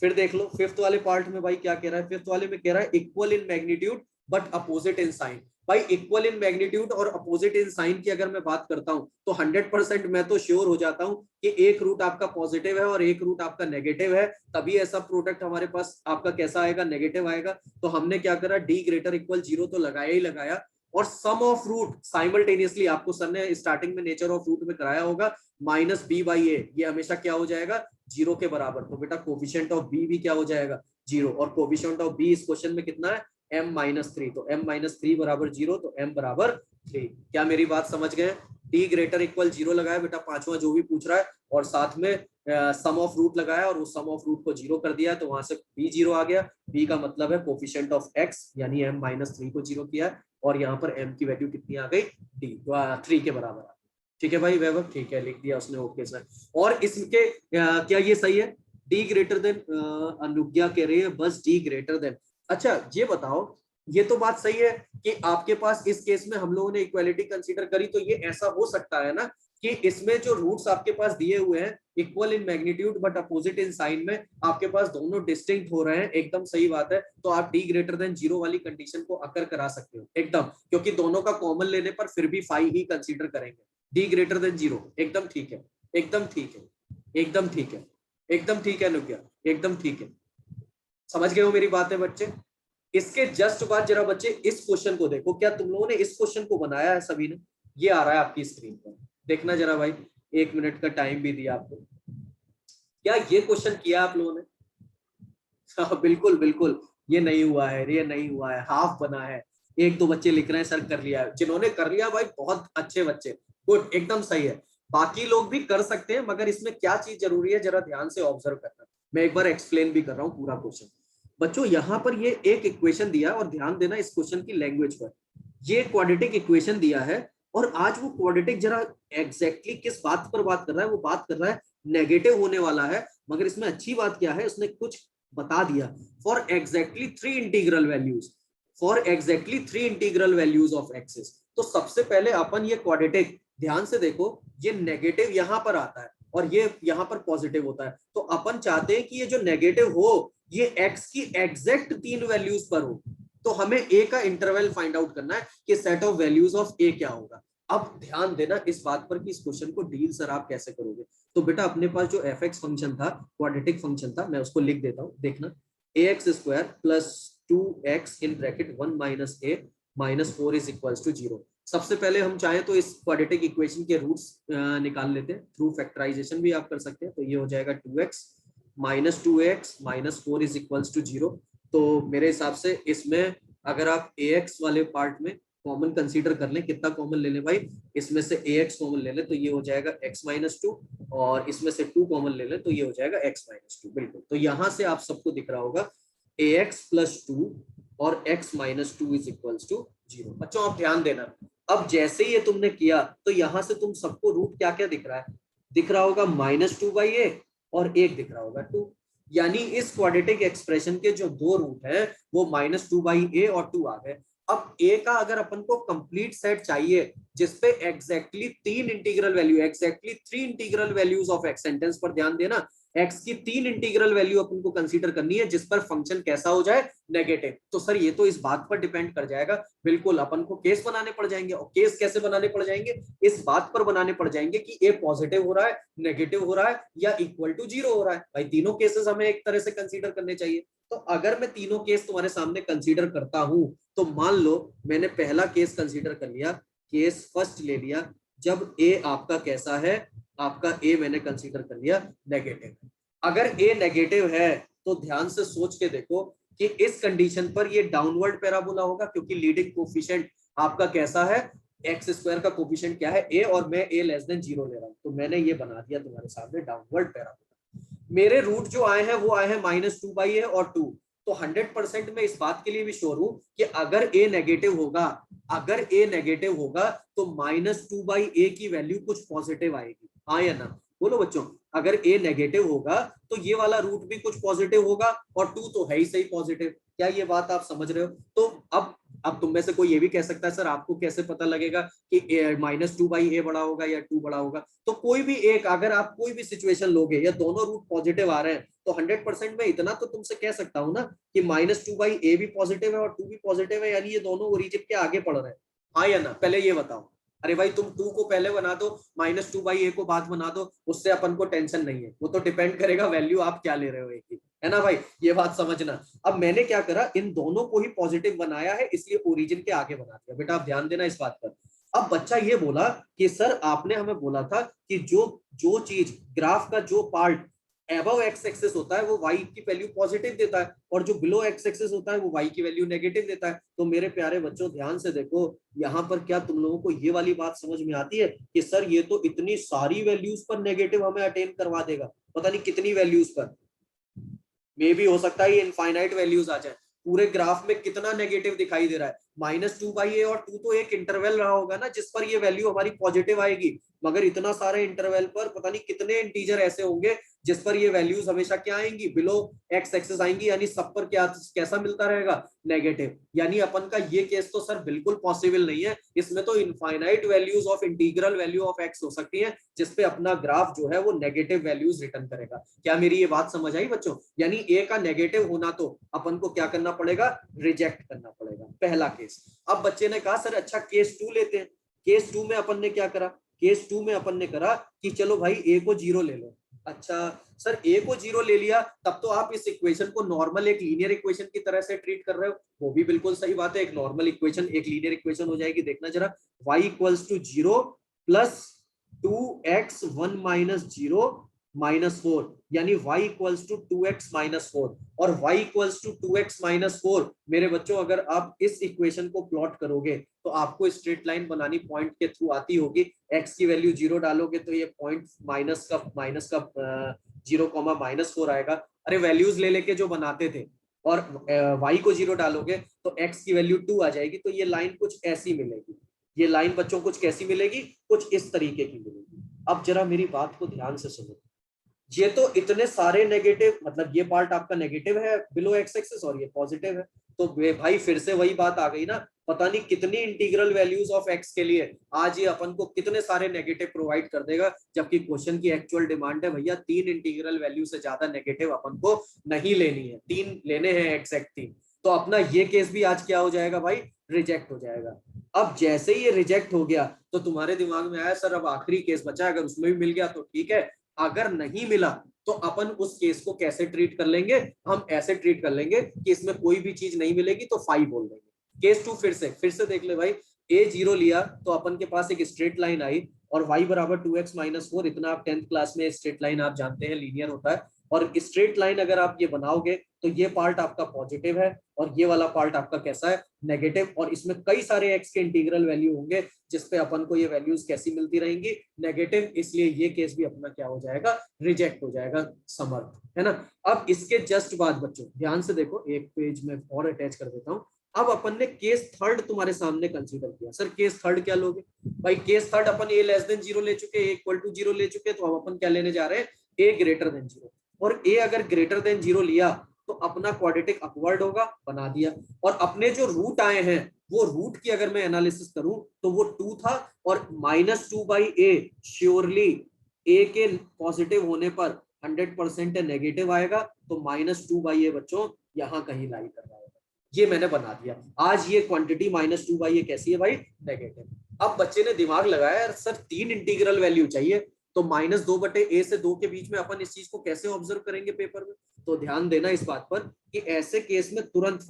फिर देख लो 5th वाले पार्ट में भाई क्या कह रहा है। 5th वाले में कह रहा है equal in magnitude but opposite in sign. भाई इक्वल इन मैग्नीट्यूड और अपोजिट इन साइन की अगर मैं बात करता हूं तो 100% मैं तो श्योर हो जाता हूं कि एक रूट आपका पॉजिटिव है और एक रूट आपका नेगेटिव है, तभी ऐसा प्रोडक्ट हमारे पास आपका कैसा आएगा? नेगेटिव आएगा। तो हमने क्या करा? d ग्रेटर इक्वल 0 तो लगाया ही लगाया, और सम ऑफ रूट साइमल्टेनियसली आपको सर ने स्टार्टिंग में नेचर ऑफ रूट में कराया होगा, -b/a, ये हमेशा क्या हो जाएगा? 0 के बराबर। तो बेटा कोफिशिएंट ऑफ b भी क्या हो जाएगा? 0, और कोफिशिएंट ऑफ b इस क्वेश्चन में कितना है? m-3, तो m-3 बराबर 0, तो m बराबर 3। क्या मेरी बात समझ गए? d ग्रेटर इक्वल 0 लगाया बेटा पांचवा जो भी पूछ रहा है, और साथ में सम ऑफ रूट लगाया और उस सम ऑफ रूट को 0 कर दिया, तो वहां से b 0 आ गया। b का मतलब है कोफिशिएंट ऑफ x, यानी m-3 को 0 किया, और यहाँ पर m की वैल्यू कितनी आ गई? d 3 के बराबर आ गई। ठीक है भाई वैभव, ठीक है लिख दिया उसने, ओके सर। और इसके क्या ये सही है? d ग्रेटर देन, अनुज्ञा कह रही है बस d ग्रेटर देन। अच्छा ये बताओ, ये तो बात सही है कि आपके पास इस केस में हम लोगों ने इक्वालिटी कंसीडर करी, तो ये ऐसा हो सकता है ना कि इसमें जो रूट्स आपके पास दिए हुए हैं equal in magnitude but opposite in sign में आपके पास दोनों डिस्टिंक्ट हो रहे हैं, एकदम सही बात है। तो आप d ग्रेटर देन 0 वाली कंडीशन को अकर करा सकते हो एकदम, क्योंकि दोनों का कॉमन लेने पर फिर भी फाई ही कंसीडर करेंगे। d ग्रेटर देन 0 एकदम ठीक है, एकदम ठीक है, एकदम ठीक है, एकदम ठीक है अनुज्ञा, एकदम ठीक है। समझ गए हो मेरी बातें बच्चे? इसके जस्ट बाद जरा बच्चे इस क्वेश्चन को देखो, क्या तुम लोगों ने इस क्वेश्चन को बनाया है सभी ने? ये आ रहा है आपकी स्क्रीन पर, देखना जरा भाई, 1 मिनट का टाइम भी दिया आपको। क्या ये क्वेश्चन किया आप लोगों ने? हाँ, बिल्कुल बिल्कुल, ये नहीं हुआ है, ये नहीं हुआ है, हाफ बना है। एक दो बच्चे लिख रहे हैं सर कर लिया है, जिन्होंने कर लिया भाई बहुत अच्छे बच्चे, गुड, एकदम सही है। बाकी लोग भी कर सकते हैं, मगर इसमें क्या चीज जरूरी है जरा ध्यान से ऑब्जर्व करना। मैं एक बार एक्सप्लेन भी कर रहा हूँ पूरा क्वेश्चन। बच्चों यहाँ पर ये एक इक्वेशन दिया, और ध्यान देना इस क्वेश्चन की लैंग्वेज पर। ये क्वाड्रेटिक इक्वेशन दिया है, और आज वो क्वाड्रेटिक जरा एग्जैक्टली किस बात पर बात कर रहा है? वो बात कर रहा है नेगेटिव होने वाला है, मगर इसमें अच्छी बात क्या है, उसने कुछ बता दिया। For exactly 3 integral values, for exactly 3 integral values of axis. तो सबसे पहले अपन ये क्वाड्रेटिक ध्यान से देखो, ये नेगेटिव यहाँ पर आता है और ये यहाँ पर पॉजिटिव होता है। तो अपन चाहते हैं कि ये जो नेगेटिव हो ये x की एग्जैक्ट 3 वैल्यूज पर हो। तो हमें a का इंटरवल फाइंड आउट करना है कि set of values of a क्या होगा। अब ध्यान देना इस बात पर कि इस क्वेश्चन को डील सर आप कैसे करोगे। तो बेटा अपने पास जो fx फंक्शन था, क्वाड्रेटिक फंक्शन था, मैं उसको लिख देता हूं, देखना ax² plus 2x in bracket 1 minus a minus 4 is equals to 0। सबसे पहले हम चाहें तो इस क्वाड्रेटिक इक्वेशन के रूट्स निकाल लेते हैं, थ्रू फैक्टराइजेशन भी आप कर सकते हैं। तो ये हो जाएगा 2x minus 2x minus 4 is equals to 0। तो मेरे हिसाब से इसमें अगर आप ax वाले पार्ट में कॉमन कंसीडर कर लें, कितना कॉमन ले लें भाई? इसमें से ax कॉमन ले लें तो ये हो जाएगा x माइनस 2, और इसमें से 2 कॉमन ले लें तो ये हो जाएगा x माइनस 2। बिल्कुल, तो यहां से आप सबको दिख रहा होगा ax प्लस 2 और x minus 2 is equals to 0। बच्चों आप ध्यान देना, अब जैसे ही ये तुमने किया तो यहां से तुम सबको रूट क्या क्या दिख रहा है? दिख रहा होगा -2/a और एक दिख रहा होगा 2, यानी इस क्वाड्रेटिक एक्सप्रेशन के जो दो रूट है वो -2/a और 2 आ गए। अब a का अगर अपन को कंप्लीट सेट चाहिए जिसपे exactly 3 integral value, exactly 3 integral values of x, sentence पर ध्यान देना, एक्स की 3 इंटीग्रल वैल्यू अपन को कंसीडर करनी है जिस पर फंक्शन कैसा हो जाए, नेगेटिव। तो सर ये तो इस बात पर डिपेंड कर जाएगा, बिल्कुल अपन को केस बनाने पड़ जाएंगे। और केस कैसे बनाने पड़ जाएंगे, इस बात पर बनाने पड़ जाएंगे कि ए पॉजिटिव हो रहा है, नेगेटिव हो रहा है या इक्वल टू 0 हो रहा है। भाई तीनों केसेस हमें एक तरह से कंसीडर करने चाहिए। तो अगर मैं तीनों केस तुम्हारे सामने कंसीडर करता हूं, तो मान लो मैंने पहला केस कंसीडर कर लिया, केस फर्स्ट ले लिया, जब ए आपका कैसा है, आपका ए मैंने कंसीडर कर लिया नेगेटिव। अगर ए नेगेटिव है तो ध्यान से सोच के देखो कि इस कंडीशन पर ये डाउनवर्ड पैराबोला होगा, क्योंकि लीडिंग कोफिशिएंट आपका कैसा है, एक्स स्क्वायर का कोफिशिएंट क्या है, ए, और मैं ए लेस देन 0 ले रहा हूं, तो मैंने ये बना दिया तुम्हारे सामने डाउनवर्ड पैराबोला। मेरे रूट जो आए हैं वो आए हैं -2/a और 2। तो 100% मैं इस बात के लिए भी श्योर हूं कि अगर ए नेगेटिव होगा, अगर ए नेगेटिव होगा तो -2/a की वैल्यू कुछ पॉजिटिव आएगी, हाँ या ना, बोलो बच्चों। अगर ए नेगेटिव होगा तो ये वाला रूट भी कुछ पॉजिटिव होगा, और 2 तो है ही सही पॉजिटिव। क्या ये बात आप समझ रहे हो? तो अब तुम में से कोई ये भी कह सकता है, सर आपको कैसे पता लगेगा कि -2/a बड़ा होगा या 2 बड़ा होगा? तो कोई भी एक, अगर आप कोई भी सिचुएशन लोगे या दोनों रूट पॉजिटिव आ रहे हैं, तो 100% में इतना तो तुमसे कह सकता हूं ना कि -2/a भी पॉजिटिव है और 2 भी पॉजिटिव है, यानी ये दोनों ओरिजिन के आगे पड़ रहे हैं, हाँ या ना? पहले ये बताओ। अरे भाई तुम 2 को पहले बना दो, -2/a को बाद बना दो, उससे अपन को टेंशन नहीं है, वो तो डिपेंड करेगा वैल्यू आप क्या ले रहे हो एक ही, है ना भाई? ये बात समझना। अब मैंने क्या करा, इन दोनों को ही पॉजिटिव बनाया है, इसलिए ओरिजिन के आगे बना दिया। बेटा आप ध्यान देना इस बात पर। अब बच्चा ये बोला कि सर आपने हमें बोला था कि जो जो चीज ग्राफ का जो पार्ट एबव एक्स एक्सिस होता है वो वाई की वैल्यू पॉजिटिव देता है, और जो बिलो एक्स एक्सिस होता है वो वाई की वैल्यू नेगेटिव देता है। तो मेरे प्यारे बच्चों ध्यान से देखो, यहाँ पर क्या तुम लोगों को ये वाली बात समझ में आती है कि सर ये तो इतनी सारी वैल्यूज पर नेगेटिव हमें अटेन करवा देगा, पता नहीं कितनी वैल्यूज पर, मे भी हो सकता है ये इनफाइनाइट वैल्यूज आ जाए। पूरे ग्राफ में कितना नेगेटिव दिखाई दे रहा है, -2/a और 2 तो एक इंटरवल रहा होगा ना जिस पर ये वैल्यू हमारी पॉजिटिव आएगी, मगर इतना सारे इंटरवल पर पता नहीं कितने इंटीजर ऐसे होंगे जिस पर ये वैल्यूज हमेशा क्या आएंगी, बिलो एक्स एक्सिस आएंगी, यानी सब पर क्या कैसा मिलता रहेगा, नेगेटिव। यानी अपन का ये केस तो सर बिल्कुल पॉसिबल नहीं है, इसमें तो infinite values of integral value of x हो सकती है जिसपे अपना ग्राफ जो है वो नेगेटिव वैल्यूज रिटर्न करेगा। क्या मेरी ये बात समझ आई बच्चों? यानी ए का नेगेटिव होना तो अपन को क्या करना पड़ेगा, रिजेक्ट करना पड़ेगा, पहला केस। अब बच्चे ने कहा सर अच्छा केस 2 लेते हैं। केस 2 में अपन ने क्या करा, केस 2 में अपन ने करा कि चलो भाई ए को 0 ले लो। अच्छा सर ए को 0 ले लिया, तब तो आप इस इक्वेशन को नॉर्मल एक लीनियर इक्वेशन की तरह से ट्रीट कर रहे हो, वो भी बिल्कुल सही बात है, एक नॉर्मल इक्वेशन एक लीनियर इक्वेशन हो जाएगी। देखना जरा, y equals to 0 plus 2x 1 minus 0 -4, यानी y equals to 2x minus 4, और y equals to 2x minus 4। मेरे बच्चों अगर आप इस इक्वेशन को प्लॉट करोगे तो आपको स्ट्रेट लाइन बनानी पॉइंट के थ्रू आती होगी। x की वैल्यू 0 डालोगे तो ये पॉइंट माइनस का 0 -4 आएगा। अरे वैल्यूज ले लेके जो बनाते थे, और y को 0 डालोगे तो x की वैल्यू 2 आ जाएगी, तो ये लाइन कुछ ऐसी मिलेगी। ये लाइन बच्चों कुछ कैसी मिलेगी, कुछ इस तरीके की मिलेगी। अब जरा मेरी बात को ध्यान से सुनो, ये तो इतने सारे नेगेटिव, मतलब ये पार्ट आपका नेगेटिव है बिलो एक्स एक्सिस और ये पॉजिटिव है, तो भाई फिर से वही बात आ गई ना, पता नहीं कितनी इंटीग्रल वैल्यूज ऑफ एक्स के लिए आज ये अपन को कितने सारे नेगेटिव प्रोवाइड कर देगा, जबकि क्वेश्चन की एक्चुअल डिमांड है भैया 3 इंटीग्रल वैल्यू से ज्यादा नेगेटिव अपन को नहीं लेनी है, 3 लेने हैं एग्जैक्ट 3। तो अपना ये केस भी आज क्या हो जाएगा भाई, रिजेक्ट हो जाएगा। अब जैसे ही ये रिजेक्ट हो गया तो तुम्हारे दिमाग में आया सर अब आखिरी केस बचा, अगर उसमें भी मिल गया तो ठीक है, अगर नहीं मिला तो अपन उस केस को कैसे ट्रीट कर लेंगे, हम ऐसे ट्रीट कर लेंगे कि इसमें कोई भी चीज नहीं मिलेगी तो 5 बोल देंगे। केस 2 फिर से देख ले भाई, ए 0 लिया तो अपन के पास एक स्ट्रेट लाइन आई, और y बराबर 2x माइनस 4, इतना आप 10th क्लास में स्ट्रेट लाइन आप जानते हैं लीनियर होता है, और स्ट्रेट लाइन अगर आप ये बनाओगे तो ये पार्ट आपका पॉजिटिव है और ये वाला पार्ट आपका कैसा है, नेगेटिव, और इसमें कई सारे x के इंटीग्रल वैल्यू होंगे जिसपे अपन को ये वैल्यूज कैसी मिलती रहेंगी, नेगेटिव, इसलिए ये केस भी अपना क्या हो जाएगा, रिजेक्ट हो जाएगा, समर्थ, है ना। अब इसके जस्ट बाद बच्चों ध्यान से देखो, एक पेज में और अटैच कर देता हूँ। अब अपन ने केस थर्ड तुम्हारे सामने कंसीडर किया। सर केस थर्ड क्या लोगे भाई, केस थर्ड अपन ए लेस देन 0 ले चुके, ए इक्वल टू 0 ले चुके, तो अब अपन क्या लेने जा रहे हैं, ए ग्रेटर देन 0, और ए अगर ग्रेटर देन 0 लिया तो अपना क्वाड्रेटिक अपवर्ड होगा, बना दिया। और अपने जो रूट आए हैं वो रूट की अगर मैं एनालिसिस करूं तो वो 2 था, और -2/a श्योरली ए के पॉजिटिव होने पर 100% नेगेटिव आएगा, तो -2/a बच्चों यहाँ कहीं लाई कर रहा है। ये मैंने बना दिया। आज ये क्वांटिटी -2/a कैसी है भाई? नेगेटिव। अब बच्चे ने दिमाग लगाया, सर 3 इंटीग्रल वैल्यू चाहिए, तो -2/a से 2 के बीच में अपन इस चीज को कैसे ऑब्जर्व करेंगे पेपर में? तो ध्यान देना इस बात पर कि ऐसे केस में तुरंत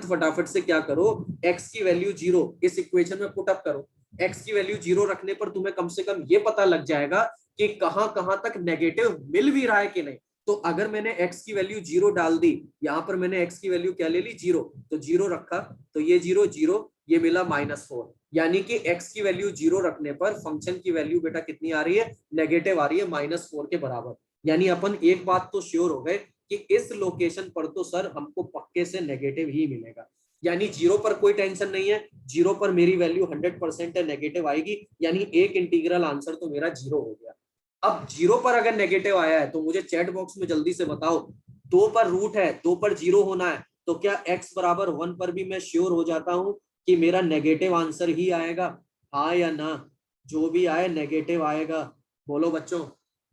फटाफट से क्या करो, x की वैल्यू 0 इस इक्वेशन में पुट अप करो। x की वैल्यू 0 रखने पर तुम्हें कम से कम ये पता लग जाएगा कि कहां कहां तक नेगेटिव मिल भी रहा है कि नहीं। तो अगर मैंने x की वैल्यू 0 डाल दी, यहां पर मैंने x की वैल्यू क्या ले ली? 0, तो 0 रखा, तो ये 0 0, ये मिला -4, यानी कि x की वैल्यू 0 रखने पर फंक्शन की वैल्यू बेटा कितनी आ रही है? नेगेटिव आ रही है, -4 के बराबर। यानी अपन एक बात तो श्योर हो गए कि इस लोकेशन पर तो सर हमको पक्के से नेगेटिव ही मिलेगा। यानी 0 पर कोई टेंशन नहीं है, 0 पर मेरी वैल्यू 100% है, नेगेटिव आएगी, यानी एक इंटीग्रल आंसर तो मेरा 0 हो गया। अब 0 पर अगर नेगेटिव आया है तो मुझे चैट बॉक्स में जल्दी से बताओ, 2 पर रूट है, 2 पर 0 होना है, तो क्या x बराबर 1 पर भी मैं श्योर हो जाता हूं कि मेरा नेगेटिव आंसर ही आएगा? हाँ या ना? जो भी आए नेगेटिव आएगा। बोलो बच्चों,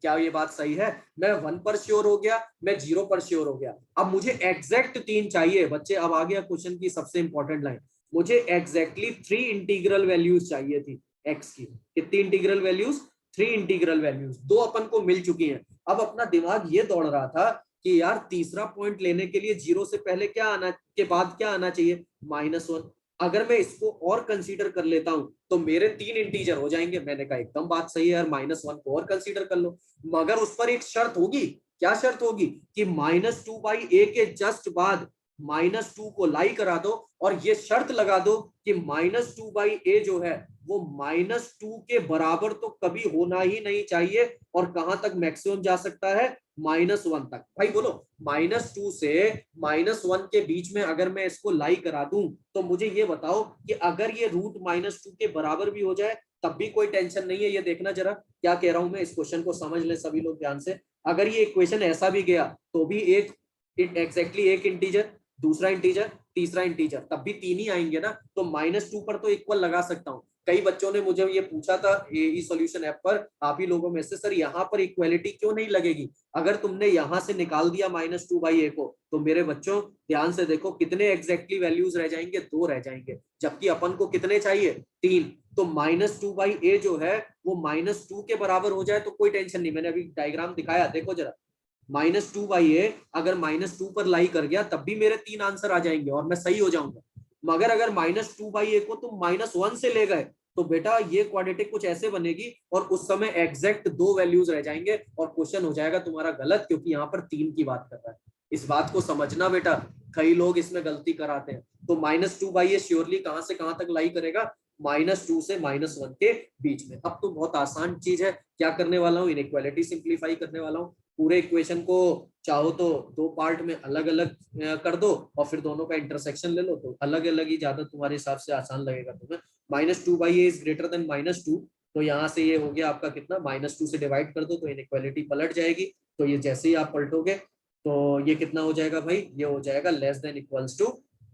क्या ये बात सही है? मैं 1 पर श्योर हो गया, मैं 0 पर श्योर हो गया। अब मुझे एग्जैक्ट 3 चाहिए बच्चे। अब आ गया क्वेश्चन की सबसे इंपॉर्टेंट लाइन, मुझे एग्जैक्टली 3 इंटीग्रल वैल्यूज चाहिए थी x की। कितनी इंटीग्रल वैल्यूज? 3 integral values. 2 अपन को मिल चुकी हैं। अब अपना दिमाग ये दौड़ रहा था कि यार तीसरा पॉइंट लेने के लिए 0 से पहले क्या आना, के बाद क्या आना चाहिए? -1। अगर मैं इसको और कंसीडर कर लेता हूं तो मेरे 3 इंटीजर हो जाएंगे। मैंने कहा एकदम बात सही है यार, -1 को और कंसीडर कर लो, मगर उस पर एक शर्त होगी। क्या शर्त होगी? कि -2/a के जस्ट बाद -2 को लाई करा दो, और ये शर्त लगा दो कि -2/a जो है वो -2 के बराबर तो कभी होना ही नहीं चाहिए, और कहां तक मैक्सिमम जा सकता है? -1 तक। भाई बोलो, -2 से -1 के बीच में अगर मैं इसको लाई करा दूं, तो मुझे ये बताओ कि अगर ये रूट -2 के बराबर भी हो जाए तब भी कोई टेंशन नहीं है। ये देखना जरा क्या कह रहा हूं मैं, इस क्वेश्चन को समझ ले सभी लोग ध्यान से। अगर ये इक्वेशन ऐसा भी गया तो भी एक एग्जैक्टली एक इंटीजर, दूसरा इंटीजर, तीसरा इंटीजर, तब भी 3 ही आएंगे ना। तो -2 पर तो इक्वल लगा सकता हूँ। कई बच्चों ने मुझे ये पूछा था ई सॉल्यूशन ऐप पर, आप ही लोगों में से, सर यहाँ पर इक्वालिटी क्यों नहीं लगेगी? अगर तुमने यहाँ से निकाल दिया -2/a को, तो मेरे बच्चों ध्यान से देखो कितने एग्जैक्टली वैल्यूज रह जाएंगे? 2 रह जाएंगे, जबकि अपन को कितने चाहिए? 3। तो -2/a जो है वो -2 के बराबर हो जाए तो कोई टेंशन नहीं। मैंने अभी डायग्राम दिखाया, देखो जरा, -2/a अगर -2 पर लाई कर गया तब भी मेरे 3 आंसर आ जाएंगे और मैं सही हो जाऊंगा। मगर अगर -2/a को तुम -1 से ले गए तो बेटा ये क्वाड्रेटिक कुछ ऐसे बनेगी, और उस समय एग्जैक्ट 2 वैल्यूज रह जाएंगे और क्वेश्चन हो जाएगा तुम्हारा गलत, क्योंकि यहाँ पर 3 की बात कर रहा है। इस बात को समझना बेटा, कई लोग इसमें गलती कराते हैं। तो -2/a श्योरली कहां से कहां तक लाई करेगा? -2 से -1 के बीच में। अब तो बहुत आसान चीज है, क्या करने वाला हूँ? इनइक्वालिटी सिंप्लीफाई करने वाला हूँ। पूरे इक्वेशन को चाहो तो 2 पार्ट में अलग अलग कर दो, और फिर दोनों का इंटरसेक्शन ले लो, तो अलग अलग ही ज्यादा तुम्हारे हिसाब से आसान लगेगा तुम्हें। -2/a इज ग्रेटर देन -2, तो यहाँ से ये हो गया आपका कितना? -2 से डिवाइड कर दो तो इनइक्वालिटी पलट जाएगी। तो ये जैसे ही आप पलटोगे तो ये कितना हो जाएगा भाई? ये हो जाएगा लेस देन इक्वल्स टू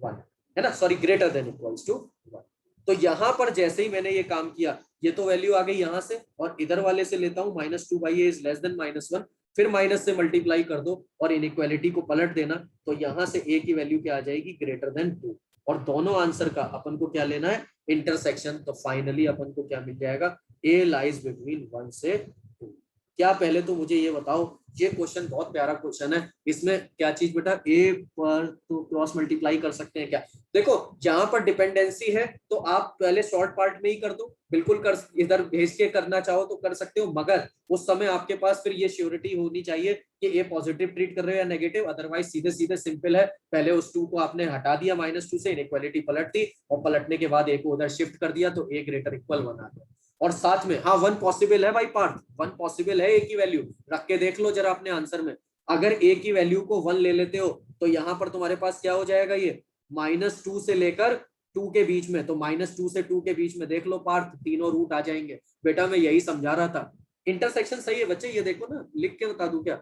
1, है ना, sorry greater than equals to 1। तो यहाँ पर जैसे ही मैंने ये काम किया, ये तो वैल्यू आ गई यहाँ से, और इधर वाले से लेता हूँ -2/a इज लेस देन -1, फिर माइनस से मल्टीप्लाई कर दो और इनइक्वालिटी को पलट देना, तो यहाँ से a की वैल्यू क्या आ जाएगी? Greater than 2। और दोनों आंसर का अपन को क्या लेना है? इंटरसेक्शन। तो फाइनली अपन को क्या मिल जाएगा? a लाइज बिटवीन 1 से 2। क्या पहले तो मुझे ये बताओ, ये क्वेश्चन बहुत प्यारा क्वेश्चन है, इसमें क्या चीज बेटा? a पर तो क्रॉस मल्टीप्लाई कर सकते हैं क्या? देखो जहां पर डिपेंडेंसी है तो आप पहले शॉर्ट पार्ट में ही कर दो, बिल्कुल कर, इधर भेज के करना चाहो तो कर सकते हो, मगर उस समय आपके पास फिर ये श्योरिटी होनी चाहिए कि ए पॉजिटिव ट्रीट कर रहे हो या नेगेटिव। अदरवाइज सीधे सीधे सिंपल है, पहले उस 2 को आपने हटा दिया -2 से, इनइक्वालिटी पलट दी, और पलटने के बाद ए को उधर शिफ्ट कर दिया, तो ए ग्रेटर इक्वल 1 आ गया। और साथ में हाँ 1 पॉसिबल है भाई पार्थ, 1 पॉसिबल है ए की वैल्यू। रख के देख लो जरा अपने आंसर में, अगर ए की वैल्यू को 1 ले लेते हो तो यहाँ पर तुम्हारे पास क्या हो जाएगा? ये -2 से लेकर 2 के बीच में, तो -2 से 2 के बीच में देख लो पार्थ, तीनों रूट आ जाएंगे। बेटा मैं यही समझा रहा था, इंटरसेक्शन सही है बच्चे। ये देखो ना, लिख के बता दूं क्या?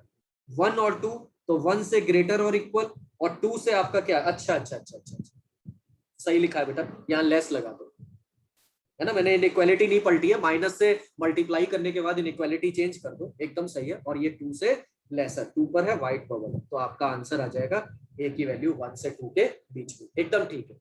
1 और 2, तो 1 से ग्रेटर और इक्वल, और 2 से आपका क्या? अच्छा अच्छा अच्छा अच्छा, सही लिखा है बेटा, यहाँ लेस लगा दो। है ना, मैंने इनइक्वालिटी नहीं पलटी है, माइनस से मल्टीप्लाई करने के बाद इनइक्वालिटी चेंज कर दो, एकदम सही है। और ये 2 से लेसर, 2 पर है, व्हाइट बबल है, तो आपका आंसर आ जाएगा ए की वैल्यू 1 से 2 के बीच में, एकदम ठीक है।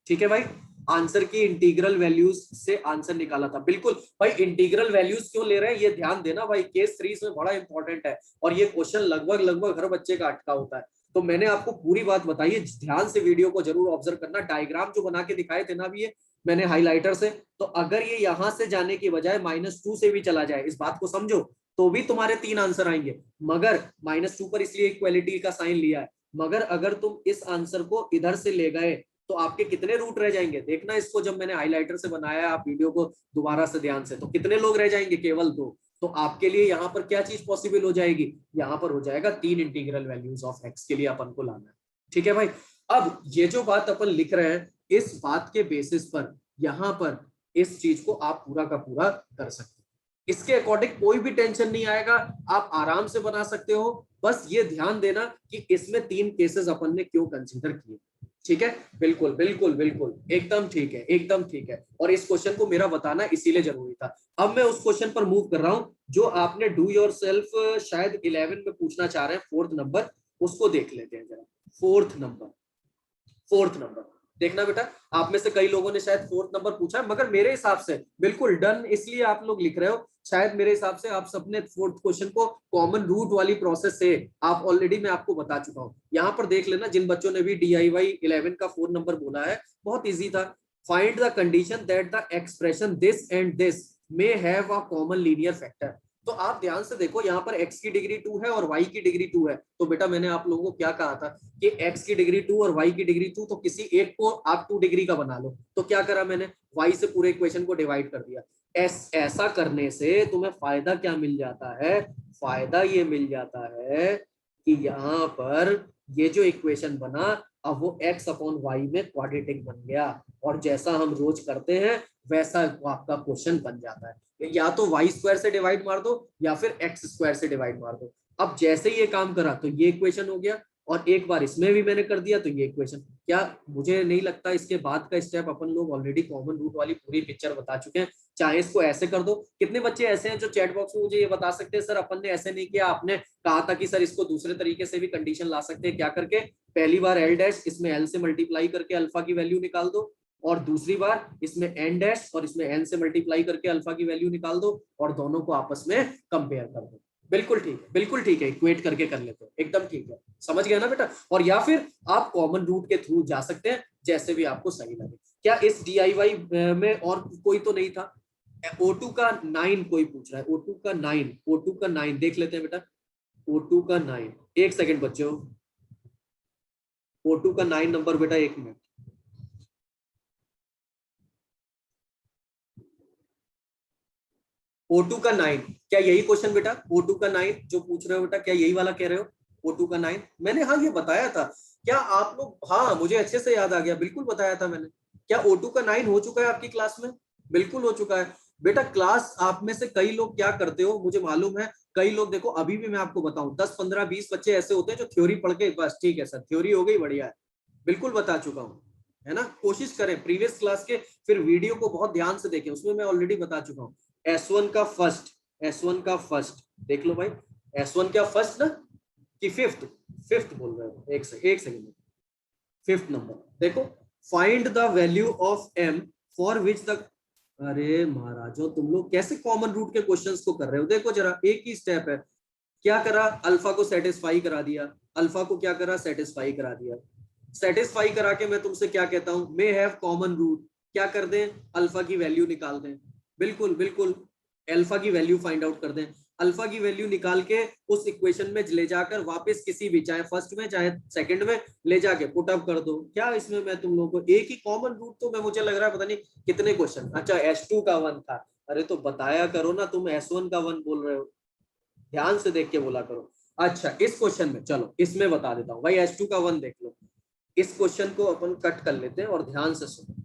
ठीक है भाई, आंसर की इंटीग्रल वैल्यूज से आंसर निकाला था, बिल्कुल भाई। इंटीग्रल वैल्यूज क्यों ले रहे हैं ये ध्यान देना भाई, केस 3 इसमें बड़ा इंपॉर्टेंट है, और ये क्वेश्चन लगभग लगभग हर बच्चे का अटका होता है। तो मैंने आपको पूरी बात बताई है, ध्यान से वीडियो को जरूर ऑब्जर्व करना। डायग्राम जो बना के दिखाए थे ना भी ये मैंने हाईलाइटर से, तो अगर ये यहां से जाने की बजाय -2 से भी चला जाए, इस बात को समझो, तो भी तुम्हारे 3 आंसर आएंगे। मगर -2 पर इसलिए इक्वालिटी का साइन लिया है, मगर अगर तुम इस आंसर को इधर से ले गए तो आपके कितने रूट रह जाएंगे, देखना इसको, जब मैंने हाईलाइटर से बनाया, आप वीडियो को दोबारा से ध्यान से, तो कितने लोग रह जाएंगे, केवल 2। तो आपके लिए यहाँ पर क्या चीज पॉसिबल हो जाएगी, यहाँ पर हो जाएगा 3 इंटीग्रल वैल्यूज ऑफ एक्स के लिए अपन को लाना है। ठीक है भाई, अब ये जो बात अपन लिख रहे हैं, इस बात के बेसिस पर यहाँ पर इस चीज को आप पूरा का पूरा कर सकते हैं। इसके अकॉर्डिंग कोई भी टेंशन नहीं आएगा, आप आराम से बना सकते हो। बस ये ध्यान देना कि इसमें 3 केसेस अपन ने क्यों कंसीडर किए। ठीक है, बिल्कुल बिल्कुल बिल्कुल, एकदम ठीक है, एकदम ठीक है। और इस क्वेश्चन को मेरा बताना इसीलिए जरूरी था। अब मैं उस क्वेश्चन पर मूव कर रहा हूं जो आपने डू योर सेल्फ शायद 11 में पूछना चाह रहे हैं, 4th नंबर, उसको देख लेते हैं जरा। 4th नंबर देखना बेटा, आप में से कई लोगों ने शायद 4th नंबर पूछा, मगर मेरे हिसाब से बिल्कुल डन इसलिए आप लोग लिख रहे हो, शायद मेरे हिसाब से आप सबने 4th क्वेश्चन को कॉमन रूट वाली प्रोसेस से आप ऑलरेडी, मैं आपको बता चुका हूं। यहां पर देख लेना, जिन बच्चों ने भी DIY 11 का 4 नंबर बोला है, बहुत इजी था। Find the condition that the expression this and this may have a common linear factor. तो आप ध्यान से देखो, यहाँ पर x की डिग्री 2 है और y की डिग्री 2 है, तो बेटा मैंने आप लोगों को क्या कहा था कि x की डिग्री 2 और y की डिग्री 2, तो किसी एक को आप 2 डिग्री का बना लो। तो क्या करा मैंने, y से पूरे इक्वेशन को डिवाइड कर दिया। ऐसा करने से तुम्हें फायदा क्या मिल जाता है, फायदा ये मिल जाता है कि यहाँ पर ये जो इक्वेशन बना, अब वो x अपॉन वाई में क्वाड्रेटिक बन गया, और जैसा हम रोज करते हैं वैसा आपका क्वेश्चन बन जाता है। या तो वाई स्क्वायर से डिवाइड मार दो या फिर एक्स स्क्वायर से डिवाइड मार दो। अब जैसे ही ये काम करा तो ये इक्वेशन हो गया, और एक बार इसमें भी मैंने कर दिया तो ये इक्वेशन। क्या, मुझे नहीं लगता इसके बाद का स्टेप अपन लोग ऑलरेडी कॉमन रूट वाली पूरी पिक्चर बता चुके हैं। चाहे इसको ऐसे कर दो, कितने बच्चे ऐसे हैं जो चैट बॉक्स में मुझे ये बता सकते हैं सर अपन ने ऐसे नहीं किया, आपने कहा था कि सर इसको दूसरे तरीके से भी कंडीशन ला सकते हैं, क्या करके, पहली बार एल डैश इसमें एल से मल्टीप्लाई करके अल्फा की वैल्यू निकाल दो, और दूसरी बार इसमें एन डैश और इसमें एन से मल्टीप्लाई करके अल्फा की वैल्यू निकाल दो, और दोनों को आपस में कंपेयर कर दो। बिल्कुल ठीक है, बिल्कुल ठीक है, इक्वेट करके कर लेते हो, एकदम ठीक है, समझ गया ना बेटा। और या फिर आप कॉमन रूट के थ्रू जा सकते हैं, जैसे भी आपको सही लगे। क्या इस DIY में और कोई तो नहीं था? O2 का 9 कोई पूछ रहा है, O2 का 9, O2 का 9 देख लेते हैं बेटा। O2 का 9, एक सेकंड बच्चों, O2 का 9 नंबर बेटा, एक मिनट। O2 का 9, क्या यही क्वेश्चन बेटा, O2 का 9 जो पूछ रहे हो बेटा, क्या यही वाला कह रहे हो, O2 का 9? मैंने हाँ ये बताया था, क्या आप लोग, हाँ मुझे अच्छे से याद आ गया, बिल्कुल बताया था मैंने। क्या O2 का 9 हो चुका है आपकी क्लास में? बिल्कुल हो चुका है बेटा। क्लास आप में से कई लोग क्या करते हो मुझे मालूम है, कई लोग देखो, अभी भी मैं आपको बताऊं, 10 15 20 बच्चे ऐसे होते हैं जो थ्योरी पढ़ के बस ठीक है सर थ्योरी हो गई, बढ़िया है, बिल्कुल बता चुका हूँ, है ना। कोशिश करें प्रीवियस क्लास के, फिर वीडियो को बहुत ध्यान से देखें, उसमें मैं ऑलरेडी बता चुका हूँ। S1 का फर्स्ट, S1 का फर्स्ट देख लो भाई, S1 क्या फर्स्ट ना, कि फिफ्थ, फिफ्थ बोल रहे हो, एक सेकंड, फिफ्थ नंबर देखो, find the value of m for which the, अरे महाराजो तुम लोग कैसे कॉमन रूट के क्वेश्चंस को कर रहे हो, देखो जरा, एक ही स्टेप है। क्या करा, अल्फा को सेटिस्फाई करा दिया, अल्फा को क्या करा, सेटिस्फाई करा दिया। सेटिस्फाई करा के मैं तुमसे क्या कहता हूं, मे हैव कॉमन रूट, क्या कर दें, अल्फा की वैल्यू निकाल दें, बिल्कुल बिल्कुल, अल्फा की वैल्यू फाइंड आउट कर दें। अल्फा की वैल्यू निकाल के उस इक्वेशन में ले जाकर वापस किसी भी, चाहे फर्स्ट में चाहे सेकंड में, ले जाके पुट अप कर दो। क्या इसमें मैं तुम लोगों को एक ही कॉमन रूट, तो मैं मुझे लग रहा है पता नहीं कितने क्वेश्चन, अच्छा S2 का 1 था, अरे तो बताया करो ना, तुम S1 का 1 बोल रहे हो, ध्यान से देख के बोला करो। अच्छा इस क्वेश्चन में चलो इसमें बता देता हूँ भाई, S2 का 1 देख लो। इस क्वेश्चन को अपन कट कर लेते हैं और ध्यान से सुनो।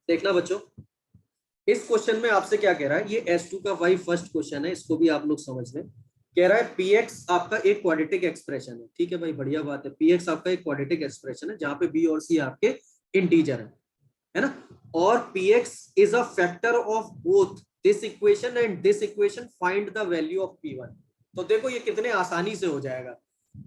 देखना बच्चों, इस क्वेश्चन में आपसे क्या कह रहा है, ये S2 का वही फर्स्ट क्वेश्चन है, इसको भी आप लोग समझ लें। कह रहा है Px आपका एक क्वाड्रेटिक एक्सप्रेशन है, ठीक है भाई, बढ़िया बात है। Px आपका एक क्वाड्रेटिक एक्सप्रेशन है जहां पे B और C आपके इंटीजर है ना, और Px is a factor of both this equation and this equation, find the value of P1। तो देखो ये कितने आसानी से हो जाएगा।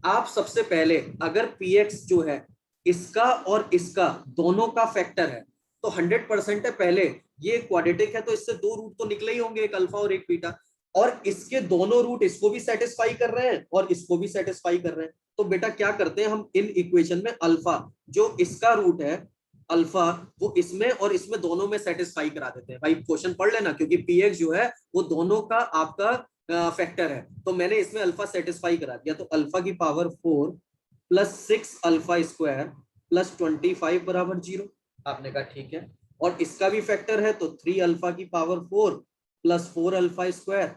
आप सबसे पहले अगर Px जो है इसका और इसका दोनों का फैक्टर है तो 100% है, पहले ये क्वाड्रेटिक है तो इससे दो रूट तो निकले ही होंगे, एक अल्फा और एक बीटा, और इसके दोनों रूट इसको भी सेटिस्फाई कर रहे हैं और इसको भी सेटिस्फाई कर रहे हैं। तो बेटा क्या करते हैं हम, इन इक्वेशन में अल्फा जो इसका रूट है अल्फा वो इसमें और इसमें दोनों में सेटिस्फाई करा देते हैं। भाई क्वेश्चन पढ़ लेना, क्योंकि Px जो है वो दोनों का आपका फैक्टर है, तो मैंने इसमें अल्फा सेटिस्फाई करा दिया, तो अल्फा की power 4 plus 6 alpha square plus 25 बराबर 0। आपने कहा ठीक है, और इसका भी फैक्टर है तो 3 अल्फा की power 4 plus 4 alpha square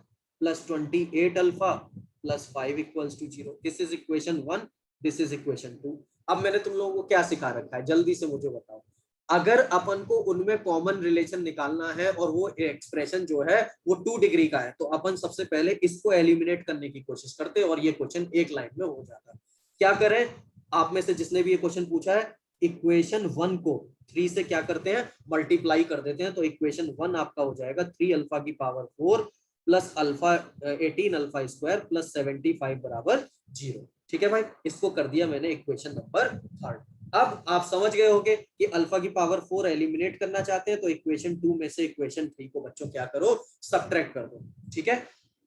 plus 28 alpha plus 5 equals to 0। This is equation 1, this is equation 2। अब मैंने तुम लोगों को क्या सिखा रखा है, जल्दी से मुझे बताओ। अगर अपन को उनमें कॉमन रिलेशन निकालना है और वो एक्सप्रेशन जो है वो 2 डिग्री का है, तो अपन सबसे पहले इसको एलिमिनेट करने की कोशिश करते हैं और ये क्वेश्चन एक लाइन में हो जाता है। क्या करें, आप में से जिसने भी ये क्वेश्चन पूछा है, इक्वेशन 1 को 3 से क्या करते हैं, मल्टीप्लाई कर देते हैं, तो इक्वेशन 1 आपका हो जाएगा 3 अल्फा की power 4 plus alpha 18 alpha square plus 75 बराबर 0। ठीक है भाई, इसको कर दिया मैंने इक्वेशन नंबर 3। अब आप समझ गए होंगे कि अल्फा की पावर 4 एलिमिनेट करना चाहते हैं तो इक्वेशन 2 में से इक्वेशन 3 को बच्चों क्या करो, सब्ट्रैक्ट कर दो। ठीक है,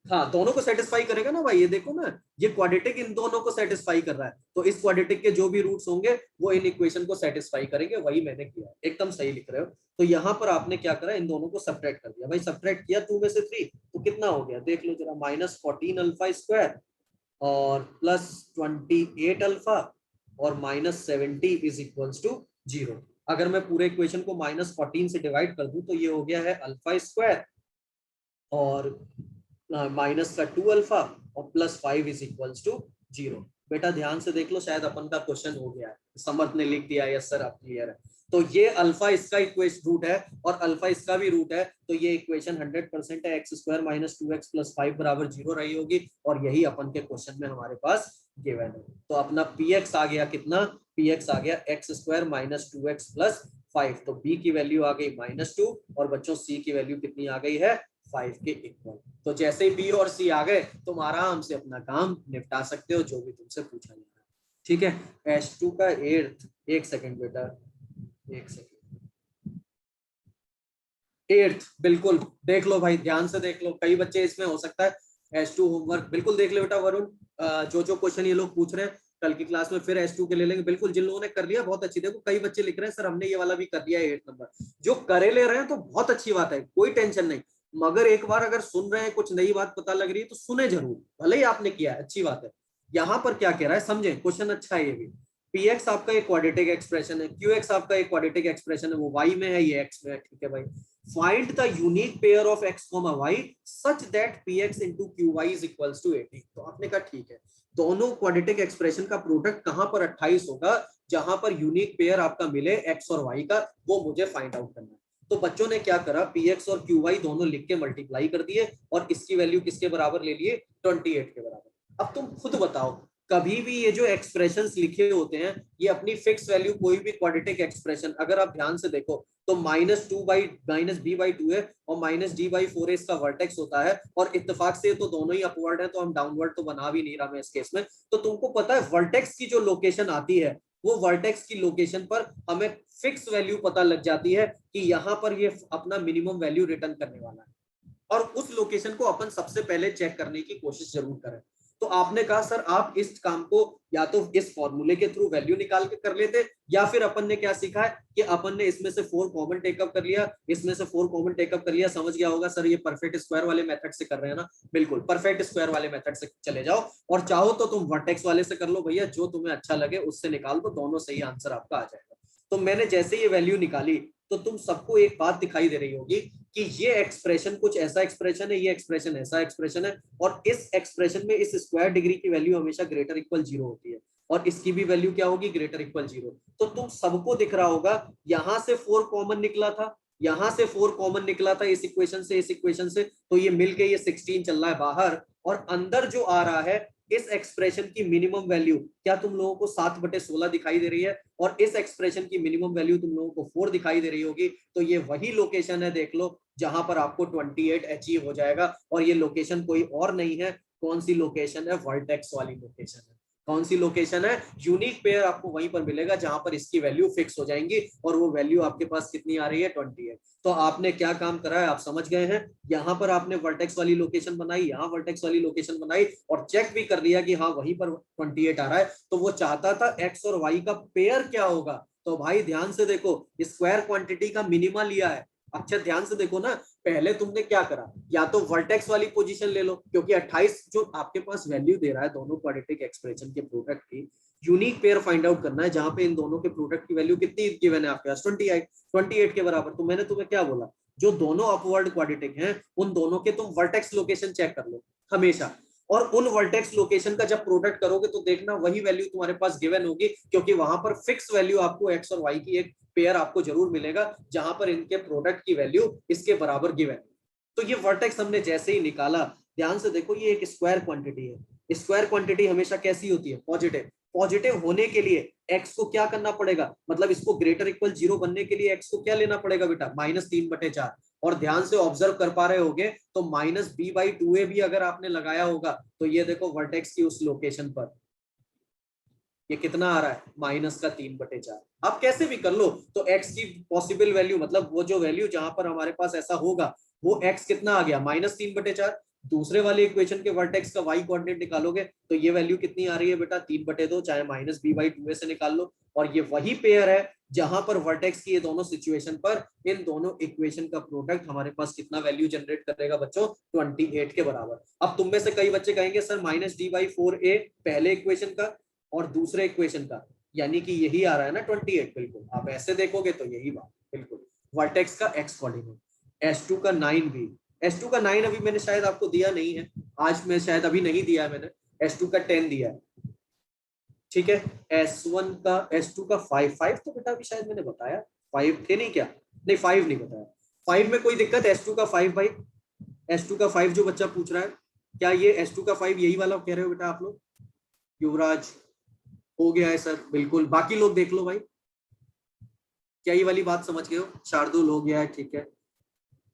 हाँ दोनों को सेटिस्फाई करेगा ना भाई, ये देखो ना, ये क्वाड्रेटिक इन दोनों को सेटिस्फाई कर रहा है, तो इस क्वाड्रेटिक के जो भी रूट्स होंगे वो इन इक्वेशन को सेटिस्फाई करेंगे, वही मैंने किया, एकदम सही लिख रहे हो। तो यहाँ पर आपने क्या करा, इन दोनों को सब्ट्रैक्ट कर दिया। भाई सब्ट्रैक्ट किया 2 में से 3 तो कितना हो गया, देख लो जरा, -14 अल्फा स्क्वायर और प्लस 28 अल्फा और -70 इज इक्वल्स टू 0। अगर मैं पूरे इक्वेशन को -14 से डिवाइड कर दूं तो ये हो गया है अल्फा स्क्वायर और माइनस का 2 अल्फा और प्लस 5 इज इक्वल्स टू 0। बेटा ध्यान से देख लो, शायद अपन का क्वेश्चन हो गया है, समर्थ ने लिख दिया यस सर आप क्लियर है। तो ये अल्फा इसका इक्वेशन रूट है और अल्फा इसका भी रूट है, तो ये इक्वेशन 100% है, x square minus 2x plus 5 बराबर 0 रही होगी, और यही अपन के क्वेश्चन में हमारे पास गिवन है। तो अपना px आ गया कितना, px आ गया x square minus 2x plus 5, तो b की वैल्यू आ गई -2 और बच्चों c की वैल्यू कितनी आ गई है, 5 के इक्वल। तो जैसे ही बी और सी आ गए तुम आराम से अपना काम निपटा सकते हो, जो भी तुमसे पूछा जा रहा है। ठीक है, H2 का 8th, एक सेकंड बेटा, एक सेकंड, 8th बिल्कुल देख लो भाई, ध्यान से देख लो, कई बच्चे इसमें हो सकता है H2 होमवर्क बिल्कुल देख लो बेटा। वरुण जो क्वेश्चन ये लोग पूछ रहे हैं कल की क्लास में फिर H2 के ले लेंगे, बिल्कुल जिन लोगों ने कर लिया बहुत अच्छी। देखो कई बच्चे लिख रहे हैं सर हमने ये वाला भी कर लिया है 8 नंबर, जो करे ले रहे हैं तो बहुत अच्छी बात है, कोई टेंशन नहीं, मगर एक बार अगर सुन रहे हैं कुछ नई बात पता लग रही है तो सुने जरूर, भले ही आपने किया है अच्छी बात है। यहाँ पर क्या कह रहा है समझे, क्वेश्चन अच्छा है ये भी। Px आपका एक क्वाड्रेटिक एक्सप्रेशन है, Qx आपका एक क्वाड्रेटिक एक्सप्रेशन है, वो y में है ये x में है, ठीक है भाई। Find the unique pair of x, y such that Px into Qy is equals to 80। तो आपने कहा ठीक है, दोनों क्वाड्रेटिक एक्सप्रेशन का प्रोडक्ट कहां पर 28 होगा, जहां पर यूनिक पेयर आपका मिले x और y का, वो मुझे फाइंड आउट करना है। तो बच्चों ने क्या करा, Px और Qy दोनों लिख के मल्टीप्लाई कर दिए और इसकी वैल्यू किसके बराबर ले लिए, 28 के बराबर। अब तुम खुद बताओ, कभी भी ये जो एक्सप्रेशंस लिखे होते हैं ये अपनी फिक्स वैल्यू, कोई भी क्वाड्रेटिक एक्सप्रेशन अगर आप ध्यान से देखो तो -2/-b/2 है और -d/4 इसका वर्टेक्स होता है, और इत्तेफाक से तो दोनों ही अपवर्ड है, तो हम डाउनवर्ड तो बना भी नहीं रहा मैं इस केस में। तो तुमको पता है वर्टेक्स की जो लोकेशन आती है, वो वर्टेक्स की लोकेशन पर हमें फिक्स वैल्यू पता लग जाती है कि यहाँ पर ये अपना मिनिमम वैल्यू रिटर्न करने वाला है, और उस लोकेशन को अपन सबसे पहले चेक करने की कोशिश जरूर करें। तो आपने कहा सर आप इस काम को या तो इस फॉर्मूले के थ्रू वैल्यू निकाल के कर लेते, या फिर अपन ने क्या सीखा है कि अपन ने इसमें से 4 कॉमन टेकअप कर लिया, इसमें से 4 कॉमन टेकअप कर लिया, समझ गया होगा सर ये परफेक्ट स्क्वायर वाले मेथड से कर रहे हैं ना, बिल्कुल परफेक्ट स्क्वायर वाले मेथड से चले जाओ, और चाहो तो तुम वर्टेक्स वाले से कर लो भैया, जो तुम्हें अच्छा लगे उससे निकाल दो, दोनों सही आंसर आपका आ जाएगा। तो मैंने जैसे ये वैल्यू निकाली तो तुम सबको एक बात दिखाई दे रही होगी कि ये एक्सप्रेशन कुछ ऐसा एक्सप्रेशन है, ये एक्सप्रेशन ऐसा एक्सप्रेशन है, और इस एक्सप्रेशन में इस स्क्वायर डिग्री की वैल्यू हमेशा ग्रेटर इक्वल 0 होती है, और इसकी भी वैल्यू क्या होगी, ग्रेटर इक्वल 0। तो तुम सबको दिख रहा होगा यहां से 4 कॉमन निकला था, यहाँ से 4 कॉमन निकला था इस इक्वेशन से इस इक्वेशन से, तो ये मिलके ये 16 चल रहा है बाहर, और अंदर जो आ रहा है इस एक्सप्रेशन की मिनिमम वैल्यू क्या तुम लोगों को 7/16 दिखाई दे रही है, और इस एक्सप्रेशन की मिनिमम वैल्यू तुम लोगों को 4 दिखाई दे रही होगी, तो ये वही लोकेशन है, देख लो, जहां पर आपको 28 अचीव हो जाएगा। और ये लोकेशन कोई और नहीं है, कौन सी लोकेशन है, वर्टेक्स वाली लोकेशन है। कौन सी लोकेशन है, यूनिक पेयर आपको वहीं पर मिलेगा जहां पर इसकी वैल्यू फिक्स हो जाएंगी, और वो वैल्यू आपके पास कितनी आ रही है, 28। तो आपने क्या काम करा है, आप समझ गए हैं। यहाँ पर आपने वर्टेक्स वाली लोकेशन बनाई, यहाँ वर्टेक्स वाली लोकेशन बनाई, और चेक भी कर लिया कि हाँ वहीं पर 28 आ रहा है। तो वो चाहता था एक्स और वाई का पेयर क्या होगा, तो भाई ध्यान से देखो, स्क्वायर क्वांटिटी का मिनिमा लिया है। अच्छा ध्यान से देखो ना, पहले तुमने क्या करा, या तो वर्टेक्स वाली पोजीशन ले लो, क्योंकि 28 जो आपके पास वैल्यू दे रहा है दोनों क्वाड्रेटिक एक्सप्रेशन के प्रोडक्ट की, यूनिक पेयर फाइंड आउट करना है जहां पे इन दोनों के प्रोडक्ट की वैल्यू कितनी गिवन है आपके पास, 28 के बराबर। तो मैंने तुम्हें क्या बोला, जो दोनों अपवर्ड क्वाड्रेटिक हैं उन दोनों के तुम वर्टेक्स लोकेशन चेक कर लो हमेशा, और उन वर्टेक्स लोकेशन का जब प्रोडक्ट करोगे तो देखना वही वैल्यू तुम्हारे पास गिवन होगी, क्योंकि वहां पर फिक्स वैल्यू आपको एक्स और वाई की एक पेयर आपको जरूर मिलेगा जहां पर इनके प्रोडक्ट की वैल्यू इसके बराबर गिवन। तो ये वर्टेक्स हमने जैसे ही निकाला, ध्यान से देखो, ये एक स्क्वायर क्वांटिटी है। स्क्वायर क्वांटिटी हमेशा कैसी होती है, पॉजिटिव। पॉजिटिव होने के लिए एक्स को क्या करना पड़ेगा, मतलब इसको ग्रेटर इक्वल 0 बनने के लिए एक्स को क्या लेना पड़ेगा बेटा, -3/4। और ध्यान से ऑब्जर्व कर पा रहे होगे तो -b/2a भी अगर आपने लगाया होगा, तो ये देखो वर्टेक्स की उस लोकेशन पर ये कितना आ रहा है, -3/4। आप कैसे भी कर लो, तो x की पॉसिबल वैल्यू, मतलब वो जो वैल्यू जहां पर हमारे पास ऐसा होगा, वो x कितना आ गया, -3/4। दूसरे वाले इक्वेशन के वर्टेक्स का y कोऑर्डिनेट निकालोगे तो ये वैल्यू कितनी आ रही है बेटा, 3/2, चाहे -b/2a से निकाल लो। और ये वही पेयर है जहां पर वर्टेक्स की ये दोनों सिचुएशन पर इन दोनों इक्वेशन का प्रोडक्ट हमारे पास कितना वैल्यू जनरेट करेगा बच्चों, 28 के बराबर। अब तुम में से कई बच्चे कहेंगे सर -d/4a पहले इक्वेशन का और दूसरे इक्वेशन का, यानी कि यही आ रहा है ना 28, बिल्कुल आप ऐसे देखोगे तो यही बात बिल्कुल। वर्टेक्स का एक्स कोऑर्डिनेट, S2 का 9b, S2 का 9 अभी मैंने शायद आपको दिया नहीं है, आज मैं शायद अभी नहीं दिया है मैंने, S2 का 10 दिया है, ठीक है। S2 का 5 तो बेटा अभी शायद मैंने बताया, 5 थे नहीं क्या, नहीं 5 नहीं बताया, 5 में कोई दिक्कत, S2 का 5 भाई, S2 का 5 जो बच्चा पूछ रहा है, क्या ये S2 का 5 यही वाला कह रहे हो बेटा आप लोग, युवराज हो गया है सर, बिल्कुल। बाकी लोग देख लो भाई, क्या ये वाली बात समझ गए हो, शार्दुल हो गया है, ठीक है,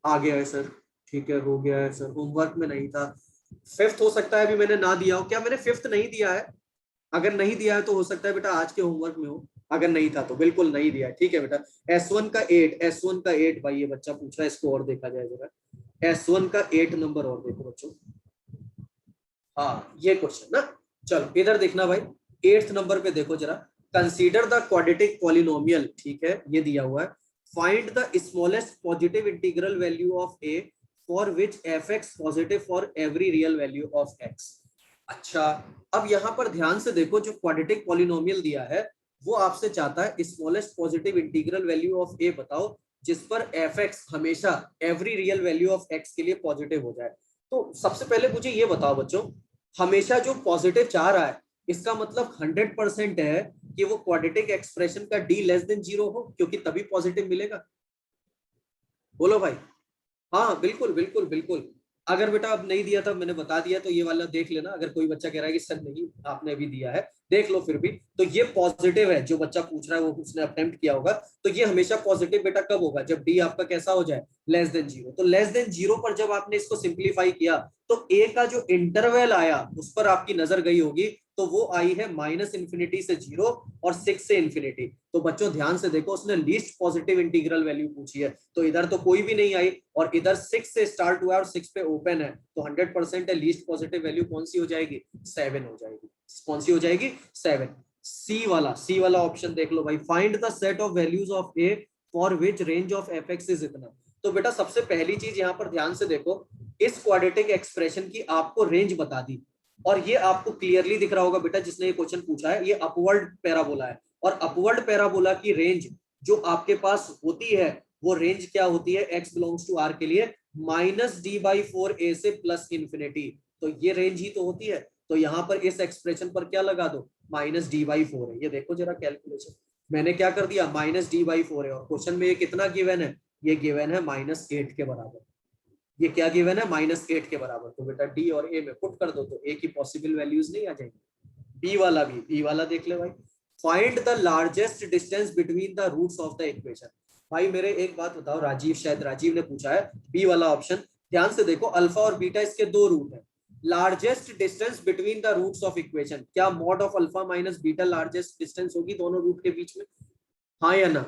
आ गया है सर, ठीक है, हो गया है सर, होमवर्क में नहीं था। 5th हो सकता है अभी मैंने ना दिया हो, क्या मैंने 5th नहीं दिया है, अगर नहीं दिया है तो हो सकता है बेटा आज के होमवर्क में हो, अगर नहीं था तो बिल्कुल नहीं दिया है, ठीक है बेटा। S1 का 8 भाई, ये बच्चा पूछ रहा है, इसको और देखा जाए जरा, S1 का 8 नंबर और देखो बच्चों, हाँ ये क्वेश्चन ना, चलो इधर देखना भाई, 8th नंबर पे देखो जरा, कंसीडर द क्वाड्रेटिक पॉलिनोमियल, ठीक है, ये दिया हुआ है, find the smallest positive integral value of a for which fx positive for every real value of x। अच्छा, अब यहाँ पर ध्यान से देखो, जो क्वाड्रेटिक पॉलिनोमियल दिया है वो आपसे चाहता है smallest positive integral value of a बताओ जिस पर fx हमेशा every real value of x के लिए पॉजिटिव हो जाए। तो सबसे पहले मुझे ये बताओ बच्चों, हमेशा जो पॉजिटिव चाह रहा है इसका मतलब 100% है कि वो क्वाड्रेटिक एक्सप्रेशन का d<0 हो, क्योंकि तभी पॉजिटिव मिलेगा। बोलो भाई, हाँ बिल्कुल बिल्कुल बिल्कुल। अगर बेटा अब नहीं दिया था, मैंने बता दिया, तो ये वाला देख लेना, अगर कोई बच्चा कह रहा है कि सर नहीं आपने अभी दिया है, देख लो फिर भी, तो ये पॉजिटिव है, जो बच्चा पूछ रहा है वो उसने अटेम्प्ट किया होगा, तो ये हमेशा पॉजिटिव बेटा कब होगा, जब डी आपका कैसा हो जाए, <0। तो <0 पर जब आपने इसको सिंप्लीफाई किया तो ए का जो इंटरवल आया उस पर आपकी नजर गई होगी, तो वो आई है -∞ से 0 और 6 से इन्फिनिटी। तो बच्चों ध्यान से देखो, उसने लीस्ट पॉजिटिव इंटीग्रल वैल्यू पूछी है, तो इधर तो कोई भी नहीं आई, और इधर 6 से स्टार्ट हुआ और 6 पे ओपन है, तो 100% है, लीस्ट पॉजिटिव वैल्यू कौन सी हो जाएगी, 7 हो जाएगी। कौन सी हो जाएगी, 7। सी वाला ऑप्शन देख लो भाई, find the set of values of A for which range of fx is इतना। तो बेटा सबसे पहली चीज यहाँ पर ध्यान से देखो, इस क्वाड्रेटिक एक्सप्रेशन की आपको रेंज बता दी, और ये आपको क्लियरली दिख रहा होगा बेटा, जिसने ये क्वेश्चन पूछा है, ये अपवर्ड पैराबोला है, और अपवर्ड पैराबोला की रेंज जो आपके पास होती है वो रेंज क्या होती है, x बिलोंग्स टू r के लिए -d/4a से +∞। तो ये रेंज ही तो होती है, तो यहाँ पर इस एक्सप्रेशन पर क्या लगा दो, -d/4 है। ये देखो जरा कैलकुलेशन, मैंने क्या कर दिया, -d/4 है, और क्वेश्चन में ये कितना गिवन है, ये गिवन है -8 के बराबर। ये क्या गिवन है? -8 के बराबर। तो बेटा डी और ए में पुट कर दो तो ए की पॉसिबल वैल्यूज नहीं आ जाएंगी। बी वाला भी, बी वाला देख ले भाई, find the largest distance between the roots of the equation. भाई मेरे एक बात बताओ, राजीव, शायद राजीव ने पूछा है बी वाला ऑप्शन, ध्यान से देखो, अल्फा और बीटा इसके दो रूट है। Largest distance between the roots of equation, क्या mod of alpha minus beta largest distance होगी दोनों रूट के बीच में? हाँ या ना?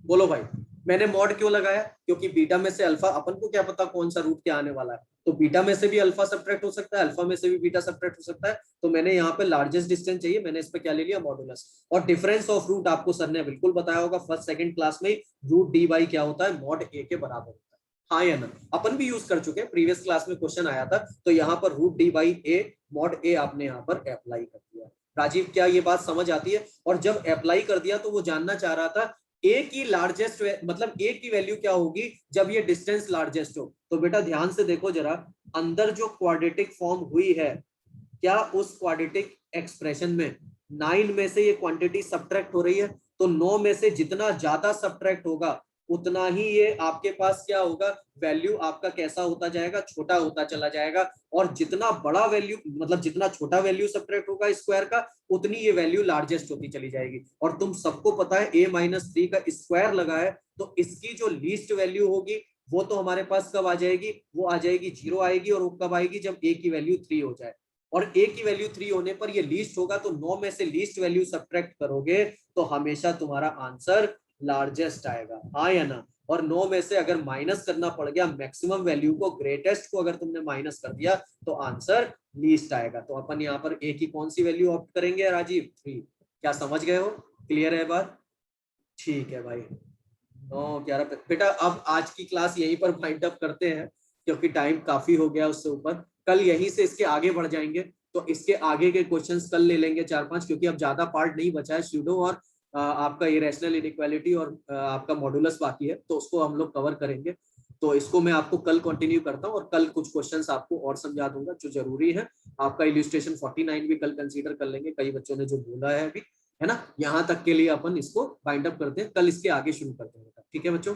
बोलो भाई। मैंने मॉड क्यों लगाया? क्योंकि बीटा में से अल्फा, अपन को क्या पता कौन सा रूट क्या आने वाला है, तो बीटा में से भी अल्फा सब्ट्रैक्ट हो सकता है, अल्फा में से भी बीटा सब्ट्रैक्ट हो सकता है। तो मैंने यहाँ पे लार्जेस्ट डिस्टेंस चाहिए, मैंने इस पे क्या ले लिया? मॉडुलस। और डिफरेंस ऑफ रूट आपको सर ने बिल्कुल बताया होगा फर्स्ट सेकंड क्लास में, रूट डी बाई क्या होता है? मॉड ए के बराबर होता है। हाँ या ना? अपन भी यूज कर चुके हैं, प्रीवियस क्लास में क्वेश्चन आया था, तो यहाँ पर root d by a mod a आपने यहाँ पर अप्लाई कर दिया। राजीव क्या ये बात समझ आती है? और जब अप्लाई कर दिया तो वो जानना चाह रहा था ए की लार्जेस्ट, मतलब ए की वैल्यू क्या होगी जब ये डिस्टेंस लार्जेस्ट हो। तो बेटा ध्यान से देखो जरा, अंदर जो क्वाड्रेटिक फॉर्म हुई है, क्या उस क्वाड्रेटिक एक्सप्रेशन में 9 में से ये क्वांटिटी सब्ट्रैक्ट हो रही है? तो 9 में से जितना ज्यादा सब्ट्रैक्ट होगा उतना ही ये आपके पास क्या होगा? वैल्यू आपका कैसा होता जाएगा? छोटा होता चला जाएगा। और जितना बड़ा वैल्यू, मतलब जितना छोटा वैल्यू सब्ट्रैक्ट होगा स्क्वायर का, उतनी ये वैल्यू लार्जेस्ट होती चली जाएगी। और तुम सबको पता है a-3 का स्क्वायर लगा है, तो इसकी जो लीस्ट वैल्यू होगी वो तो हमारे पास कब आ जाएगी? वो आ जाएगी 0 आएगी। और वो कब आएगी? जब a की वैल्यू 3 हो जाए। और a की वैल्यू 3 होने पर ये लीस्ट होगा, तो 9 में से लीस्ट वैल्यू सब्ट्रैक्ट करोगे तो हमेशा तुम्हारा आंसर लार्जेस्ट आएगा। हाँ या ना? और 9 में से अगर माइनस करना पड़ गया मैक्सिमम वैल्यू को, ग्रेटेस्ट को अगर तुमने माइनस कर दिया तो आंसर लीस्ट आएगा। तो अपन यहाँ पर ए की कौन सी वैल्यू ऑप्ट करेंगे राजीव? 3। क्या समझ गए हो? क्लियर है बात? ठीक है भाई। 9-11 बेटा, अब आज की क्लास यहीं पर वाइंड अप करते हैं क्योंकि टाइम काफी हो गया उससे ऊपर। कल यहीं से इसके आगे बढ़ जाएंगे, तो इसके आगे के क्वेश्चंस कल ले लेंगे 4-5, क्योंकि अब ज्यादा पार्ट नहीं बचा है। स्यूडो और आपका इरेशनल इनइक्वालिटी और आपका मॉडुलस बाकी है, तो उसको हम लोग कवर करेंगे। तो इसको मैं आपको कल कंटिन्यू करता हूँ और कल कुछ क्वेश्चंस आपको और समझा दूंगा जो जरूरी है। आपका इलस्ट्रेशन 49 भी कल कंसीडर कर लेंगे, कई बच्चों ने जो बोला है अभी, है ना? यहाँ तक के लिए अपन इसको बाइंड अप करते हैं, कल इसके आगे शुरू करते हैं। ठीक है बच्चों?